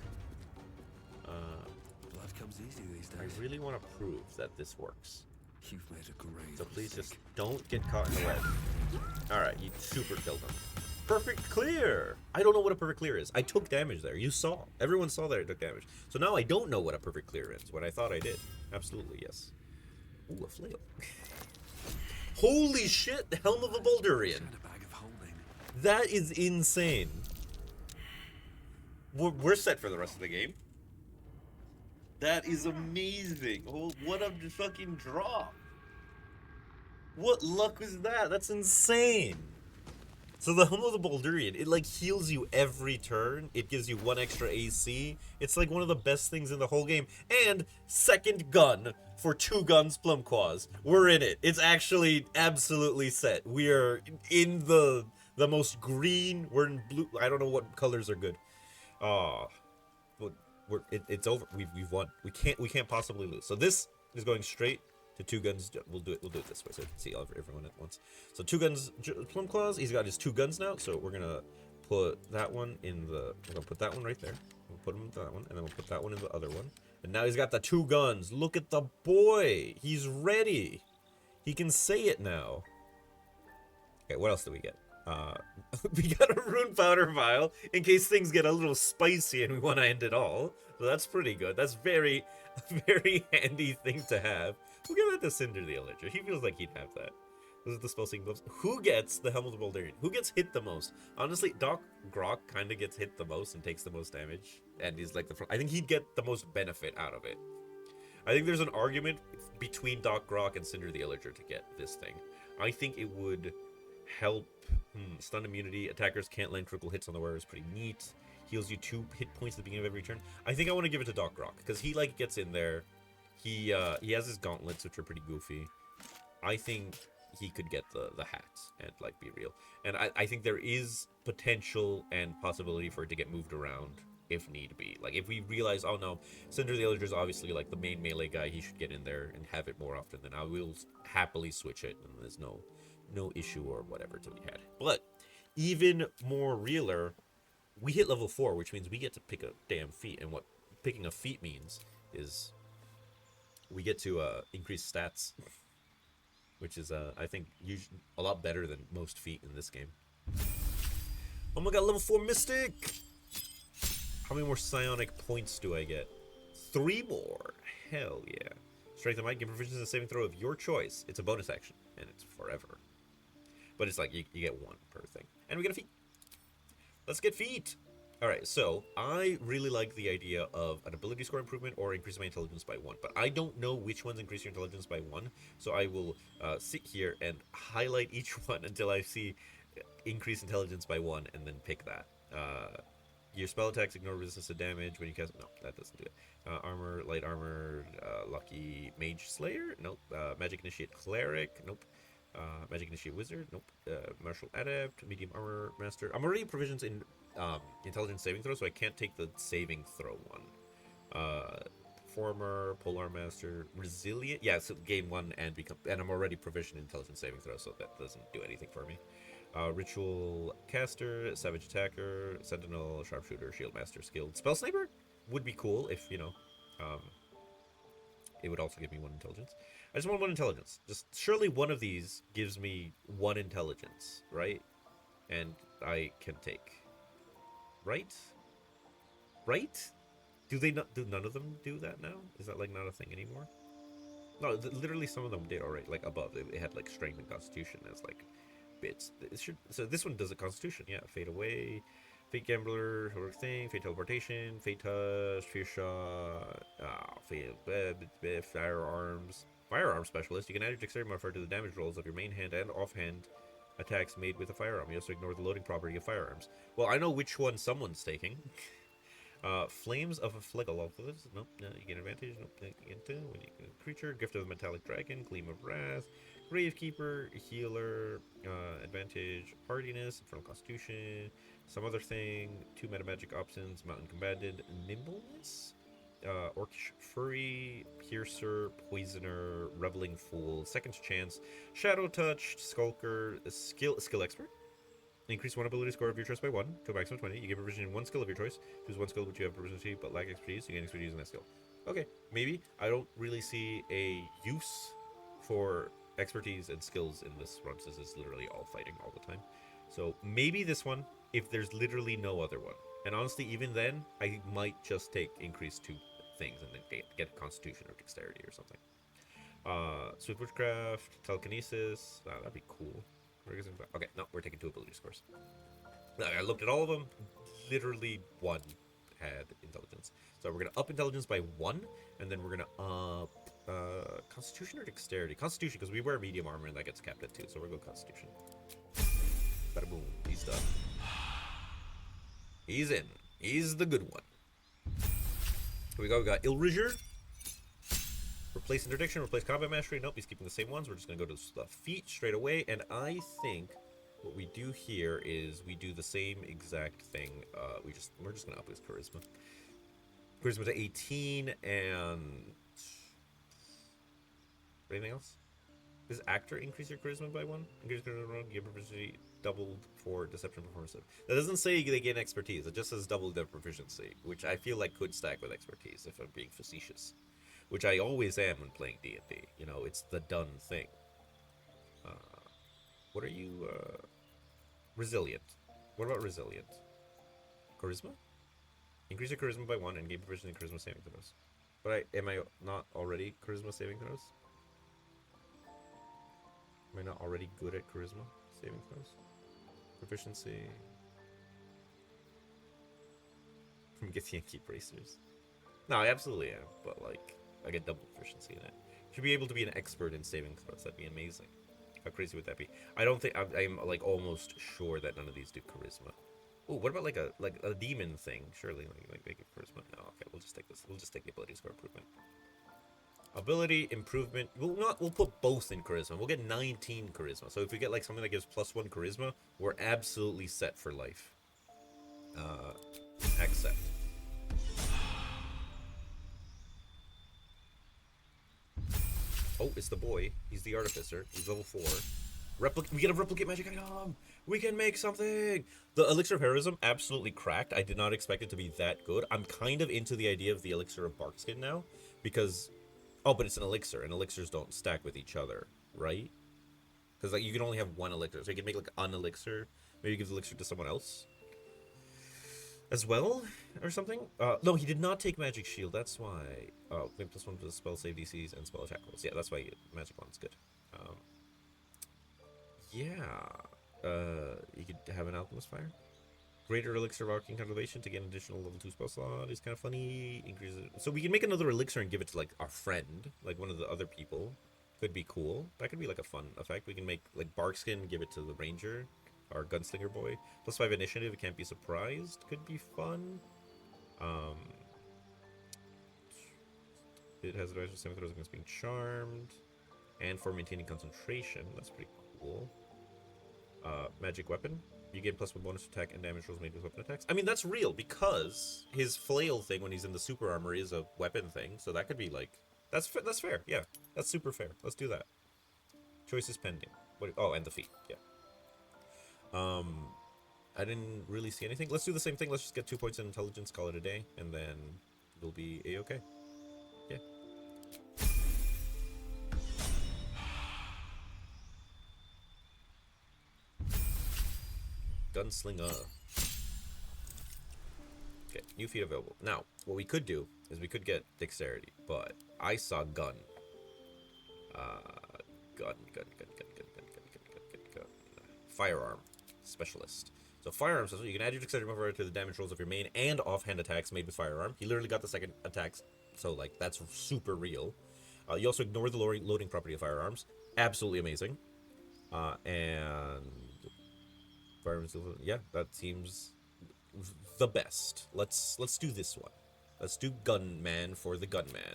Blood comes easy these I days. really want to prove that this works. You've made a grave So please mistake. just don't get caught in the web. Alright, you super killed him. Perfect clear! I don't know what a perfect clear is. I took damage there. You saw. Everyone saw that I took damage. So now I don't know what a perfect clear is. What I thought I did. Absolutely, yes. Ooh, a flail. Holy shit! The Helm of a Baldurian. And a bag of holding. That is insane. We're set for the rest of the game. That is amazing. Oh, what a fucking drop. What luck was that? That's insane. So the Helm of the Baldurian, it like heals you every turn. It gives you 1 extra AC. It's like one of the best things in the whole game. And second gun for 2 guns Plumquaws. We're in it. It's actually absolutely set. We are in the most green. We're in blue. I don't know what colors are good. It's over. We've won. We can't possibly lose. So this is going straight to 2 guns. We'll do it this way so you can see everyone at once. So 2 guns Plumclaws. He's got his 2 guns now. So we're gonna put that one in the. We're gonna put that one right there. We'll put him in that one, and then we'll put that one in the other one. And now he's got the 2 guns. Look at the boy. He's ready. He can say it now. Okay, what else do we get? We got a rune powder vial in case things get a little spicy and we want to end it all. So that's pretty good. That's very, very handy thing to have. We'll give that to Cinder the Illager. He feels like he'd have that. This is the spell seeking gloves. Who gets the Helm of the Baldurian? Who gets hit the most? Honestly, Doc Grok kind of gets hit the most and takes the most damage. And he's like the front. I think he'd get the most benefit out of it. I think there's an argument between Doc Grok and Cinder the Illager to get this thing. I think it would help. Stun immunity. Attackers can't land critical hits on the wearer is pretty neat. Heals you 2 hit points at the beginning of every turn. I think I want to give it to Doc Grok because he like gets in there. He has his gauntlets, which are pretty goofy. I think he could get the hats and like be real. And I think there is potential and possibility for it to get moved around if need be. Like if we realize, oh no, Cinder the Illager is obviously like the main melee guy. He should get in there and have it more often. Then I will happily switch it, and there's no issue or whatever to be had. But even more realer, we hit level 4, which means we get to pick a damn feat. And what picking a feat means is we get to increase stats, which is I think usually a lot better than most feat in this game. Oh my god, level 4 Mystic! How many more psionic points do I get? 3 more. Hell yeah. Strength of Might, give proficiency in a saving throw of your choice. It's a bonus action, and it's forever. But it's like you get 1 per thing. And we get a feat. Let's get feet. Alright, so I really like the idea of an ability score improvement or increasing my intelligence by 1, but I don't know which ones increase your intelligence by 1, so I will sit here and highlight each one until I see increase intelligence by 1 and then pick that. Your spell attacks ignore resistance to damage when you cast. No, that doesn't do it. Armor, light armor, lucky mage slayer. Nope. Magic initiate cleric. Nope. Magic initiate wizard. Nope. Martial adept. Medium armor master. I'm already proficient in intelligence saving throw, so I can't take the saving throw one. Former polar master, resilient. Yeah, so gain 1 and become. And I'm already proficient in intelligence saving throw, so that doesn't do anything for me. Ritual caster, savage attacker, sentinel, sharpshooter, shield master, skilled spell sniper would be cool if it would also give me 1 intelligence. I just want 1 intelligence. Just surely one of these gives me 1 intelligence, right? And I can take, right? Right? Do they not? Do none of them do that now? Is that like not a thing anymore? No, literally some of them did already. Like above, it had like strength and constitution as like bits. So this one does a constitution, yeah. Fade away, fate gambler, heroic thing, fate teleportation, fate touch, fear shot, firearms. Firearm specialist. You can add your dexterity modifier to the damage rolls of your main hand and offhand attacks made with a firearm. You also ignore the loading property of firearms. Well, I know which one someone's taking. Flames of a Flegel. Nope, no, you get advantage. Nope, you get when you get a creature. Gift of the Metallic Dragon. Gleam of Wrath. Gravekeeper. Healer. Advantage. Hardiness. Infernal Constitution. Some other thing. 2 meta magic options. Mountain Combated. Nimbleness. Orcish Fury. Piercer. Poisoner. Reveling Fool. Second Chance. Shadow Touch. Skulker. Skill Expert. Increase 1 ability score of your choice by 1 to a maximum 20. You get proficiency in 1 skill of your choice. Choose 1 skill which you have proficiency but lack expertise. You gain expertise in that skill. Okay, maybe. I don't really see a use for expertise and skills in this run since it's literally all fighting all the time. So maybe this one, if there's literally no other one. And honestly, even then, I might just take increase 2 things and then get constitution or dexterity or something. Swift Witchcraft, Telekinesis. That'd be cool. Okay, no, we're taking 2 ability scores. I looked at all of them. Literally 1 had intelligence. So we're going to up intelligence by 1, and then we're going to up Constitution or Dexterity? Constitution, because we wear medium armor, and that gets capped at 2, so we're going to go Constitution. Bada boom. He's done. He's in. He's the good one. Here we go. We got Ilriger. Replace interdiction, replace combat mastery. Nope, he's keeping the same ones. We're just gonna go to the feat straight away. And I think what we do here is we do the same exact thing. We're just gonna up his charisma. Charisma to 18 and anything else? Does actor increase your charisma by 1? Increase charisma, give proficiency doubled for deception performance. That doesn't say they get expertise. It just says double their proficiency, which I feel like could stack with expertise if I'm being facetious. Which I always am when playing D&D. You know, it's the done thing. What are you, resilient. What about resilient? Charisma? Increase your charisma by 1 and gain proficiency in charisma saving throws. But am I not already charisma saving throws? Am I not already good at charisma saving throws? Proficiency. I'm guessing I keep bracers. No, I absolutely am, but like, I get double proficiency in it. Should be able to be an expert in saving throws. That'd be amazing. How crazy would that be? I don't think I'm like almost sure that none of these do charisma. Oh, what about like a demon thing? Surely like make it charisma. No, okay, we'll just take this. We'll just take the ability score improvement. Ability improvement. We'll put both in charisma. We'll get 19 charisma. So if we get like something that gives +1 charisma, we're absolutely set for life. Accept. Oh, it's the boy. He's the artificer. He's level 4. We get a replicate magic item. We can make something. The elixir of heroism absolutely cracked. I did not expect it to be that good. I'm kind of into the idea of the elixir of barkskin now because, oh, but it's an elixir, and elixirs don't stack with each other, right? Because like you can only have 1 elixir, so you can make like an elixir. Maybe give the elixir to someone else as well, or something. No, he did not take magic shield. That's why. Oh, maybe +1 to the spell save DCs and spell attack rolls. Yeah, that's why magic wand's good. Yeah. You could have an alchemist fire. Greater elixir of arcane contemplation to get an additional level 2 spell slot is kind of funny. Increase it. So we can make another elixir and give it to like our friend, like one of the other people. Could be cool. That could be like a fun effect. We can make like Barkskin, give it to the ranger, our gunslinger boy. +5 initiative. It can't be surprised. Could be fun. It has advantage of saving throws against being charmed, and for maintaining concentration. That's pretty cool. Magic weapon. You gain +1 bonus attack and damage rolls made with weapon attacks. I mean, that's real because his flail thing when he's in the super armor is a weapon thing. So that could be like, that's fair. Yeah, that's super fair. Let's do that. Choices pending. Oh, and the feat. Yeah. I didn't really see anything. Let's do the same thing. Let's just get 2 points in intelligence, call it a day, and then it'll be a-okay. Yeah. Gunslinger. Okay, new feat available. Now, what we could do is we could get dexterity, but I saw gun. Gun. Firearm specialist. So firearms, so you can add your dexterity modifier to the damage rolls of your main and offhand attacks made with firearm. He literally got the second attacks, so like that's super real. You also ignore the loading property of firearms. Absolutely amazing. And firearms, yeah, that seems the best. Let's do this one. Let's do Gunman for the Gunman.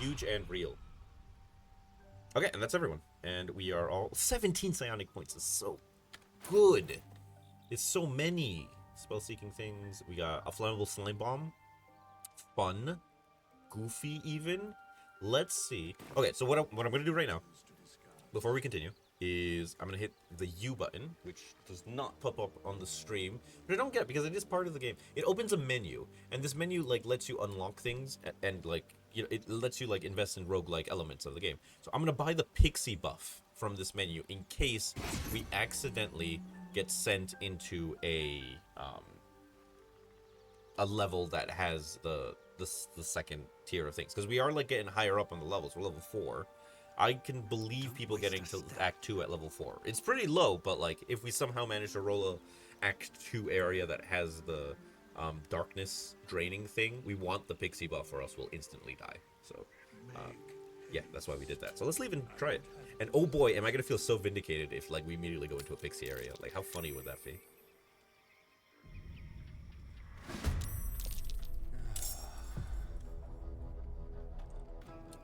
Huge and real. Okay, and that's everyone. And we are all 17 psionic points is so good. It's so many spell-seeking things. We got a flammable slime bomb. Fun. Goofy even. Let's see. Okay, so what I'm going to do right now, before we continue, is I'm going to hit the U button, which does not pop up on the stream. But I don't get it because it is part of the game. It opens a menu, and this menu like lets you unlock things and like, you know, it lets you like invest in roguelike elements of the game. So I'm going to buy the pixie buff from this menu in case we accidentally get sent into a level that has the second tier of things, because we are like getting higher up on the levels. We're level 4. I can believe people getting to Act 2 at level 4. It's pretty low, but like if we somehow manage to roll a Act 2 area that has the darkness draining thing, we want the pixie buff or else we'll instantly die. So yeah, that's why we did that. So let's leave and try it. And oh boy, am I gonna feel so vindicated if like we immediately go into a pixie area. Like how funny would that be?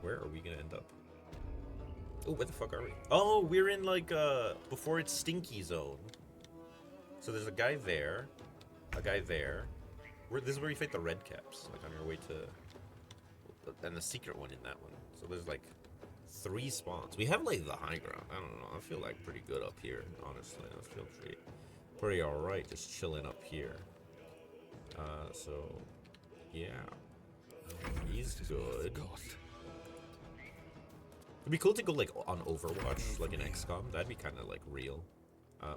Where are we gonna end up? Oh, where the fuck are we? Oh, we're in like before it's Stinky Zone. So there's a guy there, a guy there. This is where you fight the red caps, like on your way to, and the secret one in that one. So there's like 3 spawns. We have like the high ground. I don't know. I feel like pretty good up here, honestly. I feel pretty all right, just chilling up here. So yeah, he's good. It'd be cool to go like on Overwatch, like in XCOM. That'd be kind of like real.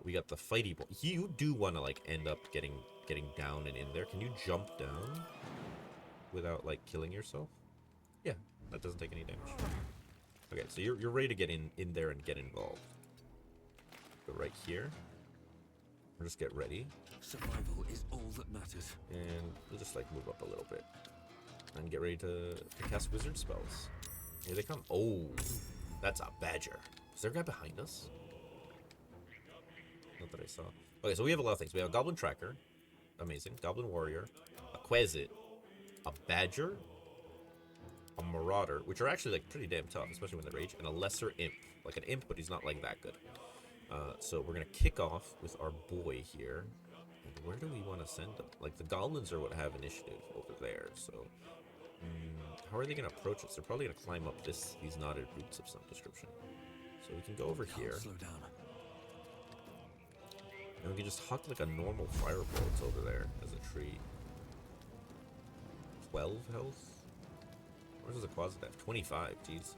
We got the fighty boy. You do want to like end up getting down and in there. Can you jump down without like killing yourself? Yeah, that doesn't take any damage. Okay, so you're ready to get in there and get involved. Go right here. Or just get ready. Survival is all that matters. And we'll just like move up a little bit and get ready to cast wizard spells. Here they come. Oh, that's a badger. Is there a guy behind us? Not that I saw. Okay, so we have a lot of things. We have a goblin tracker. Amazing. Goblin warrior. A Quesit. A badger. A marauder, which are actually like pretty damn tough, especially when they rage. And a lesser imp. Like an imp, but he's not like that good. So we're going to kick off with our boy here. And where do we want to send him? Like the goblins are what have initiative over there, so... how are they going to approach us? They're probably going to climb up these knotted roots of some description. So we can go over here. Slow down. And we can just huck like a normal fireball that's over there as a tree. 12 health? Where's the Quasit at? 25, jeez.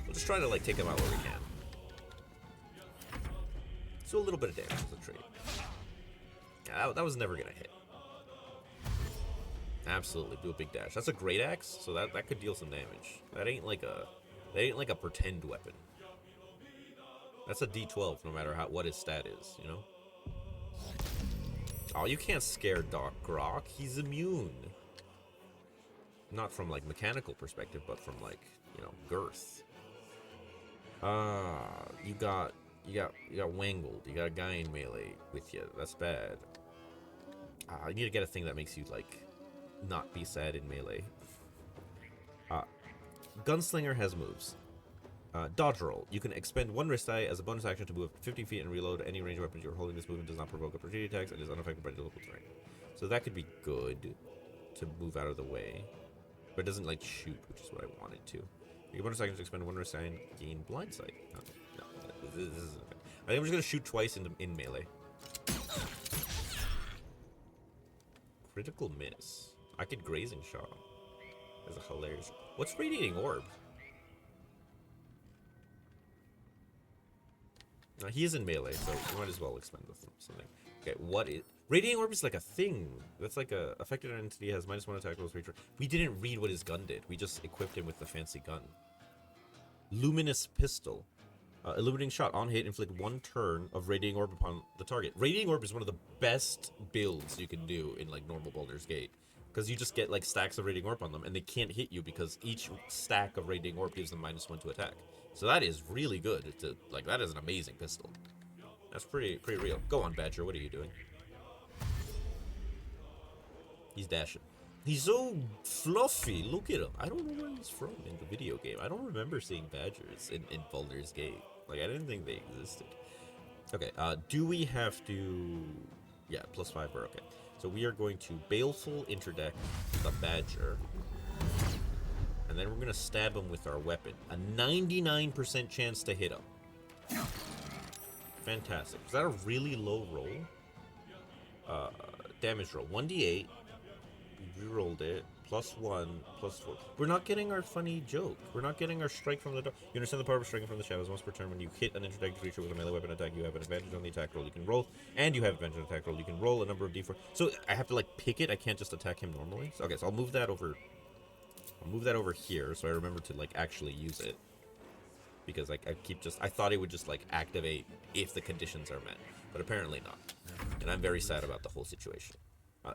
We'll just try to like take him out where we can. So a little bit of damage as a tree. Yeah, that was never going to hit. Absolutely, do a big dash. That's a great axe, so that could deal some damage. That ain't like a pretend weapon. That's a D12, no matter what his stat is, you know. Oh, you can't scare Doc Grok. He's immune. Not from like mechanical perspective, but from like, you know, girth. You got wangled. You got a guy in melee with you. That's bad. I need to get a thing that makes you like not be sad in melee. Gunslinger has moves. Dodge roll. You can expend 1 wrist die as a bonus action to move 50 feet and reload. Any range weapons you're holding. This movement does not provoke opportunity attacks and is unaffected by local terrain. So that could be good to move out of the way. But it doesn't like shoot, which is what I wanted to. Your bonus action to expend 1 wrist die and gain blind sight. No, this isn't okay. I think I'm just gonna shoot twice in melee. Critical miss. I could grazing shot him. That's a hilarious. What's radiating orb? He is in melee, so you might as well expend with something. Okay, what is radiating orb? Is like a thing. That's like a affected entity has -1 attack rolls for each. We didn't read what his gun did. We just equipped him with the fancy gun. Luminous pistol. Illuminating shot on hit, inflict 1 turn of radiating orb upon the target. Radiating orb is one of the best builds you can do in like normal Baldur's Gate, because you just get like stacks of radiating orb on them, and they can't hit you because each stack of radiating orb gives them -1 to attack. So that is really good. Like that is an amazing pistol. That's pretty real. Go on, Badger. What are you doing? He's dashing. He's so fluffy. Look at him. I don't know where he's from in the video game. I don't remember seeing badgers in Baldur's Gate. Like, I didn't think they existed. Okay, do we have to... Yeah, +5 we're okay. So we are going to Baleful Interdeck the Badger. And then we're going to stab him with our weapon. A 99% chance to hit him. Fantastic. Is that a really low roll? Damage roll. 1d8. We rolled it. +1, +4. We're not getting our funny joke. We're not getting our strike from the dark. You understand the power of striking from the shadows. Once per turn, when you hit an interdected creature with a melee weapon attack, you have an advantage on the attack roll. You can roll, and you have advantage on the attack roll. You can roll a number of d4. So I have to like pick it. I can't just attack him normally. So, okay, so I'll move that over. I'll move that over here, so I remember to like actually use it. Because like I thought it would just like activate if the conditions are met, but apparently not. And I'm very sad about the whole situation.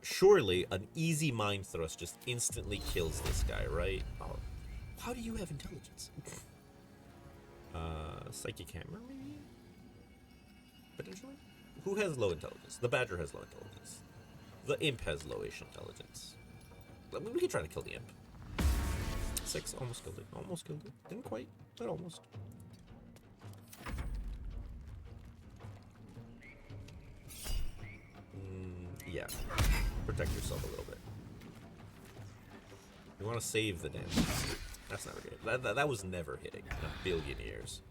Surely an easy mind thrust just instantly kills this guy, right? Oh, how do you have intelligence? Psychic hammer, maybe? Potentially? Who has low intelligence? The Badger has low intelligence. The Imp has lowish intelligence. I mean, we can try to kill the Imp. 6, almost killed it. Almost killed it. Didn't quite, but almost. Yeah. Protect yourself a little bit. You want to save the damage. That's never good. That was never hitting in a billion years.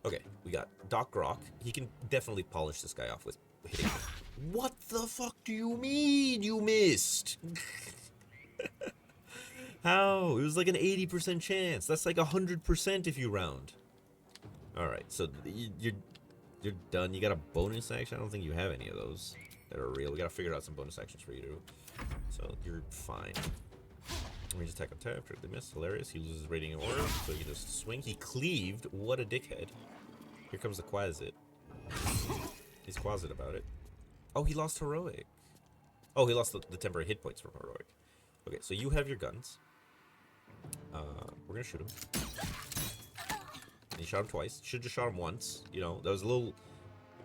Okay, we got Doc Grok. He can definitely polish this guy off with hitting him. What the fuck do you mean you missed? How? It was like an 80% chance. That's like 100% if you round. Alright, so you're done. You got a bonus action? I don't think you have any of those that are real. We gotta figure out some bonus actions for you too. So you're fine. Let me just attack on tap. Critically miss. Hilarious. He loses radiant orb, so you just swing. He cleaved. What a dickhead. Here comes the Quasit. He's Quasit about it. Oh, he lost heroic. Oh, he lost the temporary hit points from heroic. Okay, so you have your guns. We're gonna shoot him. And you shot him twice. Should just shot him once. You know, that was a little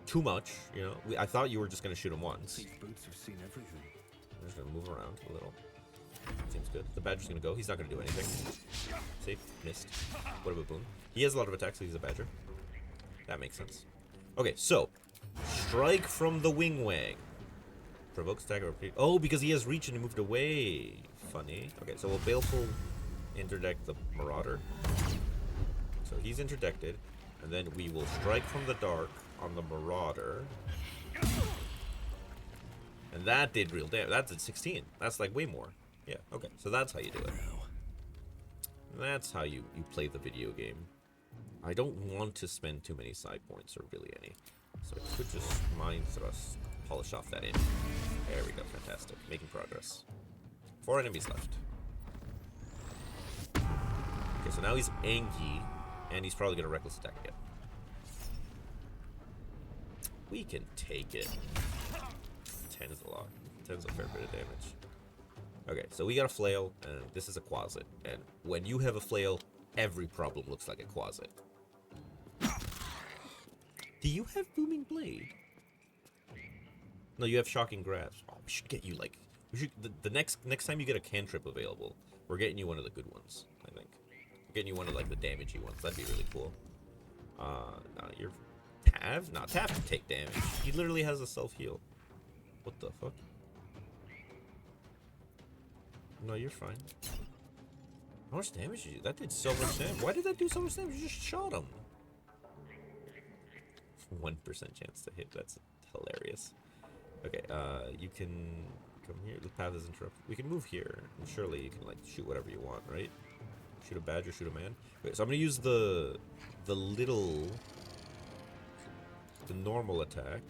too much. You know, I thought you were just gonna shoot him once. These boots have seen everything. I'm just gonna move around a little. Seems good. The Badger's gonna go. He's not gonna do anything. Safe. Missed. What a baboon. He has a lot of attacks, so he's a Badger. That makes sense. Okay, so strike from the wing wang. Provokes attack or repeat. Oh, because he has reach and he moved away. Funny. Okay, so we'll Baleful interdict the Marauder. So he's interdicted, and then we will strike from the dark on the Marauder. And that did real damage. That's at 16. That's like way more. Yeah, okay. So that's how you do it. That's how you play the video game. I don't want to spend too many side points, or really any. So I could just Mind Thrust, polish off that in. There we go, fantastic. Making progress. 4 enemies left. Okay, so now he's Angie, and he's probably going to Reckless Attack again. We can take it. 10 is a lot. 10 is a fair bit of damage. Okay, so we got a flail, and this is a quasit. And when you have a flail, every problem looks like a quasit. Do you have Booming Blade? No, you have Shocking Grasp. Oh, we should get you, like... We should, the next time you get a cantrip available, we're getting you one of the good ones, I think. We're getting you one of, like, the damagey ones. That'd be really cool. No, you're... Tav? Nah, Tav can take damage. He literally has a self-heal. What the fuck? No, you're fine. How much damage did you... That did so much damage. Why did that do so much damage? You just shot him. 1% chance to hit. That's hilarious. Okay, you can come here. The path is interrupted. We can move here, and surely you can, like, shoot whatever you want, right? Shoot a badger, shoot a man. Wait, so I'm gonna use the normal attack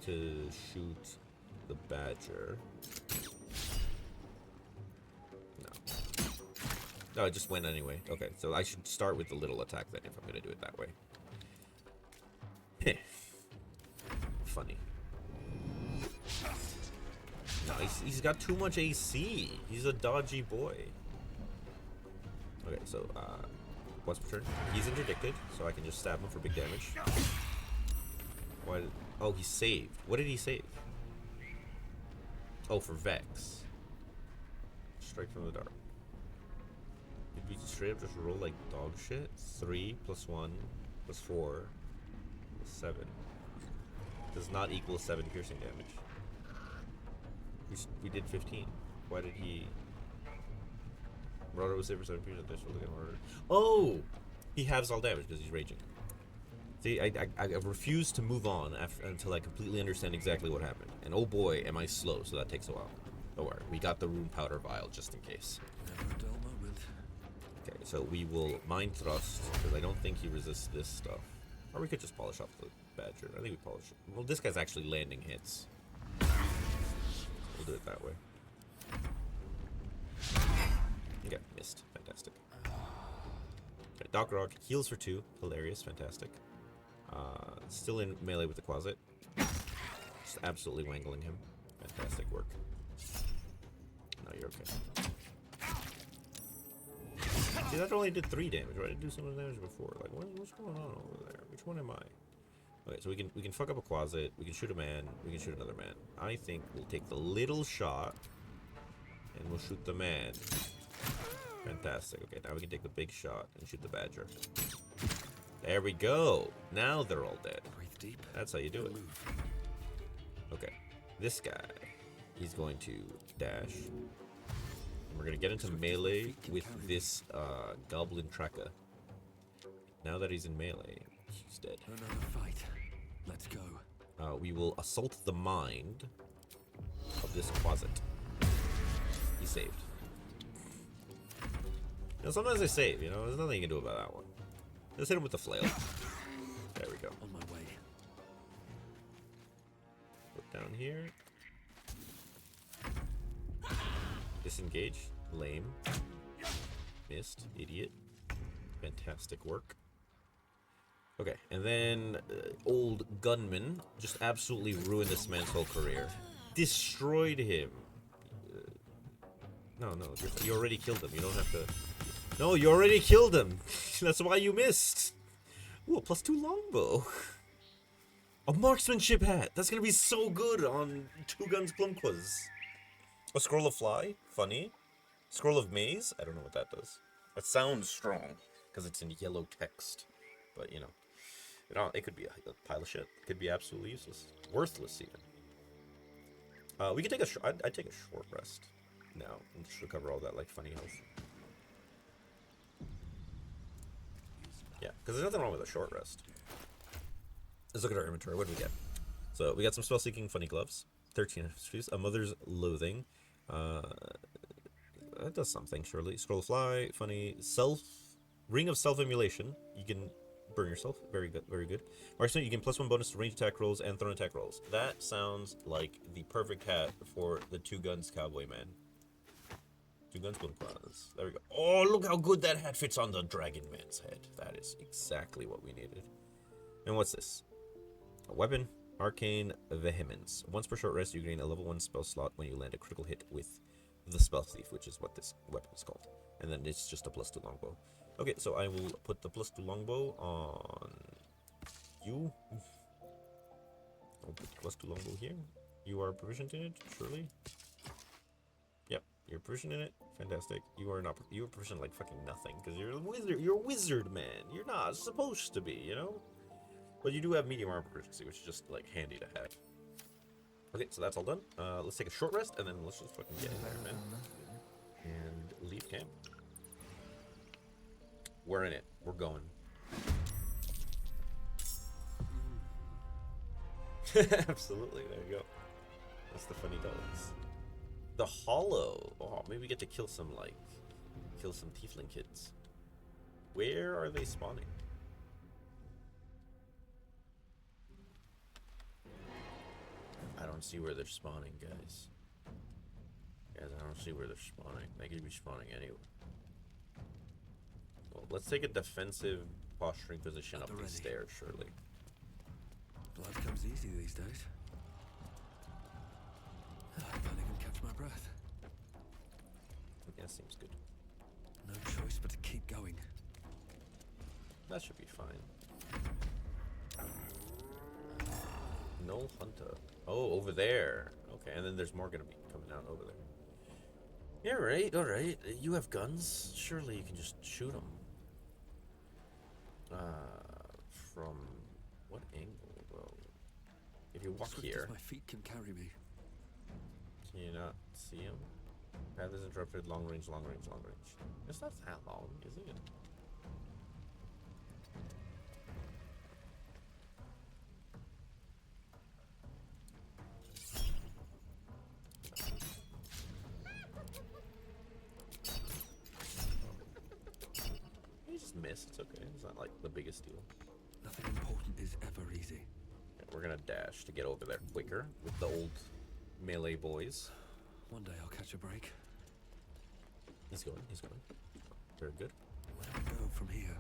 to shoot the badger. No, it just went anyway. Okay, so I should start with the little attack then if I'm gonna do it that way. Heh. Funny. No, he's got too much AC. He's a dodgy boy. Okay, so, once per turn, he's interdicted, so I can just stab him for big damage. Why did... Oh, he saved. What did he save? Oh, for Vex. Strike from the dark. Did we straight up just roll like dog shit? 3 plus 1 plus 4 plus 7 does not equal 7 piercing damage. We did 15. Why did he... Marauder was saved for 7 piercing damage. Oh! He halves all damage because he's raging. See, I refuse to move on until I completely understand exactly what happened. And oh boy, am I slow, so that takes a while. Don't worry, we got the rune powder vial just in case. Never a dull moment. Okay, so we will Mind Thrust, because I don't think he resists this stuff. Or we could just polish off the badger. I think we polish it. Well, this guy's actually landing hits. We'll do it that way. Okay, missed. Fantastic. Okay, Doc Rock heals for 2. Hilarious. Fantastic. Still in melee with the Quasit. Just absolutely wangling him. Fantastic work. No, you're okay. See, that only did 3 damage, right? I did do some damage before. Like, what's going on over there? Which one am I? Okay, so we can fuck up a Quasit. We can shoot a man. We can shoot another man. I think we'll take the little shot, and we'll shoot the man. Fantastic. Okay, now we can take the big shot and shoot the badger. There we go. Now they're all dead. Breathe deep. That's how you do it. Okay, this guy, he's going to dash. And we're going to get into melee with this goblin tracker. Now that he's in melee, he's dead. Another fight. Let's go. We will assault the mind of this Quasit. He saved. You know, sometimes they save, you know, there's nothing you can do about that one. Let's hit him with the flail. There we go. On my way. Put down here. Disengage. Lame. Missed. Idiot. Fantastic work. Okay, and then old gunman just absolutely ruined this man's whole career. Destroyed him. No, you already killed him. You don't have to... No, you already killed him. That's why you missed. Ooh, a +2 longbow. A marksmanship hat. That's gonna be so good on 2 Guns Plumquas. A scroll of fly. Funny. Scroll of maze. I don't know what that does. That sounds strong because it's in yellow text. But you know, it could be a pile of shit. It could be absolutely useless, worthless even. We could take a. I'd take a short rest now and just recover all that like funny health. Yeah, because there's nothing wrong with a short rest. Let's look at our inventory. What do we get? So we got some spell seeking funny gloves, 13 industries, a mother's loathing. That does something surely. Scroll of fly, funny, ring of self emulation. You can burn yourself. Very good, very good. Marksman, you can +1 bonus to range attack rolls and thrown attack rolls. That sounds like the perfect hat for the 2 Guns Cowboy Man. 2 Guns Plumquas. There we go. Oh, look how good that hat fits on the Dragon Man's head. That is exactly what we needed. And what's this? A weapon, Arcane Vehemence. Once per short rest, you gain a level 1 spell slot when you land a critical hit with the Spell Thief, which is what this weapon is called. And then it's just a +2 longbow. Okay, so I will put the +2 longbow on you. I'll put the +2 longbow here. You are proficient in it, surely? Yep, you're proficient in it. Fantastic. You are not. You're proficient like fucking nothing because you're a wizard. You're a wizard, man. You're not supposed to be, you know. But you do have medium armor proficiency, which is just like handy to have. Okay, so that's all done. Let's take a short rest and then let's just fucking get in there, man. And leave camp. We're in it. We're going. Absolutely. There you go. That's the funny dogs. The Hollow. Oh, maybe we get to kill some tiefling kids. Where are they spawning? I don't see where they're spawning, guys. Guys, I don't see where they're spawning. They could be spawning anywhere. Well, let's take a defensive posturing position up these stairs, surely. Blood comes easy these days. I can't even catch my breath. Yeah, seems good. No choice but to keep going. That should be fine. No hunter. Oh, over there. Okay, and then there's more gonna be coming out over there. Yeah, right, alright. You have guns. Surely you can just shoot them. From what angle? Well, if you walk Swift here, as my feet can carry me. can you not see him? Path is interrupted. Long range, long range, long range. It's not that long, is it? You just missed. It's okay. It's not like the biggest deal. Nothing important is ever easy. Yeah, we're gonna dash to get over there quicker with the old melee boys. One day I'll catch a break. He's going. He's going. Very good. Where do we go from here?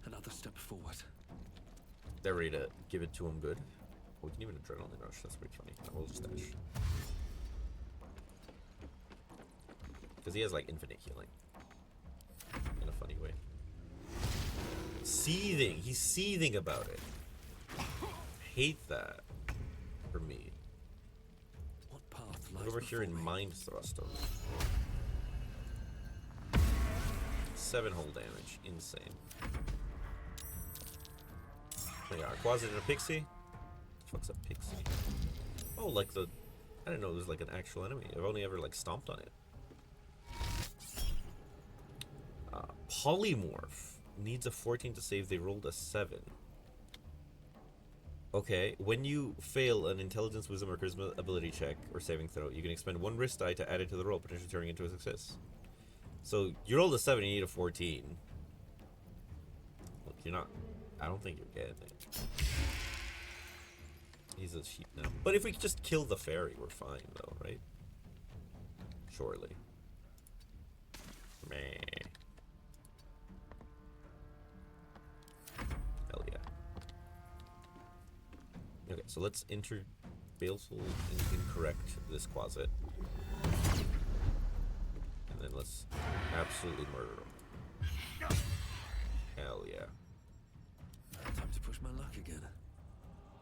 Another step forward. They're ready to give it to him good. Oh, we can even adrenaline rush. That's pretty funny. We'll just dash. Because he has like infinite healing. In a funny way. Seething. He's seething about it. Hate that. For me. What path lies Over here in before me? Mind Thrust. 7 hull damage. Insane. Oh yeah, Quasi and a Pixie? Fuck's a Pixie? Oh, like the... I didn't know it was like an actual enemy. I've only ever like stomped on it. Polymorph. Needs a 14 to save. They rolled a 7. Okay, when you fail an intelligence, wisdom, or charisma ability check or saving throw, you can expend 1 wrist die to add it to the roll, potentially turning it into a success. So you rolled a 7, you need a 14. Look, you're not... I don't think you're getting it. He's a sheep now. But if we just kill the fairy, we're fine, though, right? Surely. Meh. Hell yeah. Okay, so let's enter Baleful incorrect this closet. And then let's absolutely murder him. Hell yeah. Time to push my luck again.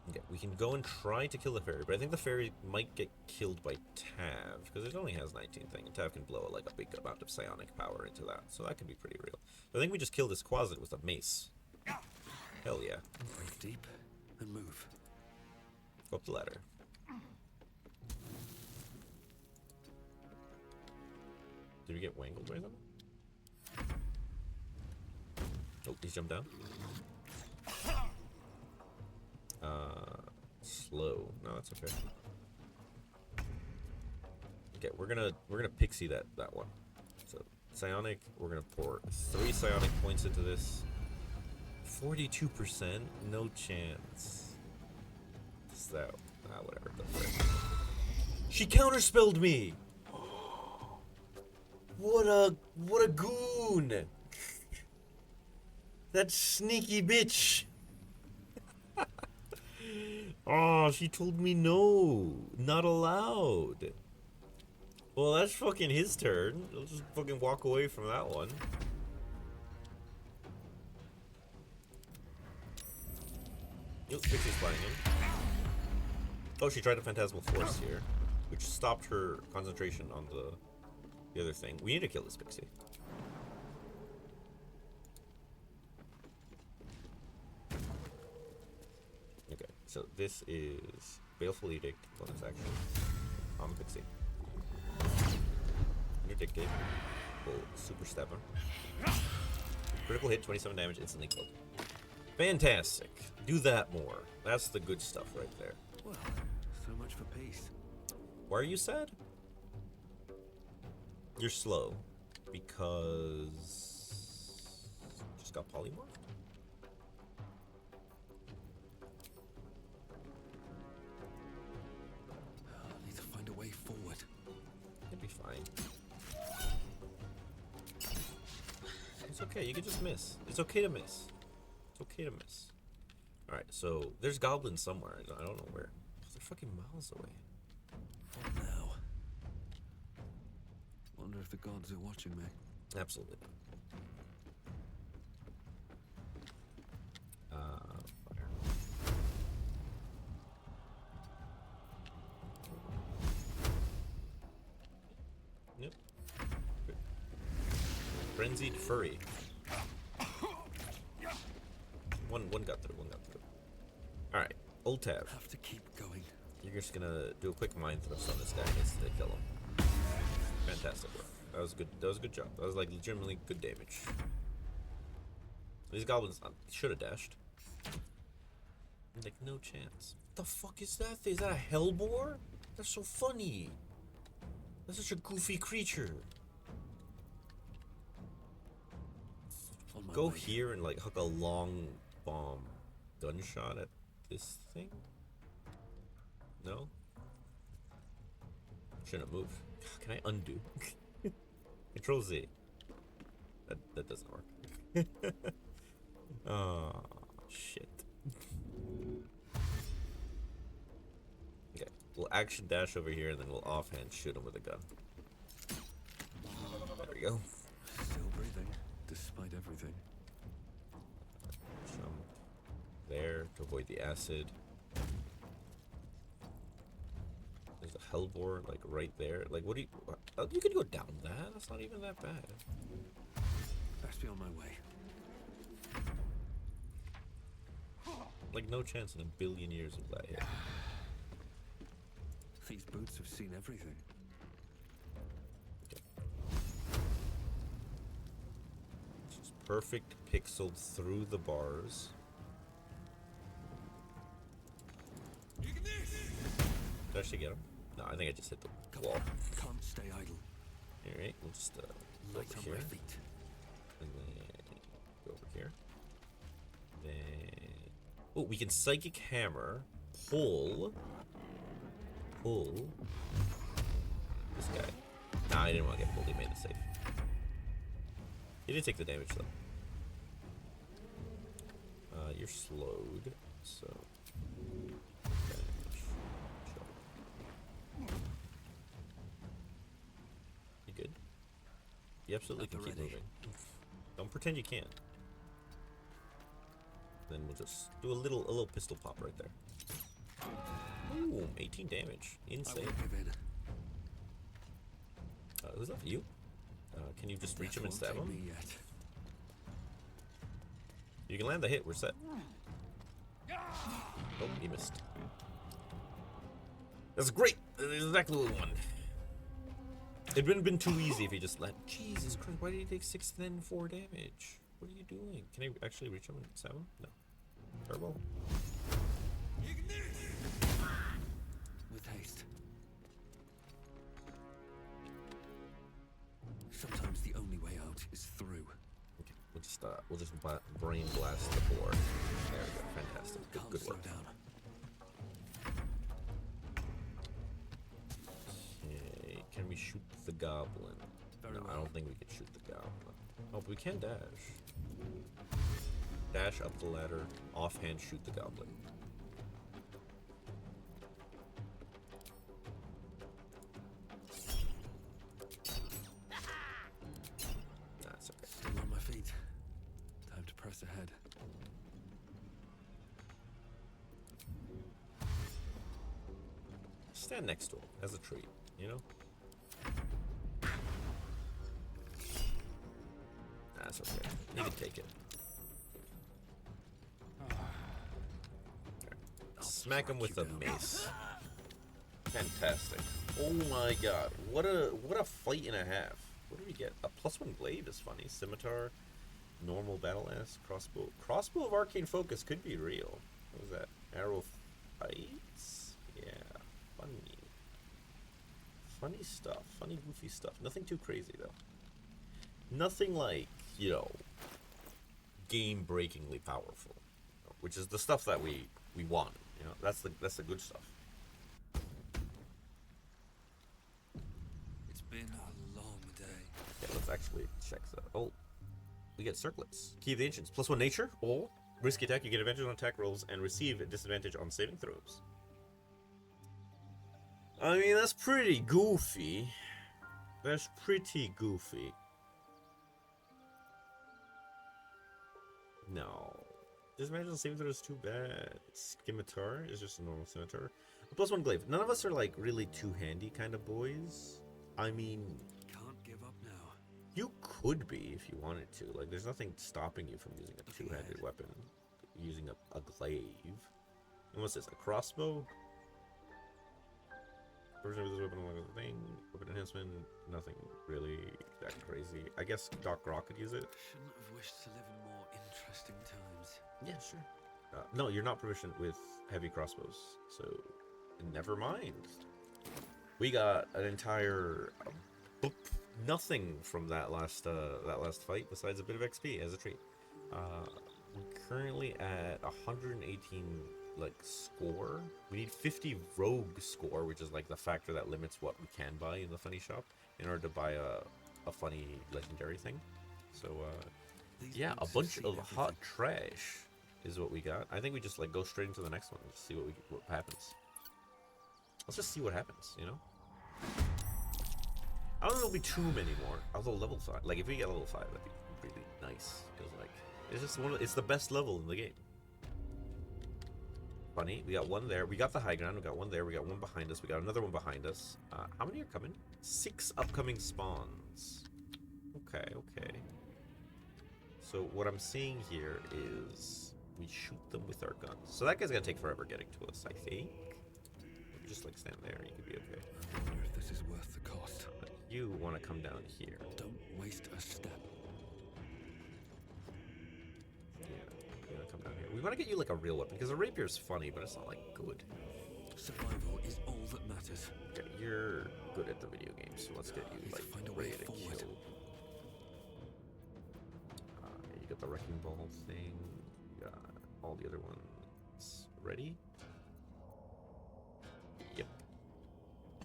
Okay, we can go and try to kill the fairy, but I think the fairy might get killed by Tav, because it only has 19 thing, and Tav can blow like a big amount of psionic power into that, so that could be pretty real. I think we just kill this closet with a mace. Hell yeah. Breathe deep and move. Go up the ladder. Did we get wangled by them? Oh, he's jumped down. Slow. No, that's okay. Okay, we're gonna pixie that one. So psionic, we're gonna pour 3 psionic points into this. 42%, no chance. So, whatever. Go for it. She counterspelled me. What a goon. That sneaky bitch. Oh, she told me no. Not allowed. Well, that's fucking his turn. I'll just fucking walk away from that one. Yep, Pixie's flying in. Oh, she tried a Phantasmal Force here, which stopped her concentration on the other thing. We need to kill this Pixie. Okay, so this is Baleful Edict, bonus action on the Pixie. Interdicted. We'll super step him. Critical hit, 27 damage, instantly killed. Fantastic. Do that more. That's the good stuff right there. Well, so much for peace. Why are you sad? You're slow. Because... just got polymorphed? I need to find a way forward. It'd be fine. It's okay, you can just miss. It's okay to miss. It's okay to miss. Alright, so there's goblins somewhere. I don't know where. They're fucking miles away. What now? Wonder if the gods are watching me. Absolutely. Fire. Nope. Good. Frenzied Furry. One got through, one got through. Alright, old Tav. Have to keep going. You're just gonna do a quick mind thrust on this guy to kill him. Fantastic work. That was good. That was a good job. That was like legitimately good damage. These goblins should have dashed. Like no chance. What the fuck is that thing? Is that a hellboar? That's so funny. That's such a goofy creature. On my Go way. here and like hook a long bomb gunshot at this thing? No? Shouldn't have moved. Can I undo? Control Z. That doesn't work. Oh, shit. Okay, we'll action dash over here and then we'll offhand shoot him with a gun. There we go. Still breathing, despite everything. Jump there to avoid the acid. There's a hellbore like right there. Like, what do you? You could go down that. That's not even that bad. Best be on my way. Like, no chance in a billion years of that hit. These boots have seen everything. Just perfect pixeled through the bars. Did I actually get him? No, I think I just hit the Come wall. on, can't stay idle. Alright, we'll just go Light over on here. my feet. And then go over here. Then... oh, we can Psychic Hammer. Pull this guy. Nah, I didn't want to get pulled. He made it safe. He did take the damage, though. You're slowed, so... damage. Sure. You good? You absolutely can keep moving. Don't pretend you can't. Then we'll just do a little pistol pop right there. Ooh, 18 damage. I Insane. won't give in. Who's that? You? Can you just reach him and Death stab won't him? take me yet. You can land the hit. We're set. Oh, he missed. That's great. That's exactly what we wanted. It wouldn't have been too easy if he just let. Jesus Christ! Why did he take 6 then 4 damage? What are you doing? Can I actually reach him and stab him? No. Turbo. With haste. Sometimes the only way out is through. Okay, we'll just brain blast the boar. There we go. Fantastic. Good, Can't good slow work. down. Okay, can we shoot the goblin? Very No, I well. don't think we can shoot the goblin. Oh, but we can dash. Dash up the ladder, offhand shoot the goblin. press ahead. Stand next to him as a treat, you know? That's okay. You can take it. Okay. Smack him with a mace. Fantastic. Oh my god. What a fight and a half. What do we get? A +1 glaive is funny. Scimitar, normal battle axe, crossbow. Crossbow of arcane focus could be real. What was that? Arrow fights? Yeah. Funny. Funny stuff. Funny goofy stuff. Nothing too crazy though. Nothing like, you know, game-breakingly powerful. Which is the stuff that we want. You know, that's the good stuff. It's been a long day. Yeah, let's actually check that. Oh, we get circlets. Key of the Ancients. +1 nature, or risky attack. You get advantage on attack rolls and receive a disadvantage on saving throws. I mean, that's pretty goofy. That's pretty goofy. No. Disadvantage on saving throws is too bad. Scimitar is just a normal scimitar. A +1 glaive. None of us are like really too handy kind of boys. I mean, Can't give up now. you could be if you wanted to. Like, there's nothing stopping you from using a two-handed weapon. Using a glaive. And what's this? A crossbow? Version of this weapon along with the thing. Weapon enhancement. Nothing really that crazy. I guess Doc Rock could use it. Shouldn't have wished to live in more interesting times. Yeah, sure. No, you're not proficient with heavy crossbows, so never mind. We got an entire nothing from that last fight besides a bit of XP as a treat. We're currently at 118 like score. We need 50 rogue score, which is like the factor that limits what we can buy in the funny shop in order to buy a funny legendary thing. So yeah, a bunch of hot trash is what we got. I think we just like go straight into the next one and just see what happens. Let's just see what happens, you know? I don't think there'll be too many more. Although level 5, like if we get level 5, that'd be really nice. Because like, it's just it's the best level in the game. Funny, we got one there. We got the high ground. We got one there. We got one behind us. We got another one behind us. How many are coming? 6 upcoming spawns. Okay, okay. So what I'm seeing here is we shoot them with our guns. So that guy's gonna take forever getting to us, I think. Maybe just like stand there, you could be okay. I wonder if this is worth the cost. But you want to come down here. Don't waste a step. Yeah, you want to come down here. We want to get you like a real weapon because a rapier is funny, but it's not like good. Survival is all that matters. Okay, you're good at the video game, so let's get you like Find a way ready to forward. kill. You got the wrecking ball thing. You got all the other ones ready. Yep.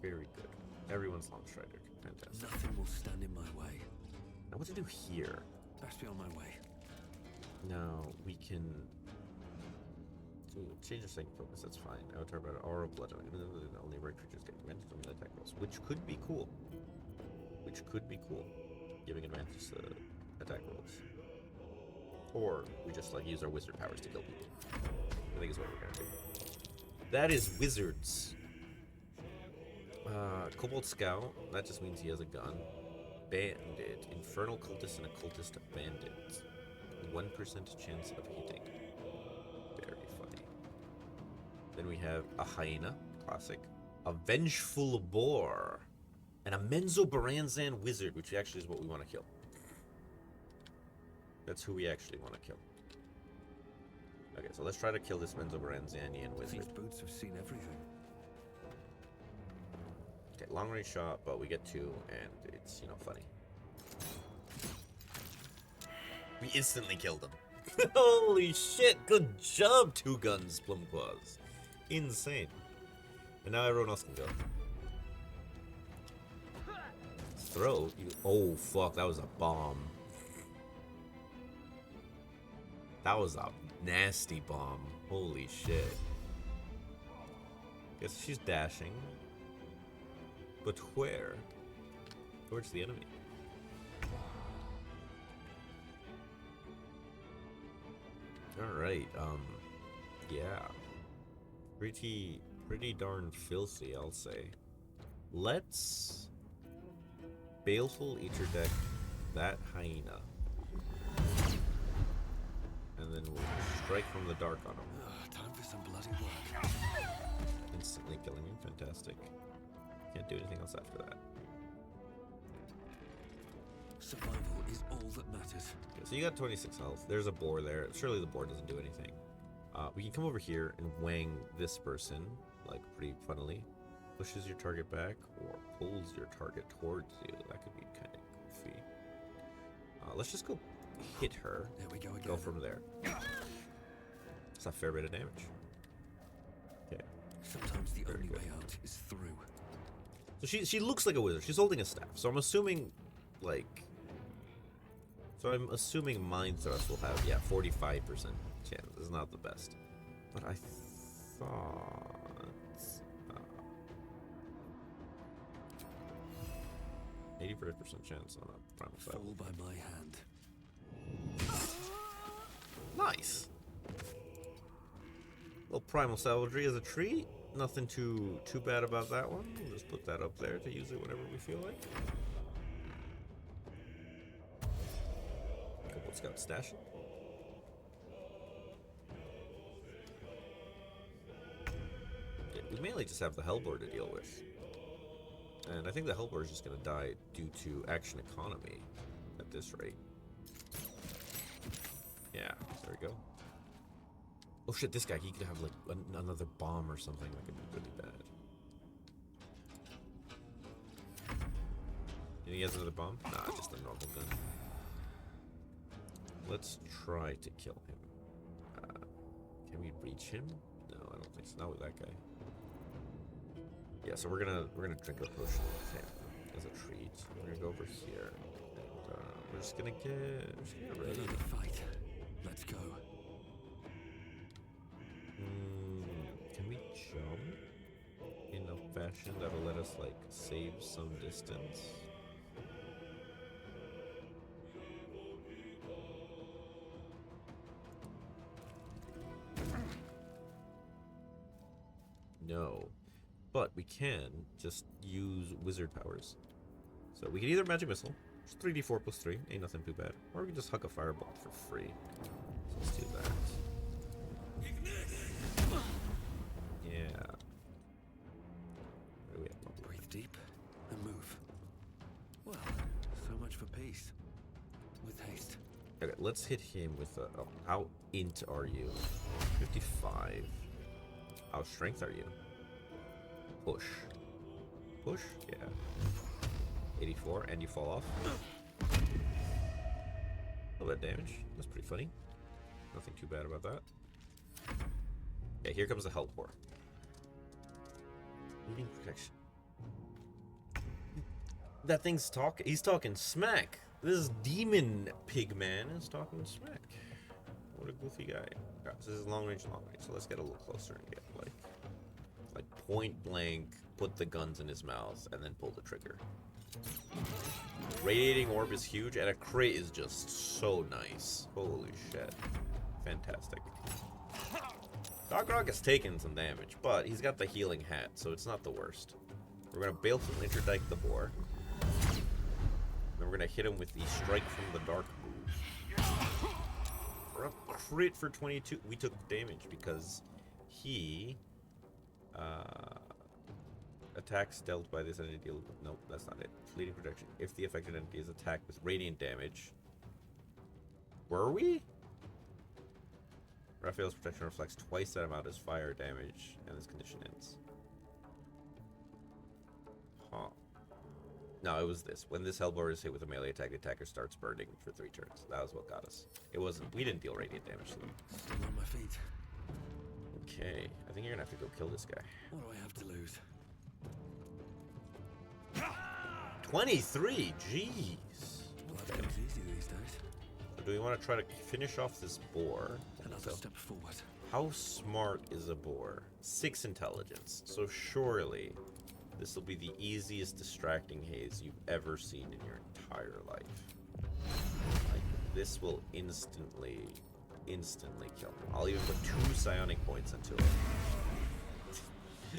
Very good. Everyone's long strider. Fantastic. Nothing will stand in my way. Now what to do here? Best be on my way. Now we can change our second focus. That's fine. Avatar about aura blood. Only right creatures get advantage on the attack rolls, which could be cool. Which could be cool, giving advantage to attack rolls. Or we just like use our wizard powers to kill people. I think is what we're gonna do. That is wizards. Kobold Scout. That just means he has a gun. Bandit. Infernal cultist and occultist bandit. 1% chance of hitting. Very funny. Then we have a hyena. Classic. A vengeful boar. And a Menzoberranzan wizard, which actually is what we want to kill. That's who we actually want to kill. Okay, so let's try to kill this Menzoberranzanian wizard. These boots have seen everything. Okay, long range shot, but we get 2, and it's, you know, funny. We instantly killed him. Holy shit, good job, 2 guns, Plumquaz. Insane. And now everyone else can go. Throw? Oh, fuck, that was a bomb. That was a nasty bomb. Holy shit. Guess she's dashing. But where? Towards the enemy. Alright, yeah. Pretty darn filthy, I'll say. Let's Baleful Interdeck that hyena. And then we'll strike from the dark on him. Time for some bloody work. Instantly killing him, fantastic. Can't do anything else after that. Survival is all that matters. Okay, so you got 26 health. There's a boar there. Surely the boar doesn't do anything. We can come over here and wang this person, like pretty funnily. Pushes your target back or pulls your target towards you. That could be kind of goofy. Let's just go hit her. There we go again. Go from there. It's a fair bit of damage. Okay. Sometimes the Very only good. way out is through. So she looks like a wizard. She's holding a staff. So I'm assuming, like... So I'm assuming Mind Thrust will have, yeah, 45% chance. It's not the best. But I thought... 85% chance on a primal Fall salve. by my hand. Nice! Well, primal savagery as a treat. Nothing too bad about that one. We'll just put that up there to use it whenever we feel like. Couple scout stashing. Yeah, we mainly just have the Hellboar to deal with. And I think the Hellboar is just going to die due to action economy at this rate. Yeah, there we go. Oh shit, this guy, he could have like another bomb or something that could be really bad. And he has another bomb? Nah, just a normal gun. Let's try to kill him. Can we reach him? No, I don't think so. Not with that guy. Yeah, so we're gonna drink a potion with him as a treat. We're gonna go over here, and we're just gonna get ready. Another fight. Let's go. Can we jump in a fashion that'll let us like save some distance? No. But we can just use wizard powers. So we can either magic missile, which is 3d4 plus 3, ain't nothing too bad. Or we can just huck a fireball for free. So let's do that. Yeah. Where do we have? Breathe deep and move. Well, so much for peace. With haste. Okay, let's hit him with a... Oh, how int are you? 55. How strength are you? Push. Push? Yeah. 84, and you fall off. A little bit of damage. That's pretty funny. Nothing too bad about that. Okay, here comes the Hellboar. Needing protection. That thing's he's talking smack. This demon pig man is talking smack. What a goofy guy. Right, so this is long range, so let's get a little closer and get like point blank, put the guns in his mouth, and then pull the trigger. Radiating orb is huge, and a crit is just so nice. Holy shit. Fantastic. Dogrog has taken some damage, but he's got the healing hat, so it's not the worst. We're going to Baleful Interdeck the boar. Then we're going to hit him with the Strike from the Dark move. For a crit for 22, we took damage because he... attacks dealt by this entity deal. Nope, that's not it. Fleeting protection. If the affected entity is attacked with radiant damage. Were we? Raphael's protection reflects twice that amount as fire damage, and this condition ends. Huh. No, it was this. When this Hellboar is hit with a melee attack, the attacker starts burning for 3 turns. That was what got us. It wasn't. We didn't deal radiant damage to them. Still on my feet. Okay, I think you're gonna have to go kill this guy. What do I have to lose? 23, jeez. Life comes easy these days. So do we want to try to finish off this boar? Another step forward. How smart is a boar? 6 intelligence. So surely this will be the easiest distracting haze you've ever seen in your entire life. Like, this will instantly instantly kill him. I'll even put 2 psionic points into it.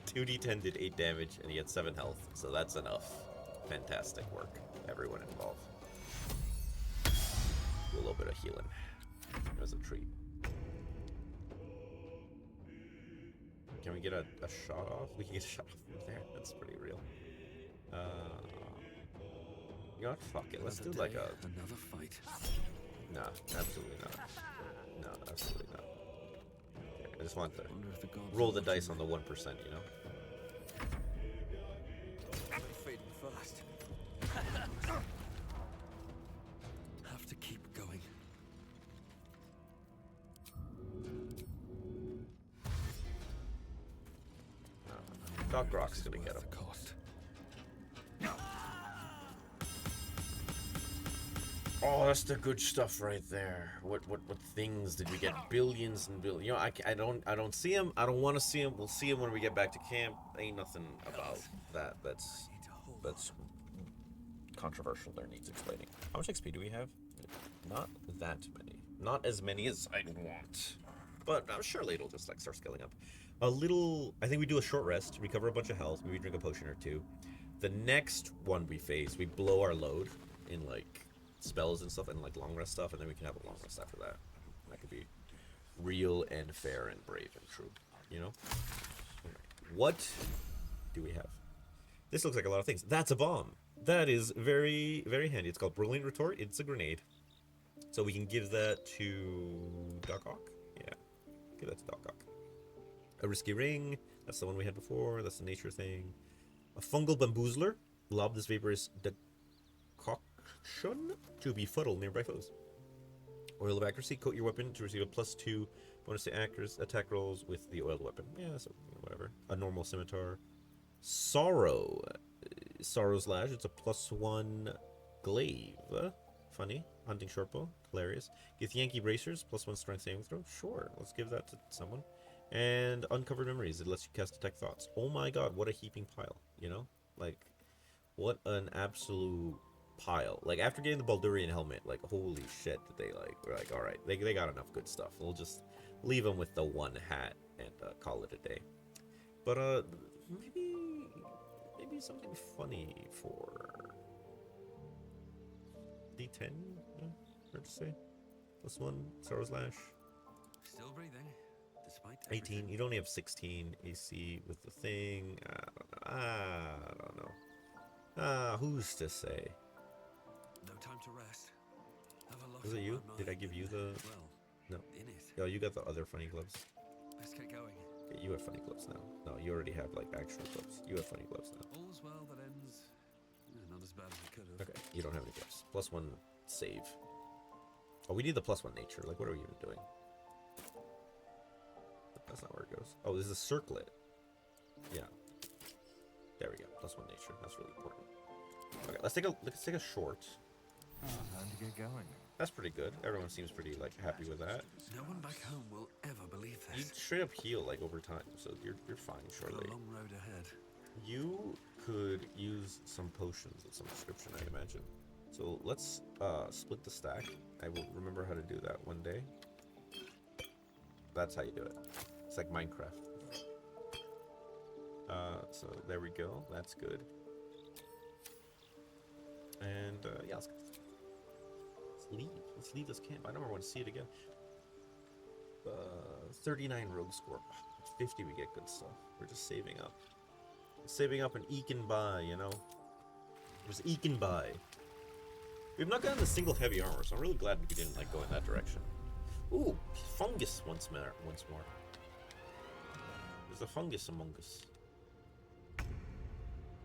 2d10 did 8 damage, and he had 7 health, so that's enough. Fantastic work, everyone involved. Do a little bit of healing as a treat. Can we get a shot off? We can get a shot off from there. That's pretty real. You know what? Fuck it. Let's do like another fight. Nah, absolutely not. No, absolutely not. Okay, I just want to roll the dice on the 1%, you know? Fading fast. Have to keep going. Doc Rock's gonna get him. The cost. Oh, that's the good stuff right there. What things did we get? Billions and billions. You know, I don't see him. I don't want to see him. We'll see him when we get back to camp. Ain't nothing about that. That's controversial. There needs explaining. How much XP do we have? Not that many. Not as many as I'd want. But I'm sure it'll just like start scaling up. A little. I think we do a short rest, recover a bunch of health, maybe drink a potion or 2. The next one we face, we blow our load in like spells and stuff and like long rest stuff, and then we can have a long rest after that. That could be real and fair and brave and true, you know? What do we have? This looks like a lot of things. That's a bomb. That is very, very handy. It's called Brilliant Retort. It's a grenade. So we can give that to Doc Ock. Yeah, give that to Doc Ock. A Risky Ring. That's the one we had before. That's the nature thing. A Fungal Bamboozler. Lob this vaporous decoction to befuddle nearby foes. Oil of Accuracy. Coat your weapon to receive a +2 bonus to attack rolls with the oiled weapon. Yeah, so whatever. A normal scimitar. Sorrow. Sorrow's Lash. It's a +1 glaive. Funny. Hunting shortbow. Hilarious. Get Yankee Bracers. +1 strength saving throw. Sure. Let's give that to someone. And Uncovered Memories. It lets you cast Detect Thoughts. Oh my god, what a heaping pile. You know? Like, what an absolute pile. Like, after getting the Baldurian helmet, like, holy shit, did they, like, we're like, alright, they got enough good stuff. We'll just leave them with the 1 hat and call it a day. But, maybe something funny for D10, yeah, fair to say. +1, Sorrow's Lash. Still breathing, despite 18, everything. you'd only have 16 AC with the thing. I don't know. Who's to say? No time to rest. Have a lot Was it on you? my Did I mind. give you the... Well, No. in it. No, you got the other funny gloves. Let's get going. Okay, you have funny gloves now. No, you already have, like, actual gloves. You have funny gloves now. All's well that ends. Not as bad as it could have. Okay, you don't have any gloves. +1 save. Oh, we need the +1 nature. Like, what are we even doing? That's not where it goes. Oh, this is a circlet. Yeah. There we go. +1 nature. That's really important. Okay, let's take a short. Time to get going. That's pretty good. Everyone seems pretty like happy with that. No one back home will ever believe You this. straight up heal like over time, so you're fine Got shortly. a long road ahead. You could use some potions of some description, I imagine. So let's split the stack. I will remember how to do that one day. That's how you do it. It's like Minecraft. So there we go. That's good. And yeah, let's leave. Let's leave this camp. I don't want to see it again. 39 rogue score. 50 we get good stuff. We're just saving up. Saving up and eking by, you know? Just eking by. We've not gotten a single heavy armor, so I'm really glad we didn't like go in that direction. Ooh, fungus once more. There's a fungus among us.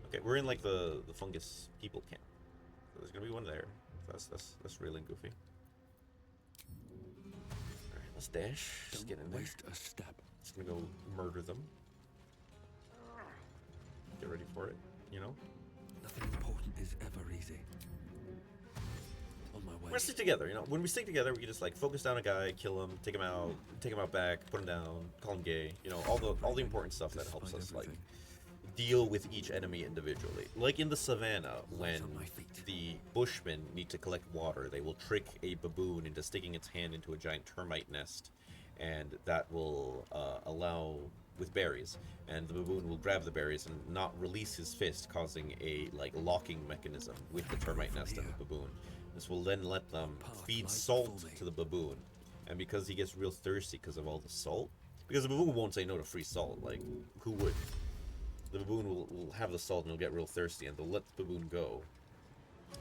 Okay, we're in like the fungus people camp. So there's gonna be one there. That's really goofy. Alright, let's dash. Just get in Don't there. waste a step. Just gonna go murder them. Get ready for it, you know? Nothing important is ever easy. On my way. We're gonna stick together, you know? When we stick together, we can just like focus down a guy, kill him, take him out back, put him down, call him gay, you know, all the important stuff that helps us like deal with each enemy individually. Like in the savannah, when on my feet. the bushmen need to collect water, they will trick a baboon into sticking its hand into a giant termite nest, and that will allow with berries, and the baboon will grab the berries and not release his fist, causing a like locking mechanism with the termite nest and the baboon. This will then let them feed salt to the baboon, and because he gets real thirsty because of all the salt, because the baboon won't say no to free salt, like who would? The baboon will have the salt and he'll get real thirsty, and they'll let the baboon go.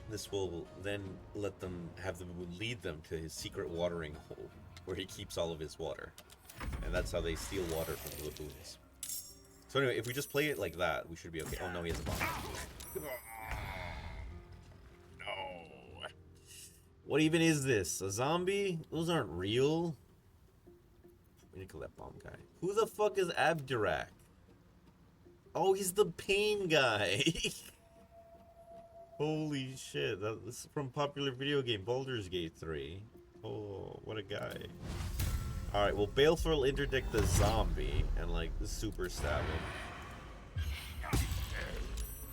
This will then let them have the baboon lead them to his secret watering hole, where he keeps all of his water. And that's how they steal water from the baboons. So anyway, if we just play it like that, we should be okay. Oh no, he has a bomb. No. What even is this? A zombie? Those aren't real. We need to kill that bomb guy. Who the fuck is Abdurak? Oh, he's the pain guy. Holy shit. This is from popular video game Baldurs Gate 3. Oh, what a guy. Alright, well, Baleful will interdict the zombie and, like, super stab him.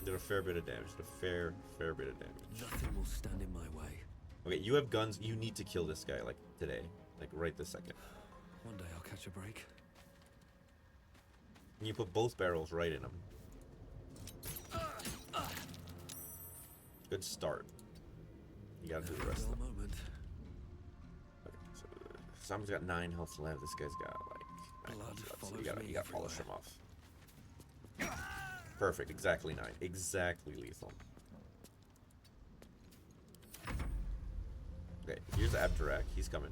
Did a fair bit of damage. Did a fair bit of damage. Nothing will stand in my way. Okay, you have guns. You need to kill this guy, like, today. Like, right this second. One day I'll catch a break. And you put both barrels right in him. Good start. You gotta do the rest of them. Moment. Okay, so Zombie's got 9 health left. This guy's got like 9 health left. So you gotta polish him off. Perfect. Exactly 9. Exactly lethal. Okay, here's Abdurak. He's coming.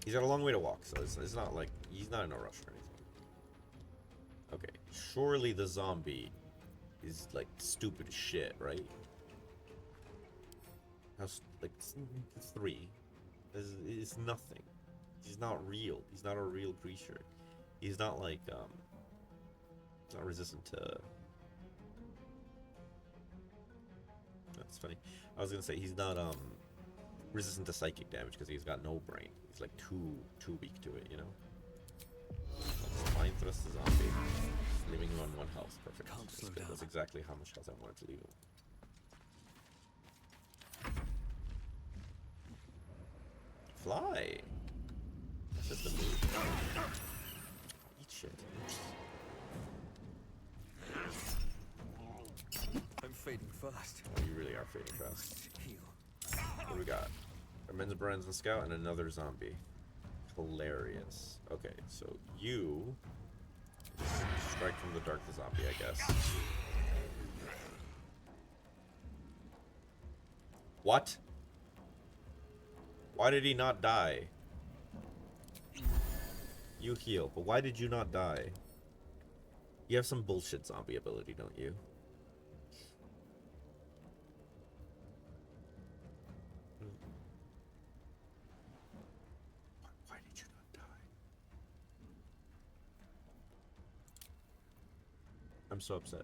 He's got a long way to walk, so it's not like he's not in a rush or anything. Okay, surely the zombie is like stupid as shit, right? Like 3 is nothing. He's not real. He's not a real creature. He's not like not resistant to. That's funny. I was gonna say he's not resistant to psychic damage because he's got no brain. He's like too weak to it, you know. Let's mind thrust the zombie, leaving him on 1 health. Perfect. That's good. That's exactly how much health I wanted to leave him. Fly. That's just the move. Eat shit. I'm fading fast. Oh, you really are fading fast. Heal. What do we got? A men's brands and scout and another zombie. Hilarious. Okay, so you strike from the dark the zombie, I guess. What? Why did he not die? You heal, but why did you not die? You have some bullshit zombie ability, don't you? Why did you not die? I'm so upset.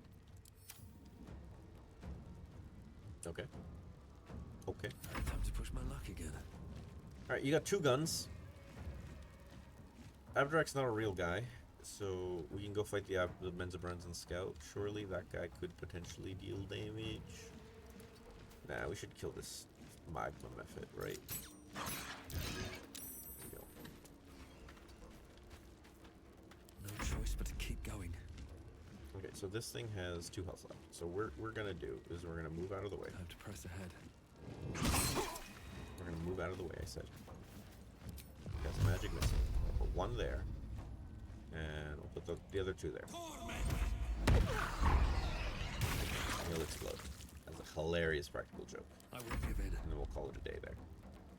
Okay. Okay. Time to push my luck again. Alright, you got 2 guns. Abdurak's not a real guy, so we can go fight the Menzabrands and Scout. Surely that guy could potentially deal damage. Nah, we should kill this magma method, right? There we go. No choice but to keep going. Okay, so this thing has 2 health left. So we're gonna do is we're gonna move out of the way. Time to press ahead. We're gonna move out of the way, I said. Got some magic missile. I'll put 1 there. And we'll put the other 2 there. And he'll explode. That's a hilarious practical joke. I won't give in. And then we'll call it a day there.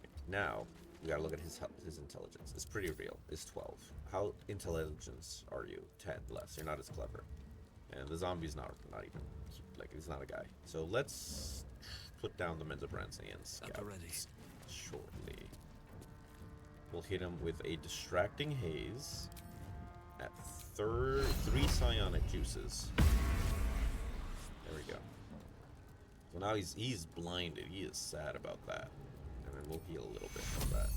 Okay, now, we gotta look at his intelligence. It's pretty real. It's 12. How intelligent are you? 10 less. You're not as clever. And the zombie's not even, like, he's not a guy. So let's put down the Menzabrands and Scouts shortly. We'll hit him with a distracting haze at 3 psionic juices. There we go. So now he's blinded. He is sad about that. And then we'll heal a little bit from that.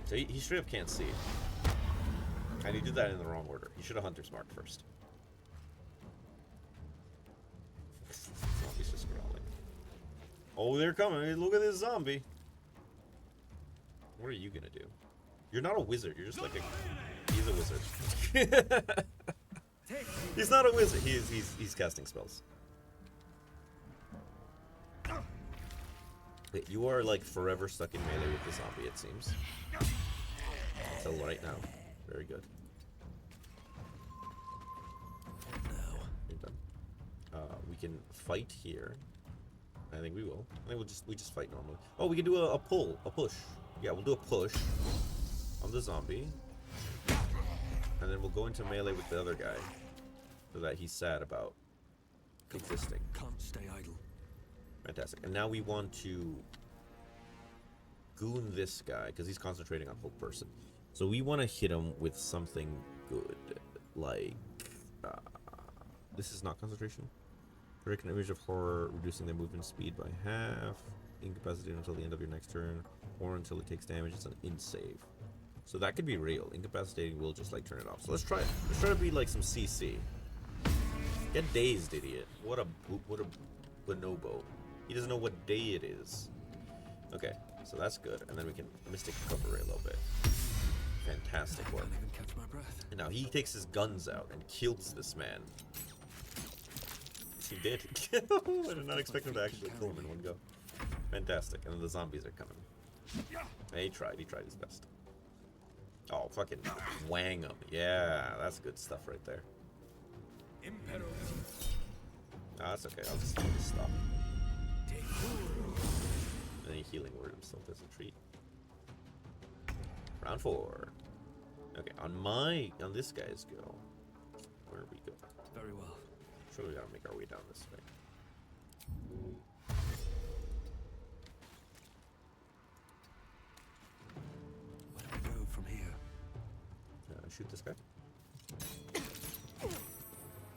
So he straight up can't see. And he did that in the wrong order. He should have Hunter's Mark first. Zombie's just growling. Oh, they're coming. Hey, look at this zombie. What are you gonna do? You're not a wizard. You're just like a... He's a wizard. He's not a wizard. He's casting spells. Wait, you are like forever stuck in melee with the zombie, it seems. Until right now. Very good. Now. You're done. We can fight here. I think we will. I think we just fight normally. Oh, we can do a pull, a push. Yeah, we'll do a push on the zombie, and then we'll go into melee with the other guy, so that he's sad about existing. Can't stay idle. Fantastic. And now we want to goon this guy because he's concentrating on Hope Person. So we want to hit him with something good, like this is not concentration. Predict an image of horror, reducing their movement speed by half, incapacitated until the end of your next turn, or until it takes damage. It's an in save, so that could be real. Incapacitating will just like turn it off. So let's try it. Let's try to be like some CC. Get dazed, idiot. What a bonobo. He doesn't know what day it is. Okay, so that's good, and then we can Mystic Recovery a little bit. Fantastic work. Can't even catch my breath. And now he takes his guns out and kills this man. He did. I did not expect him to actually kill him in one go. Fantastic. And then the zombies are coming. Hey, he tried his best. Oh, fucking wang him. Yeah, that's good stuff right there. Ah, that's okay. I'll just stop. Any healing word himself as a treat. Round 4. Okay, on this guy's go. Where we go? Very well. Surely we gotta make our way down this way. Where do we go from here? Shoot this guy.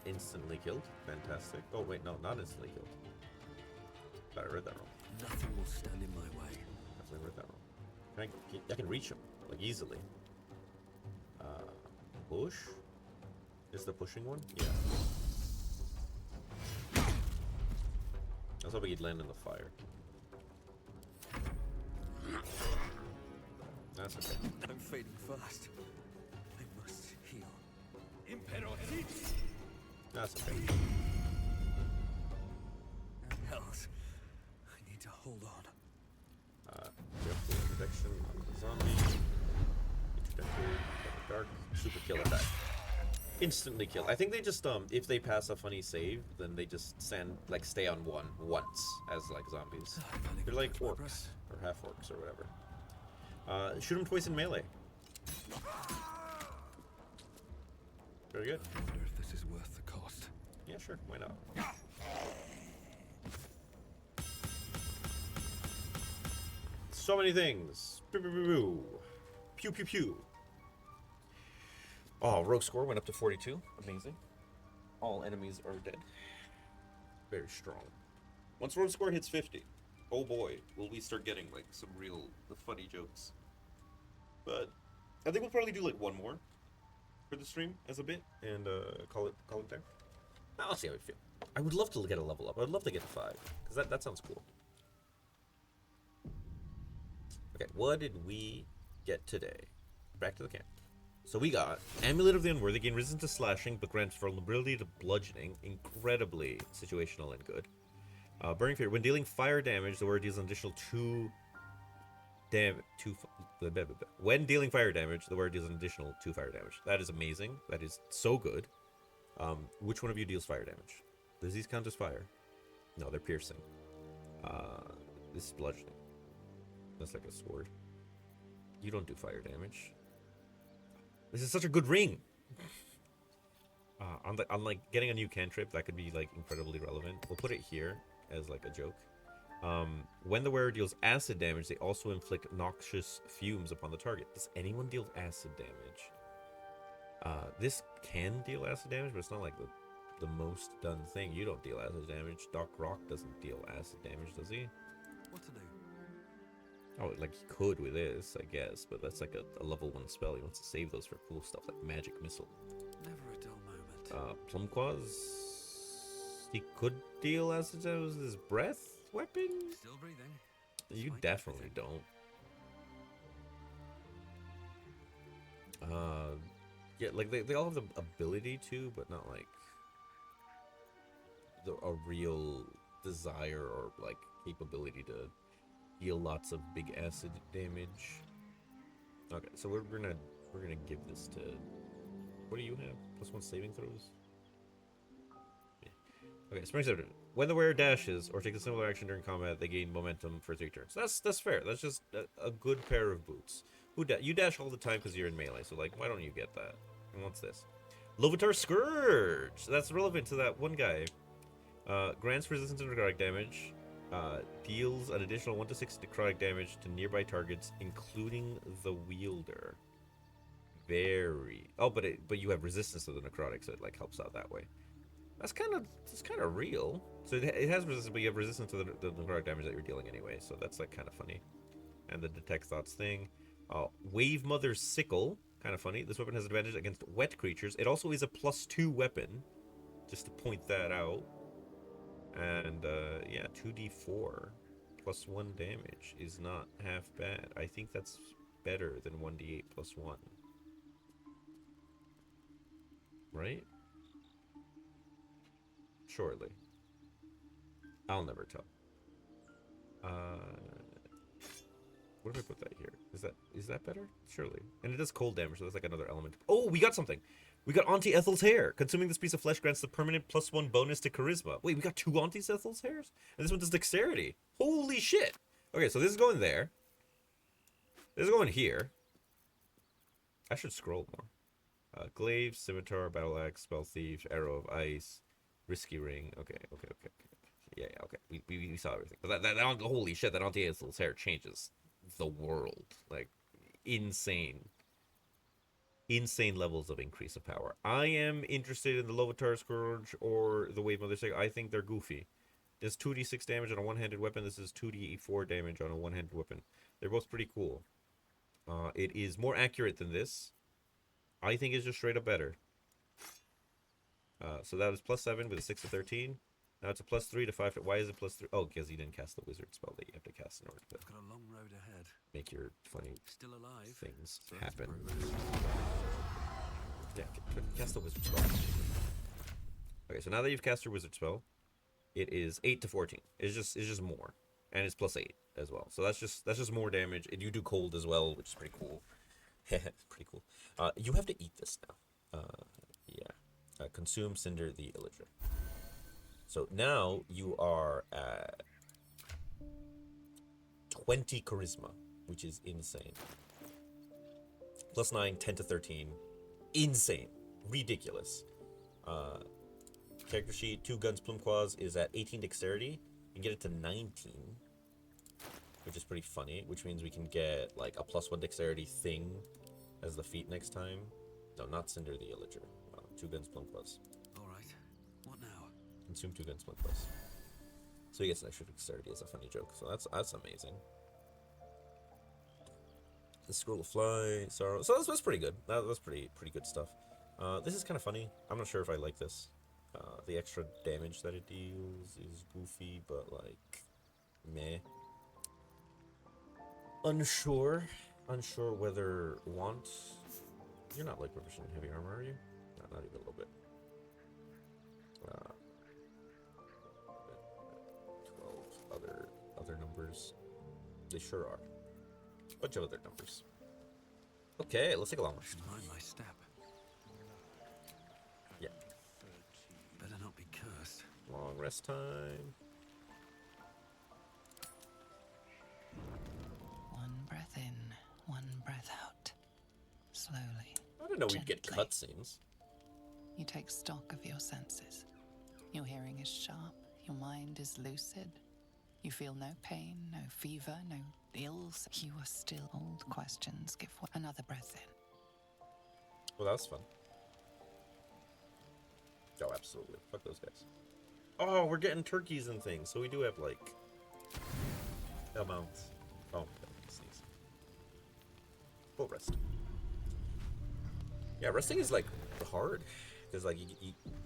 Instantly killed. Fantastic. Oh wait, no, not instantly killed. But I read that wrong. Nothing will stand in my way. Definitely read that wrong. I can reach him like easily. Push. Is the pushing one? Yeah. I was hoping he'd land in the fire. That's okay. I'm fading fast. I must heal. That's okay. Hells. I need to hold on. Careful protection on the zombie. Introductory, dark, super kill attack. Instantly kill. I think they just if they pass a funny save, then they just stay on one once as like zombies. They're like orcs or half orcs or whatever. Shoot them twice in melee. Very good. I wonder if this is worth the cost. Yeah, sure. Why not? So many things. Pew, pew, pew, pew. Pew, pew, pew. Oh, rogue score went up to 42. Amazing. All enemies are dead. Very strong. Once rogue score hits 50, oh boy, will we start getting like some real funny jokes. But I think we'll probably do like one more for the stream as a bit and call it there. I'll see how we feel. I would love to get a level up. I would love to get to 5 because that sounds cool. Okay, what did we get today? Back to the camp. So we got Amulet of the Unworthy, gain resistance to slashing, but grants vulnerability to bludgeoning. Incredibly situational and good. Burning Fear. When dealing fire damage, the word deals an additional 2 damage. When dealing fire damage, the word deals an additional 2 fire damage. That is amazing. That is so good. Which one of you deals fire damage? Does these count as fire? No, they're piercing. This is bludgeoning. That's like a sword. You don't do fire damage. This is such a good ring. On like getting a new cantrip, that could be like incredibly relevant. We'll put it here as like a joke. When the wearer deals acid damage, they also inflict noxious fumes upon the target. Does anyone deal acid damage? This can deal acid damage, but it's not like the most done thing. You don't deal acid damage. Doc Rock doesn't deal acid damage, does he? What to do? Oh, like he could with this, I guess, but that's like a level 1 spell. He wants to save those for cool stuff like magic missile. Never a dull moment. Plumquaz, he could deal as his breath weapon. Still breathing. You Despite definitely everything. don't. Yeah, like they all have the ability to, but not like a real desire or like capability to deal lots of big acid damage. Okay, so we're gonna give this to. What do you have? +1 saving throws. Yeah. Okay, Spring Scepter. When the wearer dashes or takes a similar action during combat, they gain momentum for 3 turns. That's fair. That's just a good pair of boots. You dash all the time because you're in melee, so like, why don't you get that? And what's this? Lovitar Scourge! That's relevant to that one guy. Grants resistance to necrotic damage. Deals an additional 1 to 6 necrotic damage to nearby targets, including the wielder. But you have resistance to the necrotic, so it like helps out that way. That's kind of real. So it has resistance, but you have resistance to the necrotic damage that you're dealing anyway. So that's like kind of funny. And the detect thoughts thing. Wave Mother's Sickle, kind of funny. This weapon has advantage against wet creatures. It also is a +2 weapon, just to point that out. And yeah, 2d4 +1 damage is not half bad. I think that's better than 1d8 +1. Right? Surely. I'll never tell. What if I put that here? Is that better? Surely. And it does cold damage, so that's like another element. Oh, we got something! We got Auntie Ethel's hair. Consuming this piece of flesh grants the permanent +1 bonus to charisma. Wait, we got 2 Auntie Ethel's hairs? And this one does dexterity. Holy shit! Okay, so this is going there. This is going here. I should scroll more. Glaive, Scimitar, Battle Axe, Spell Thief, Arrow of Ice, Risky Ring. Okay. Yeah, okay. We saw everything. But that holy shit, that Auntie Ethel's hair changes the world. Like, insane levels of increase of power. I am interested in the Lovitar Scourge or the Wave Mother Sickle. I think they're goofy. This 2d6 damage on a one-handed weapon. This is 2d4 damage on a one-handed weapon. They're both pretty cool. It is more accurate than this. I think it's just straight up better. So that is +7 with a 6 to 13. Now it's a +3 to 5. Why is it +3? Oh, because you didn't cast the wizard spell that you have to cast in order to I've got a long road ahead. make your funny Still alive. things So that's happen. progress. Yeah, cast the wizard spell. Okay, so now that you've cast your wizard spell, it is 8 to 14. It's just more, and it's +8 as well. So that's just more damage. And you do cold as well, which is pretty cool. It's pretty cool. You have to eat this now. Yeah. Consume Cinder the Illager. So now you are at 20 charisma, which is insane. +9, 10 to 13. Insane. Ridiculous. Character sheet, 2 Guns Plumquaz is at 18 dexterity. You can get it to 19, which is pretty funny, which means we can get like a +1 dexterity thing as the feat next time. No, not Cinder the Illager. 2 Guns Plumquaz. Alright. What now? Consume 2 Guns Plumquaz. So he gets an extra dexterity as a funny joke. So that's amazing. The Scroll of Fly, Sorrow. So that's pretty good. That's pretty good stuff. This is kind of funny. I'm not sure if I like this. The extra damage that it deals is goofy, but like, meh. Unsure whether want. You're not like proficient in heavy armor, are you? Not even a little bit. 12 other numbers. They sure are. Bunch of other numbers. Okay, let's take a long one. Should mind my step. Yeah. Better not be cursed. Long rest time. One breath in, one breath out. Slowly. I didn't know we'd get Gently. cutscenes. You take stock of your senses. Your hearing is sharp, your mind is lucid. You feel no pain, no fever, no ills. You are still. Old questions give way. Another breath in. Well, that was fun. Oh, absolutely. Fuck those guys. Oh, we're getting turkeys and things, so we do have, like, amounts. Oh, my goodness. Go rest. Yeah, resting is like hard because like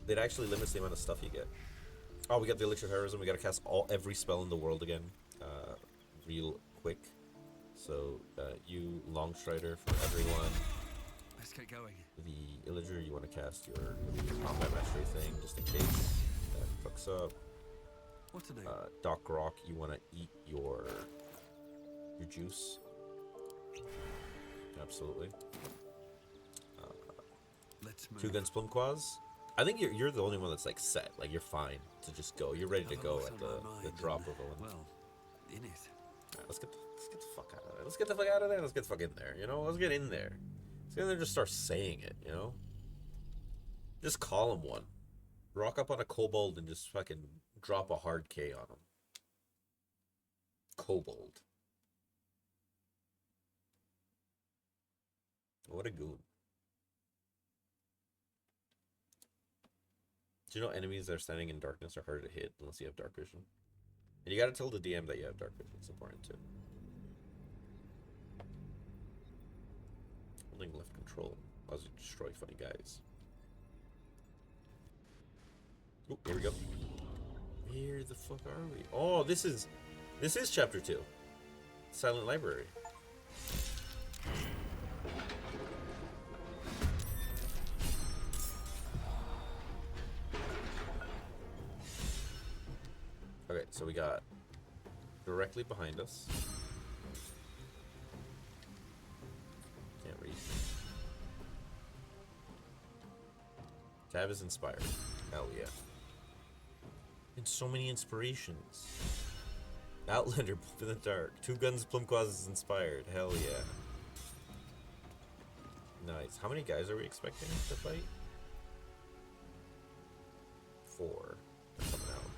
it actually limits the amount of stuff you get. Oh, we got the Elixir of Heroism. We gotta cast every spell in the world again, real quick. So you Longstrider for everyone. Let's get going. The Illager, you want to cast your combat mastery thing just in case that fucks up. What's the name? Doc Rock, you want to eat your juice. Absolutely. Let's move. Two Guns Plumquaz. I think you're the only one that's like set. Like you're fine to just go. You're ready to go at the drop of a one. Well, in it. Right, let's get the fuck out of there. Let's get the fuck out of there. Let's get the fuck in there. You know, let's get in there. Let's get in there and just start saying it. You know, just call him one. Rock up on a kobold and just fucking drop a hard K on him. Kobold. What a goon. Do you know enemies that are standing in darkness are harder to hit unless you have dark vision? And you gotta tell the DM that you have dark vision. It's important too. Holding left control allows you to destroy funny guys. Oh, here we go. Where the fuck are we? Oh, this is chapter 2. Silent Library. Okay, so we got directly behind us. Can't read. Tav is inspired. Hell yeah. And so many inspirations. Outlander, Bump in the Dark. Two Guns Plumquaz is inspired. Hell yeah. Nice. How many guys are we expecting to fight? 4 are coming out.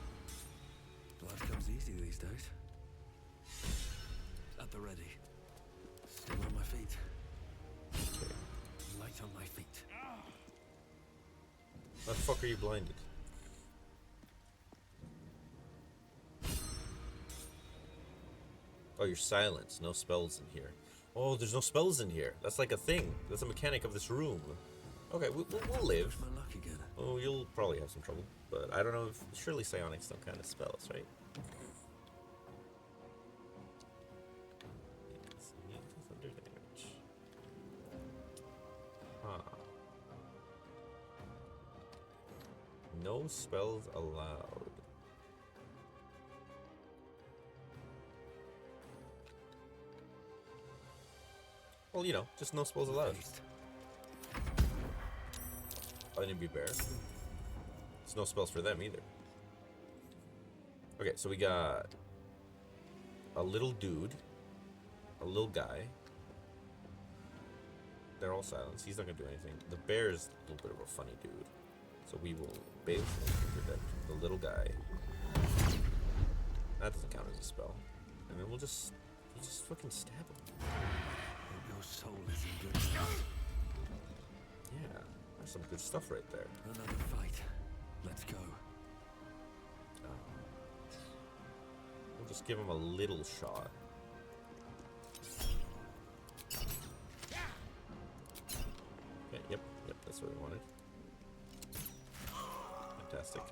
Blood comes easy these days. At the ready. Still on my feet. Okay. Light on my feet. How the fuck are you blinded? Oh, you're silenced. No spells in here. Oh, there's no spells in here. That's like a thing. That's a mechanic of this room. Okay, we'll live. Push my luck again. Oh, you'll probably have some trouble. But I don't know if... Surely psionics don't kind of spells, right? Thunder damage. Huh. No spells allowed. Well, you know, just no spells allowed. Enemy bear. There's no spells for them either. Okay, so we got a little dude, a little guy. They're all silenced. He's not gonna do anything. The bear is a little bit of a funny dude, so we will bait the little guy. That doesn't count as a spell. And then we'll just fucking stab him. Your soul is in good hands. Yeah, there's some good stuff right there. Another fight. Let's go. We'll just give him a little shot. Okay, yep, that's what we wanted. Fantastic.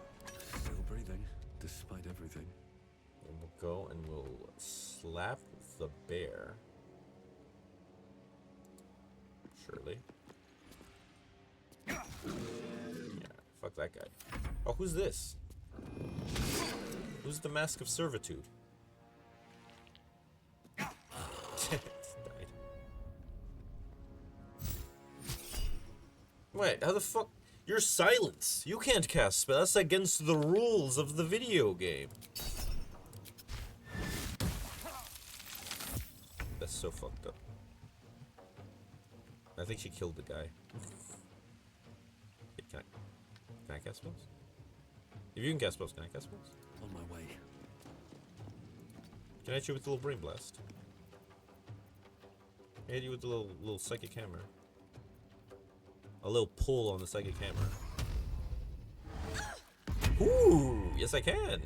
Still breathing, despite everything. And we'll go and we'll slap the bear. Surely. Yeah, fuck that guy. Oh, who's this? Who's the Mask of Servitude? Died. Wait, how the fuck? You're silence. You can't cast spells. That's against the rules of the video game. That's so fucked up. I think she killed the guy. Can I cast spells? If you can cast spells, can I cast spells? On my way. Can I hit you with the little brain blast? Can I hit you with the little psychic hammer? A little pull on the psychic hammer. Ooh, yes I can.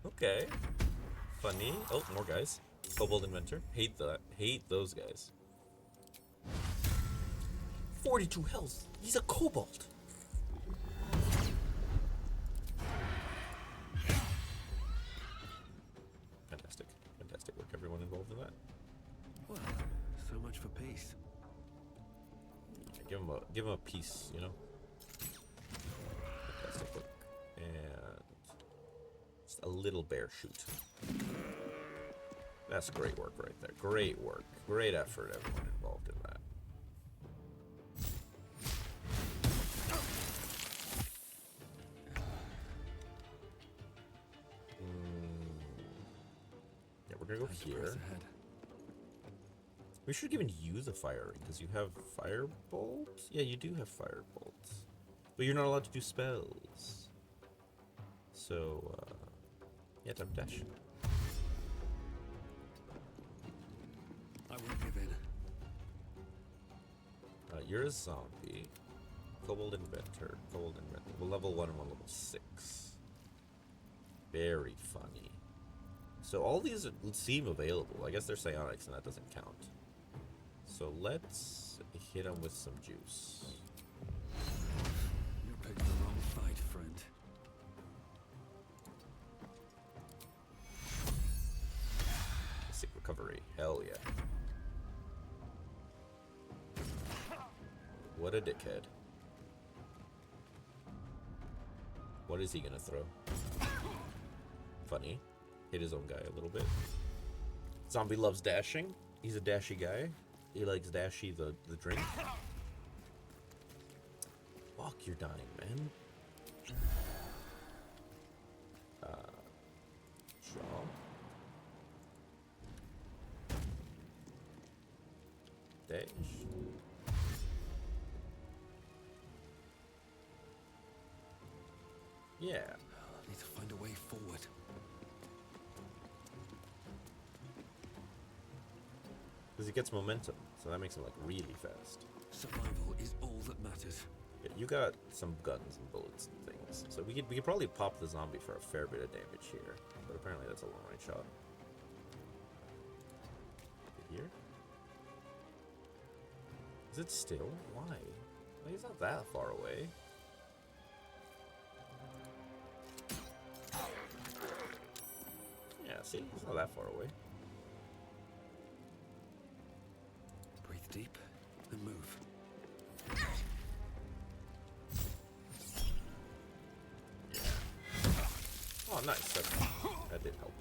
Okay. Funny. Oh, more guys. Kobold Inventor. Hate that. Hate those guys. 42 health. He's a kobold. Fantastic. Fantastic work, everyone involved in that. Well, so much for peace. Give him a piece, you know. Fantastic work. And just a little bear shoot. That's great work right there. Great work. Great effort, everyone involved in that. Yeah, we're gonna go here. We should even use a fire ring because you have firebolt. Yeah, you do have firebolt, but you're not allowed to do spells. So, yeah, time to dash. I won't give in. You're a zombie. Kobold Inventor. Kobold Inventor. Well, level 1 and one level 6. Very funny. So all these seem available. I guess they're psionics and that doesn't count. So let's hit them with some juice. You picked the wrong fight, friend. Sick recovery. Hell yeah. What a dickhead. What is he gonna throw? Funny. Hit his own guy a little bit. Zombie loves dashing. He's a dashy guy. He likes Dashy the drink. Fuck, you're dying, man. Shaw. Dash. Yeah. I need to find a way forward. Because he gets momentum, so that makes him like really fast. Survival is all that matters. Yeah, you got some guns and bullets and things, so we could probably pop the zombie for a fair bit of damage here. But apparently that's a long range shot. Here? Is it still? Why? Well, he's not that far away. Yeah, see? He's not that far away. Breathe deep and move. Oh, nice. That did help.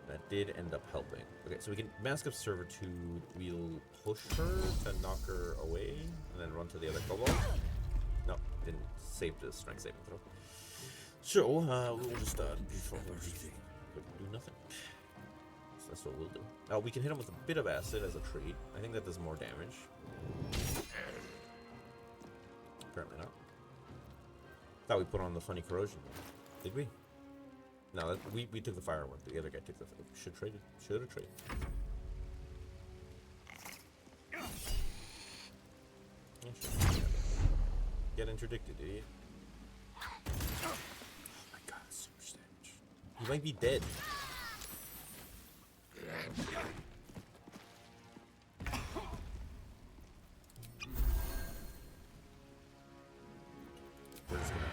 That did end up helping. Okay, so we can Mask of Servitude. We'll push her to knock her away, and then run to the other kobold. No, didn't save the strength saving throw. So we'll just do nothing. So that's what we'll do. We can hit him with a bit of acid as a treat. I think that does more damage. Apparently not. Thought we put on the funny corrosion. Did we? No, we took the fire one. The other guy took the. Should have traded. Yeah, sure. Get interdicted, idiot. Oh my god, that's so much damage. He might be dead. We're just gonna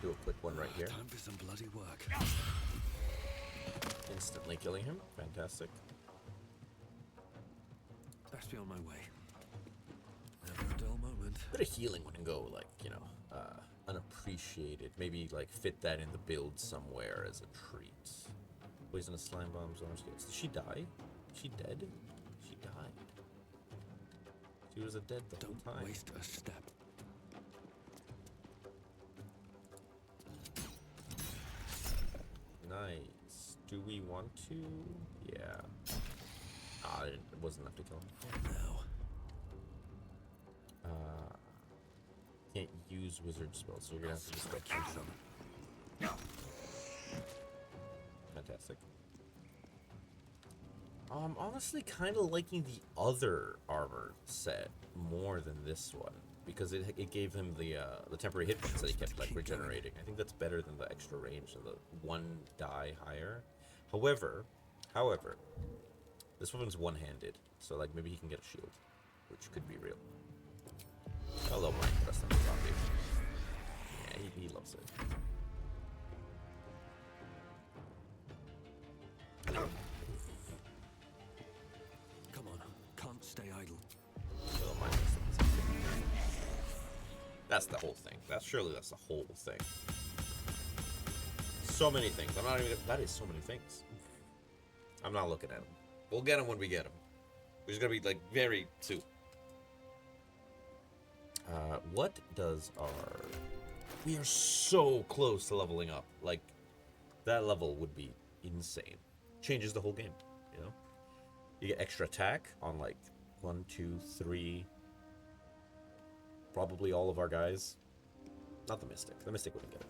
do a quick one right here. Time for some bloody work. Instantly killing him. Fantastic. Best be on my way. Never a dull moment. Bit of healing wouldn't go, like, you know, unappreciated. Maybe, like, fit that in the build somewhere as a treat. Poisonous slime bombs, orange skates. Did she die? Is she dead? She died. She was dead the whole time. Don't waste a step. Nice. Do we want to? Yeah. It wasn't enough to kill him. Now. Can't use wizard spells, so you're gonna have to just go through them. Fantastic. I'm honestly kind of liking the other armor set more than this one because it gave him the temporary hit points that he kept like regenerating. I think that's better than the extra range and the one die higher. However, This weapon's one-handed, so like maybe he can get a shield, which could be real. Hello, Mike. That's not a zombie. Yeah, he loves it. Come on, can't stay idle. Hello, Mike. That's the whole thing. That's the whole thing. So many things. I'm not even. That is so many things. I'm not looking at them. We'll get them when we get them. We're just gonna be like very soon. What does our? We are so close to leveling up. Like, that level would be insane. Changes the whole game. You know, you get extra attack on like 1, 2, 3. Probably all of our guys. Not the Mystic. The Mystic wouldn't get it.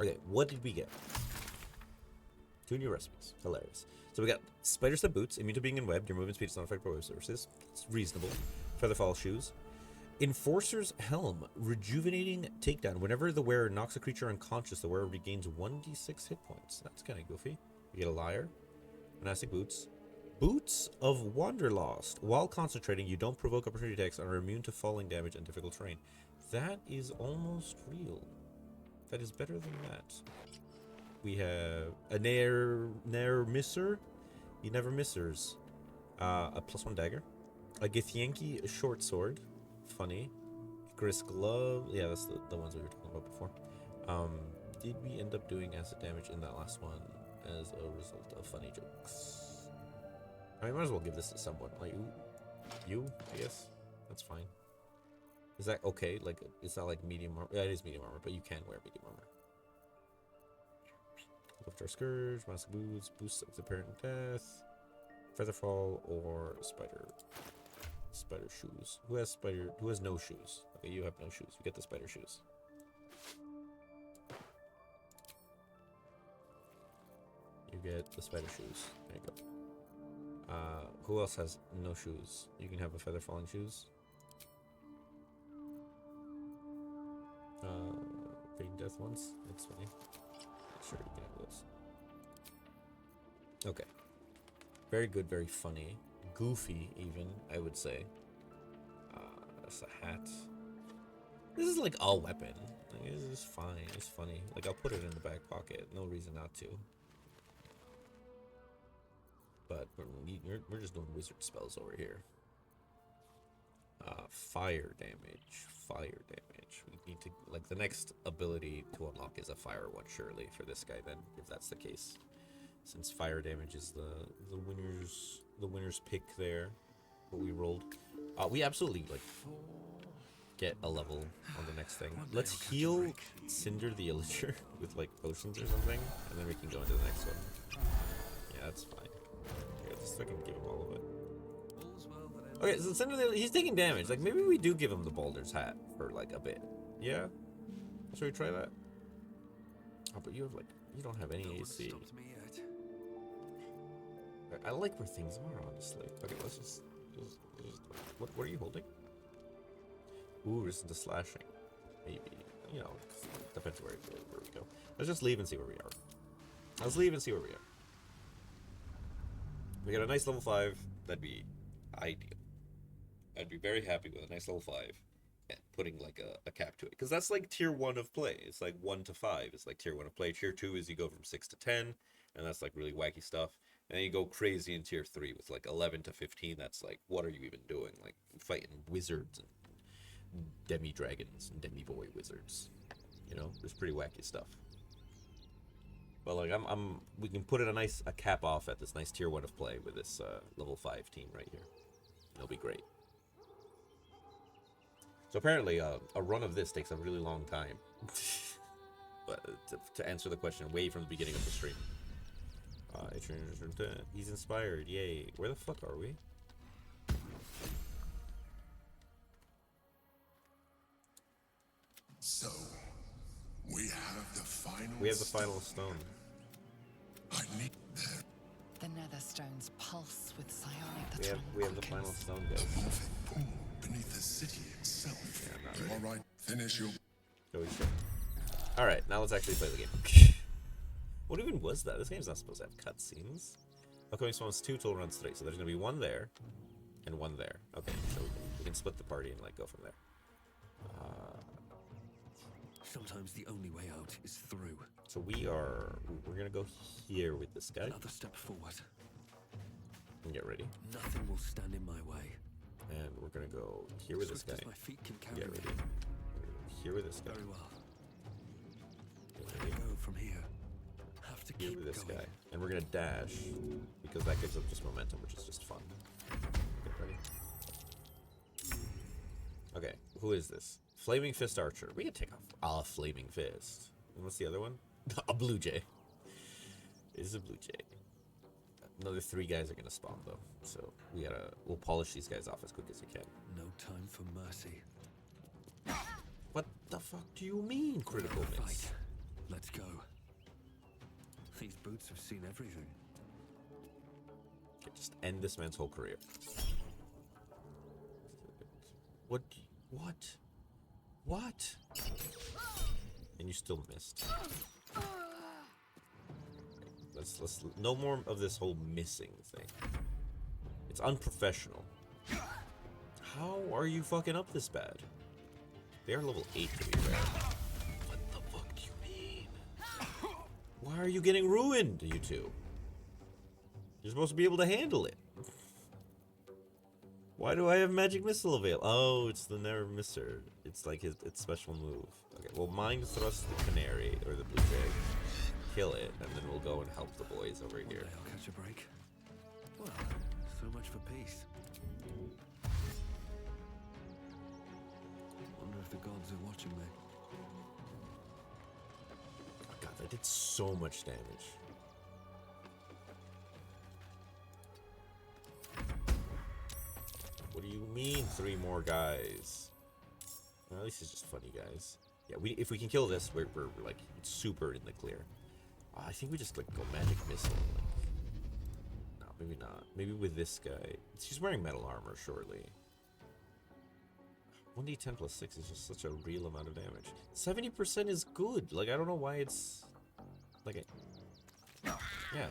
Okay, what did we get? 2 new recipes. Hilarious. So we got Spider Step Boots, immune to being in web. Your movement speed is not affected by web sources. It's reasonable. Featherfall Shoes. Enforcer's Helm. Rejuvenating Takedown. Whenever the wearer knocks a creature unconscious, the wearer regains 1d6 hit points. That's kind of goofy. You get a Lyre. Monastic Boots. Boots of Wanderlost. While concentrating, you don't provoke opportunity attacks and are immune to falling damage and difficult terrain. That is almost real. That is better than that. We have a Nair Misser. He never missers. A +1 dagger. A Githyanki short sword. Funny. Gris glove. Yeah, that's the ones we were talking about before. Did we end up doing acid damage in that last one as a result of funny jokes? I mean, might as well give this to someone. Like, you, I guess. That's fine. Is that okay? Like, it's not like medium armor. Yeah, it is medium armor, but you can wear medium armor. Lift our Scourge, Mask Boots, Boost of Apparent Death, Featherfall, or Spider Shoes. Who has no shoes? Okay, you have no shoes. You get the Spider Shoes. You get the Spider Shoes. There you go. Who else has no shoes? You can have a Feather Falling Shoes. Fading Death ones. That's funny. Sure, you can have those. Okay. Very good, very funny. Goofy, even, I would say. That's a hat. This is like all weapon. Like, this is fine. It's funny. Like, I'll put it in the back pocket. No reason not to. But we're just doing wizard spells over here. Fire damage. Fire damage. We need to, like, the next ability to unlock is a fire one, surely, for this guy then, if that's the case. Since fire damage is the winner's pick there, what we rolled. We absolutely, like, get a level on the next thing. Let's heal Cinder the Illager with, like, potions or something, and then we can go into the next one. Yeah, that's fine. Yeah, let's fucking give him all of it. Okay, so Cinder the he's taking damage. Like, maybe we do give him the Baldur's hat for, like, a bit. Yeah? Should we try that? Oh, but you have, like, you don't have any AC. I like where things are, honestly. Okay, let's just what are you holding? Ooh, resistant to slashing. Maybe. You know, depends where we go. Let's just leave and see where we are. Let's leave and see where we are. We got a nice level 5. That'd be ideal. I'd be very happy with a nice level 5 and putting like a cap to it. Because that's like tier 1 of play. It's like 1 to 5. It's like tier 1 of play. Tier 2 is you go from 6 to 10. And that's like really wacky stuff. And then you go crazy in tier 3 with like 11 to 15. That's like, what are you even doing? Like fighting wizards and demi-dragons and demi-boy wizards. You know, there's pretty wacky stuff. But like, we can put a cap off at this nice tier 1 of play with this level 5 team right here. It'll be great. So apparently, a run of this takes a really long time. But to answer the question way from the beginning of the stream. He's inspired, yay. Where the fuck are we? So, we have the final stone. I need The nether stones pulse with psionic. We have the final stone, guys. moving pool beneath the city itself. Yeah, not You ready. are right. Finish your... Holy shit. Alright, now let's actually play the game. What even was that? This game's not supposed to have cutscenes. Upcoming spawns 2, total runs 3. So there's gonna be 1 there, and 1 there. Okay, so we can split the party and like go from there. Sometimes the only way out is through. So we're gonna go here with this guy. Another step forward. And get ready. Nothing will stand in my way. And we're gonna go here with this Swift guy. as my feet can carry Get me. ready. Here with this guy. Very well. Get Where ready. to go from here? Have to Here keep with this going. guy. And we're gonna dash because that gives up just momentum, which is just fun. Get ready. Okay, who is this? Flaming Fist Archer. We can take off a Flaming Fist. And what's the other one? A Blue Jay. It is a Blue Jay. Another 3 guys are gonna spawn though, so we'll polish these guys off as quick as we can. No time for mercy. What the fuck do you mean, critical Fight. miss? Let's go. These boots have seen everything. Okay, just end this man's whole career. What? What? And you still missed. Let's no more of this whole missing thing. It's unprofessional. How are you fucking up this bad? They are level 8 to be fair. What the fuck do you mean? Why are you getting ruined, you two? You're supposed to be able to handle it. Why do I have Magic Missile available? Oh, it's the Never Misser. It's like its special move. Okay, well, Mind Thrust the Canary, or the Blue Jay. Kill it, and then we'll go and help the boys over One here. day I'll catch a break. Well, so much for peace. Wonder if the gods are watching me. God, that did so much damage. What do you mean 3 more guys? Well, at least it's just funny guys. Yeah, if we can kill this, we're like super in the clear. I think we just like go Magic Missile. Like, no, maybe not. Maybe with this guy. She's wearing metal armor, surely. 1d10 plus 6 is just such a real amount of damage. 70% is good. Like, I don't know why it's like yeah,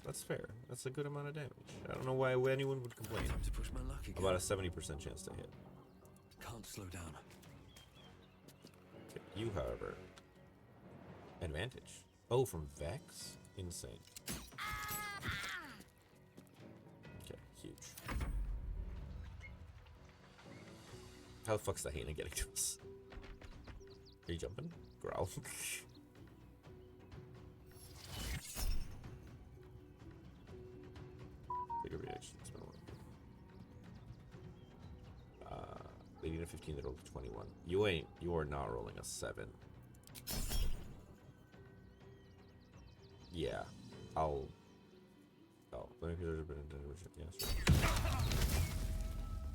that's fair. That's a good amount of damage. I don't know why anyone would complain Time to push my luck again. about a 70% chance to hit. Can't slow down. Okay, you, however, advantage. Oh, from Vex? Insane. Okay, huge. How the fuck's the hyena getting to us? Are you jumping? Growl. Bigger reaction. It's been a while. 18 to 15, they rolled a 21. You are not rolling a 7. Yeah, oh, let me hear there's been a yeah, sure.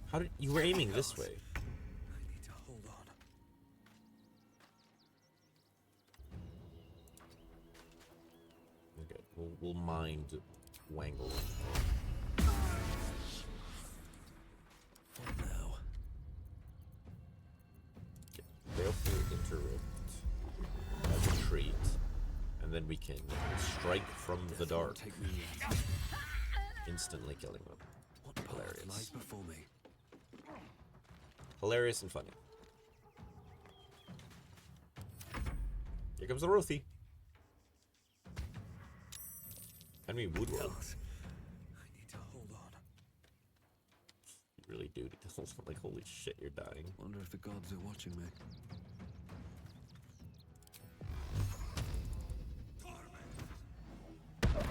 How did you were aiming this way? I need to hold on. Okay, we'll mind Wangle. What now? Okay, Baleful Interrupt as a treat, and then we can strike from the dark, Take me yet. instantly killing them. What path Hilarious. lies before me? Hilarious and funny. Here comes the Rothy. And we would roll. I need to hold on. You really do. Like, holy shit, you're dying. Wonder if the gods are watching me. I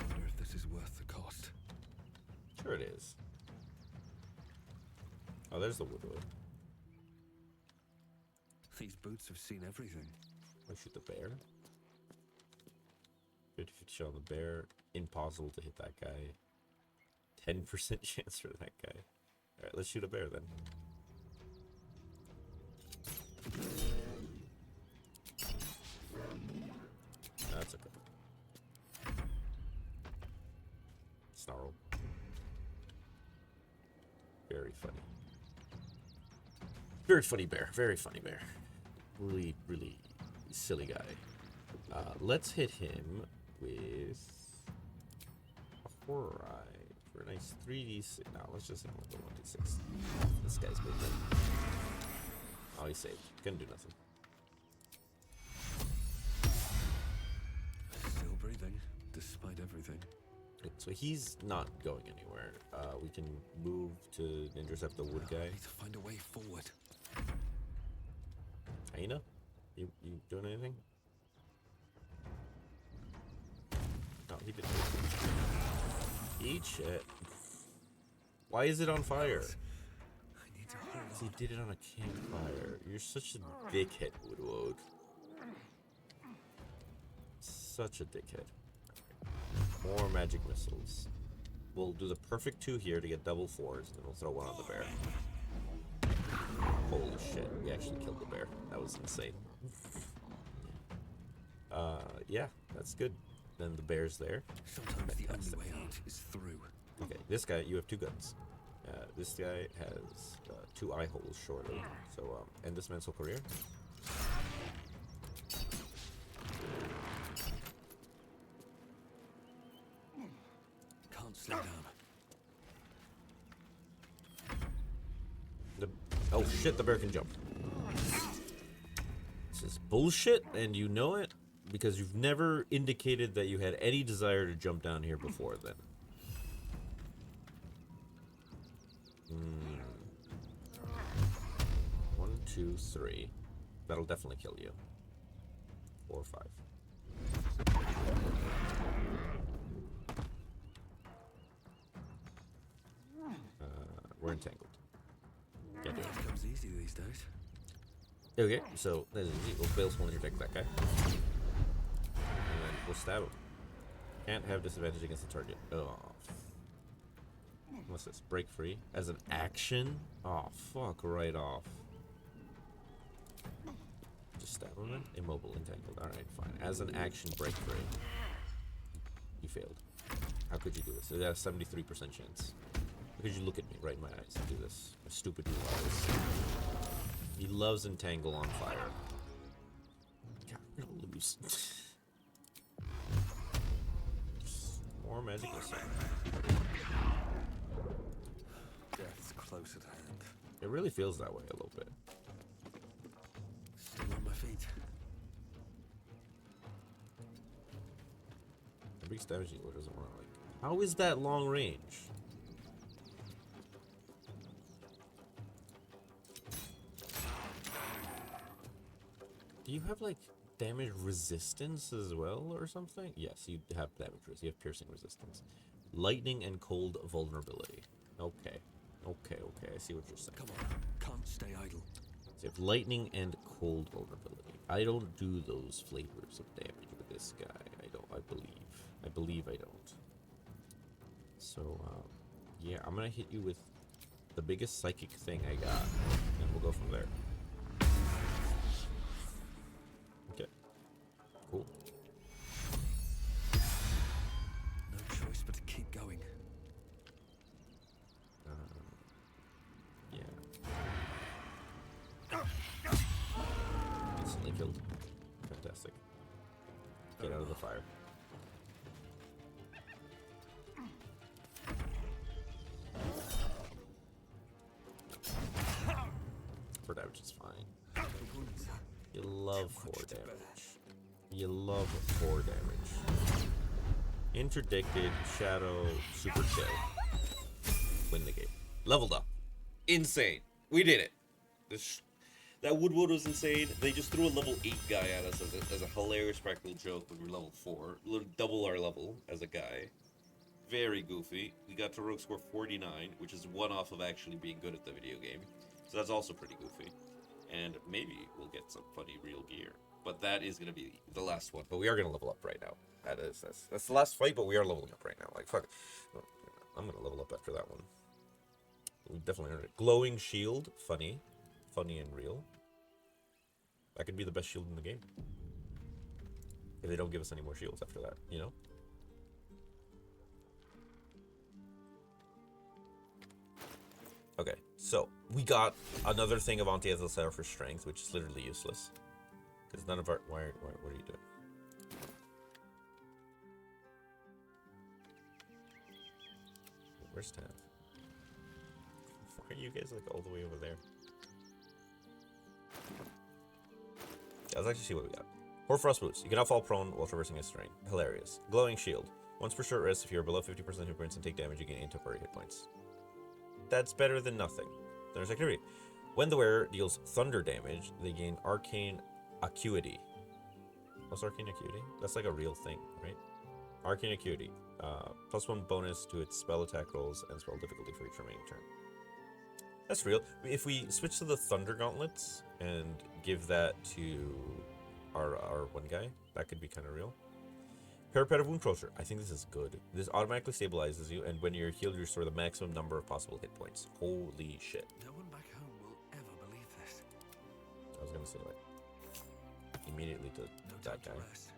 wonder if this is worth the cost. Sure it is. Oh, there's the Woodwood. These boots have seen everything. I shoot the bear. 50-50 shot on the bear. Impossible to hit that guy. 10% chance for that guy. Alright, let's shoot a bear then. That's okay. Snarl. Very funny. Very funny bear. Very funny bear. Really, really silly guy. Let's hit him with a horror eye for a nice 3d6. No, let's just hit him with the 1d6. This guy's big. Oh, he's saved. Couldn't do nothing. Still breathing, despite everything. So he's not going anywhere. We can move to intercept the wood guy. I need to find a way forward. Aina? You doing anything? No, he didn't. Eat shit. Why is it on fire? I need to hold He on. did it on a campfire. You're such a dickhead, Woodwode. Such a dickhead. More magic missiles. We'll do the perfect 2 here to get double 4s, and then we'll throw 1 on the bear. Holy shit, we actually killed the bear. That was insane. Yeah, that's good. Then the bear's there. Sometimes the only way out is through. Okay, this guy, you have 2 guns. This guy has 2 eye holes shortly. So, end this man's whole career. Can't slow down. Oh shit, the bear can jump. This is bullshit, and you know it, because you've never indicated that you had any desire to jump down here before then. 1, 2, 3. That'll definitely kill you. 4, 5. We're entangled. Can't do it. It comes easy these days. Okay, so that's easy. We'll fail spawn interject that guy. And then we'll stab him. Can't have disadvantage against the target. Oh. What's this? Break free? As an action? Oh, fuck right off. Just stab him then? Immobile, entangled. Alright, fine. As an action, break free. You failed. How could you do this? It has a 73% chance. How could you look at me right in my eyes and do this? My stupid blue eyes. He loves entangle on fire. God, you're gonna lose. More magic missile. Death's close at hand. It really feels that way a little bit. Still on my feet. The biggest damage dealer doesn't want to like. How is that long range? Do you have like damage resistance as well or something? Yes, you have damage resistance. You have piercing resistance. Lightning and cold vulnerability. Okay. Okay, I see what you're saying. Come on, can't stay idle. So you have lightning and cold vulnerability. I don't do those flavors of damage with this guy. I believe I don't. So, yeah, I'm gonna hit you with the biggest psychic thing I got, and we'll go from there. Okay. Cool. No choice but to keep going. Yeah. Instantly killed. Fantastic. Get out of the fire. For damage is fine. You love 4 damage. You love 4 damage. Interdicted, Shadow, Super Chill. Win the game. Leveled up. Insane. We did it. That Woodward was insane. They just threw a level 8 guy at us as a hilarious practical joke when we were level 4. Double our level as a guy. Very goofy. We got to rogue score 49, which is 1 off of actually being good at the video game. So that's also pretty goofy. And maybe we'll get some funny real gear. But that is going to be the last one. But we are going to level up right now. That's the last fight, but we are leveling up right now. Like, fuck. I'm going to level up after that one. We definitely earned it. Glowing shield. Funny. Funny and real. That could be the best shield in the game. If they don't give us any more shields after that, you know? Okay, so we got another thing of anti-Ethelcell for strength, which is literally useless. Because none of our... what are you doing? Where's Tav? Why are you guys like all the way over there? Yeah, let's actually see what we got. Hoarfrost boots. You cannot fall prone while traversing a terrain. Hilarious. Glowing shield. Once per short rest, if you are below 50% hit points and take damage, you gain 8 temporary hit points. That's better than nothing. Thunder's activity. When the wearer deals thunder damage, they gain arcane acuity. What's arcane acuity? That's like a real thing, right? Arcane acuity. +1 bonus to its spell attack rolls and spell difficulty for each remaining turn. That's real. If we switch to the Thunder Gauntlets and give that to our one guy, that could be kind of real. Parapet of Wound Crusher. I think this is good. This automatically stabilizes you, and when you're healed, you restore the maximum number of possible hit points. Holy shit. No one back home will ever believe this. I was gonna say, like, immediately to No that time guy. to rest.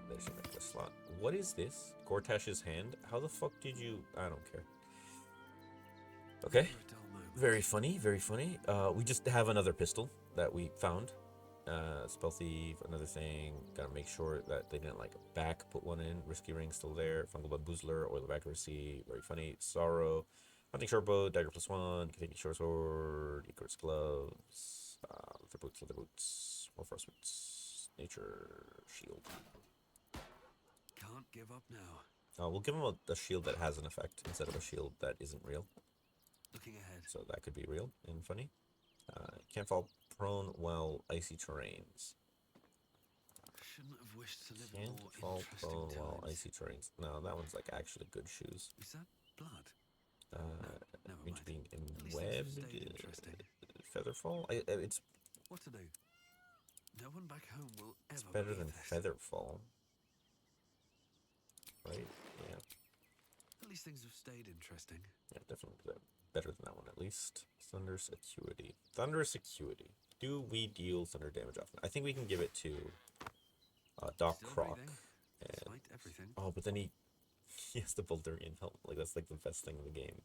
There's your necklace slot. What is this? Gortash's hand? How the fuck did you... I don't care. Okay. Never a dull moment. Very funny, very funny. We just have another pistol that we found. Spell Thief, another thing. Gotta make sure that they didn't, like, put one in. Risky Ring still there. Fungal Bamboozler, Oil of Accuracy. Very funny. Sorrow. Hunting Shortbow, Dagger +1. Continuing Short Sword. Icarus Gloves. Leather Boots. More Frost Boots. Nature Shield. Can't give up now. We'll give him a shield that has an effect instead of a shield that isn't real. Looking ahead. So that could be real and funny. Can't fall prone while icy terrains. Shouldn't have wished to live Can't more fall interesting prone times. while icy terrains. No, that one's like actually good shoes. Is that blood? Never Means mind. being At least things have webbed. stayed interesting. Featherfall. It's What to do? No one back home will ever better believe than this. Featherfall, right? Yeah, At least things have stayed interesting. yeah, definitely better than that one at least. Thunderous Acuity. Thunderous Acuity. Do we deal thunder damage often? I think we can give it to Doc Still Croc. breathing, And, despite everything. oh, but then he has the Baldurian helmet. Like, that's like the best thing in the game.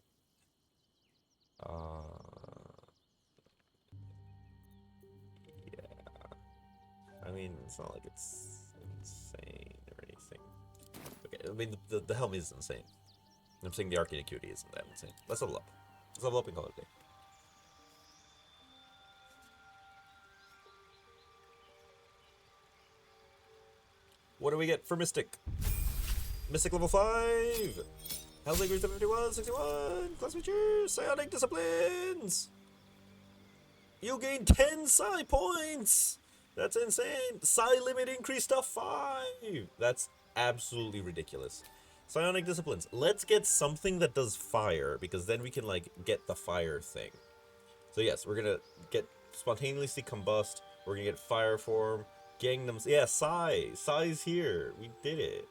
Yeah. I mean, it's not like it's insane or anything. Okay, I mean, the helm is insane. I'm saying the Arcane Acuity isn't that insane. Let's level up. Let's level up and call it a day. What do we get for Mystic? Mystic level 5! Health Leaguers 51, 61! Class features! Psionic Disciplines! You gain 10 Psi points! That's insane! Psi limit increased to 5! That's absolutely ridiculous. Psionic Disciplines. Let's get something that does fire, because then we can, like, get the fire thing. So yes, we're gonna get Spontaneously Combust, we're gonna get Fire Form, Gangnam... Yeah, Psi! Psi's here! We did it!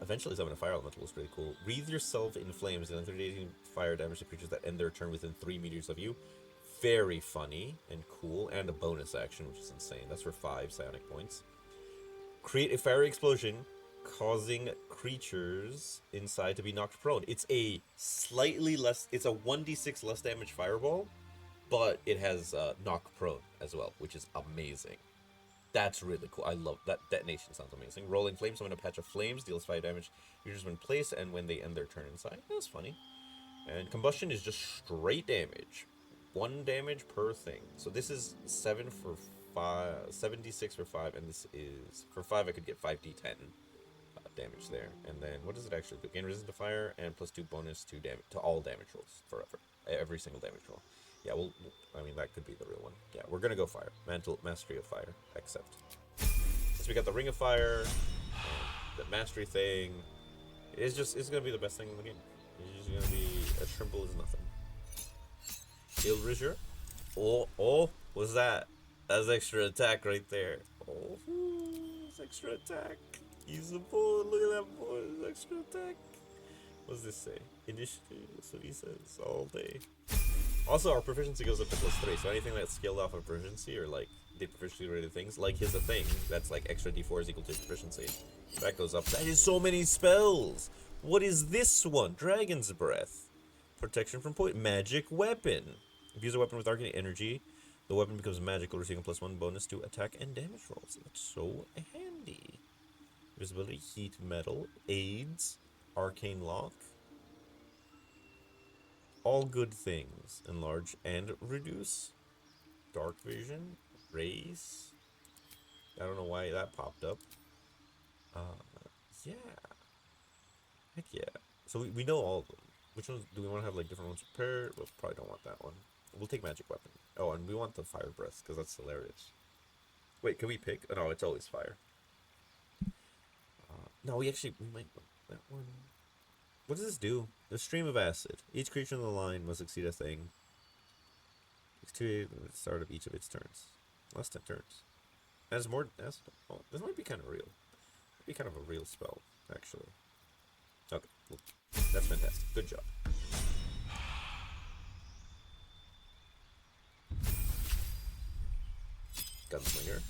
Eventually summon a fire elemental was pretty cool. Wreathe yourself in flames and 118 fire damage to creatures that end their turn within 3 meters of you. Very funny and cool, and a bonus action, which is insane. That's for 5 psionic points. Create a fiery explosion, causing creatures inside to be knocked prone. It's a slightly less... It's a 1d6 less damage fireball, but it has knock prone as well, which is amazing. That's really cool. I love that. Detonation sounds amazing. Rolling Flames, summon a patch of flames, deals 5 damage. Creatures when placed and when they end their turn inside. That's funny. And Combustion is just straight damage. 1 damage per thing. So this is 7 for 5, 76 for 5, and this is for 5. I could get 5d10 damage there. And then what does it actually do? Gain resistance to fire and +2 bonus to damage to all damage rolls forever. Every single damage roll. Yeah, well, I mean, that could be the real one. Yeah, we're gonna go fire. Mastery of fire. Accept. So we got the Ring of Fire, the Mastery thing. It's gonna be the best thing in the game. It's just gonna be as simple as nothing. Ilrizure. Oh, what's that? That's extra attack right there. Oh, it's extra attack. Use the board. Look at that board. It's extra attack. What does this say? Initiative. That's what he says all day. Also, our proficiency goes up to +3, so anything that's scaled off of proficiency or like the proficiency related things, like here's the thing, that's like extra d4 is equal to proficiency. That goes up. That is so many spells! What is this one? Dragon's Breath. Protection from poison. Magic weapon. If you use a weapon with arcane energy, the weapon becomes magical, receiving +1 bonus to attack and damage rolls. That's so handy. Visibility, heat metal, aids, arcane lock. All good things. Enlarge and reduce. Dark vision, raise. I don't know why that popped up. Yeah. Heck yeah. So we know all of them. Which ones do we want to have, like, different ones prepared? We'll probably don't want that one. We'll take magic weapon. Oh, and we want the fire breath, because that's hilarious. Wait, can we pick? Oh, no, it's always fire. No, we might want that one. What does this do? The stream of acid. Each creature in the line must succeed a thing. Exterior at the start of each of its turns. Last 10 turns. As more acid. Oh, this might be kind of real. Might be kind of a real spell, actually. Okay, cool. That's fantastic. Good job. Gunslinger.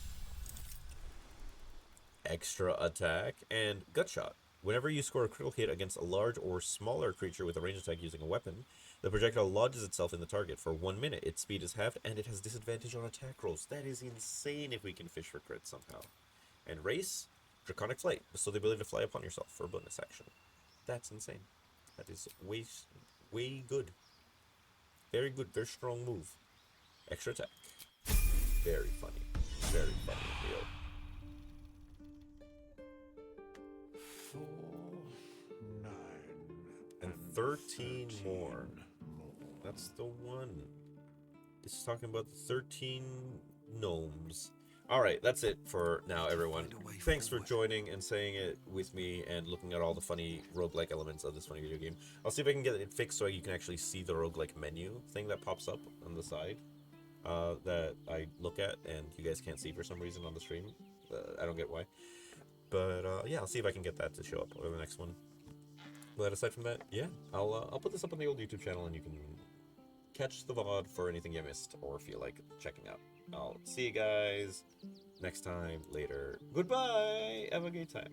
Extra attack and gut shot. Whenever you score a critical hit against a large or smaller creature with a ranged attack using a weapon, the projectile lodges itself in the target for 1 minute. Its speed is halved and it has disadvantage on attack rolls. That is insane if we can fish for crits somehow. And race, draconic flight, so the ability to fly upon yourself for a bonus action. That's insane. That is way good. Very good, very strong move. Extra attack. Very funny. Very funny and real. 4, 9, And 13 more. That's the one. It's talking about the 13 gnomes. Alright, that's it for now, everyone. Thanks for joining and saying it with me and looking at all the funny roguelike elements of this funny video game. I'll see if I can get it fixed so you can actually see the roguelike menu thing that pops up on the side that I look at and you guys can't see for some reason on the stream. I don't get why. But yeah, I'll see if I can get that to show up over the next one. But aside from that, yeah, I'll put this up on the old YouTube channel and you can catch the VOD for anything you missed or feel like checking out. I'll see you guys next time, later. Goodbye! Have a great time.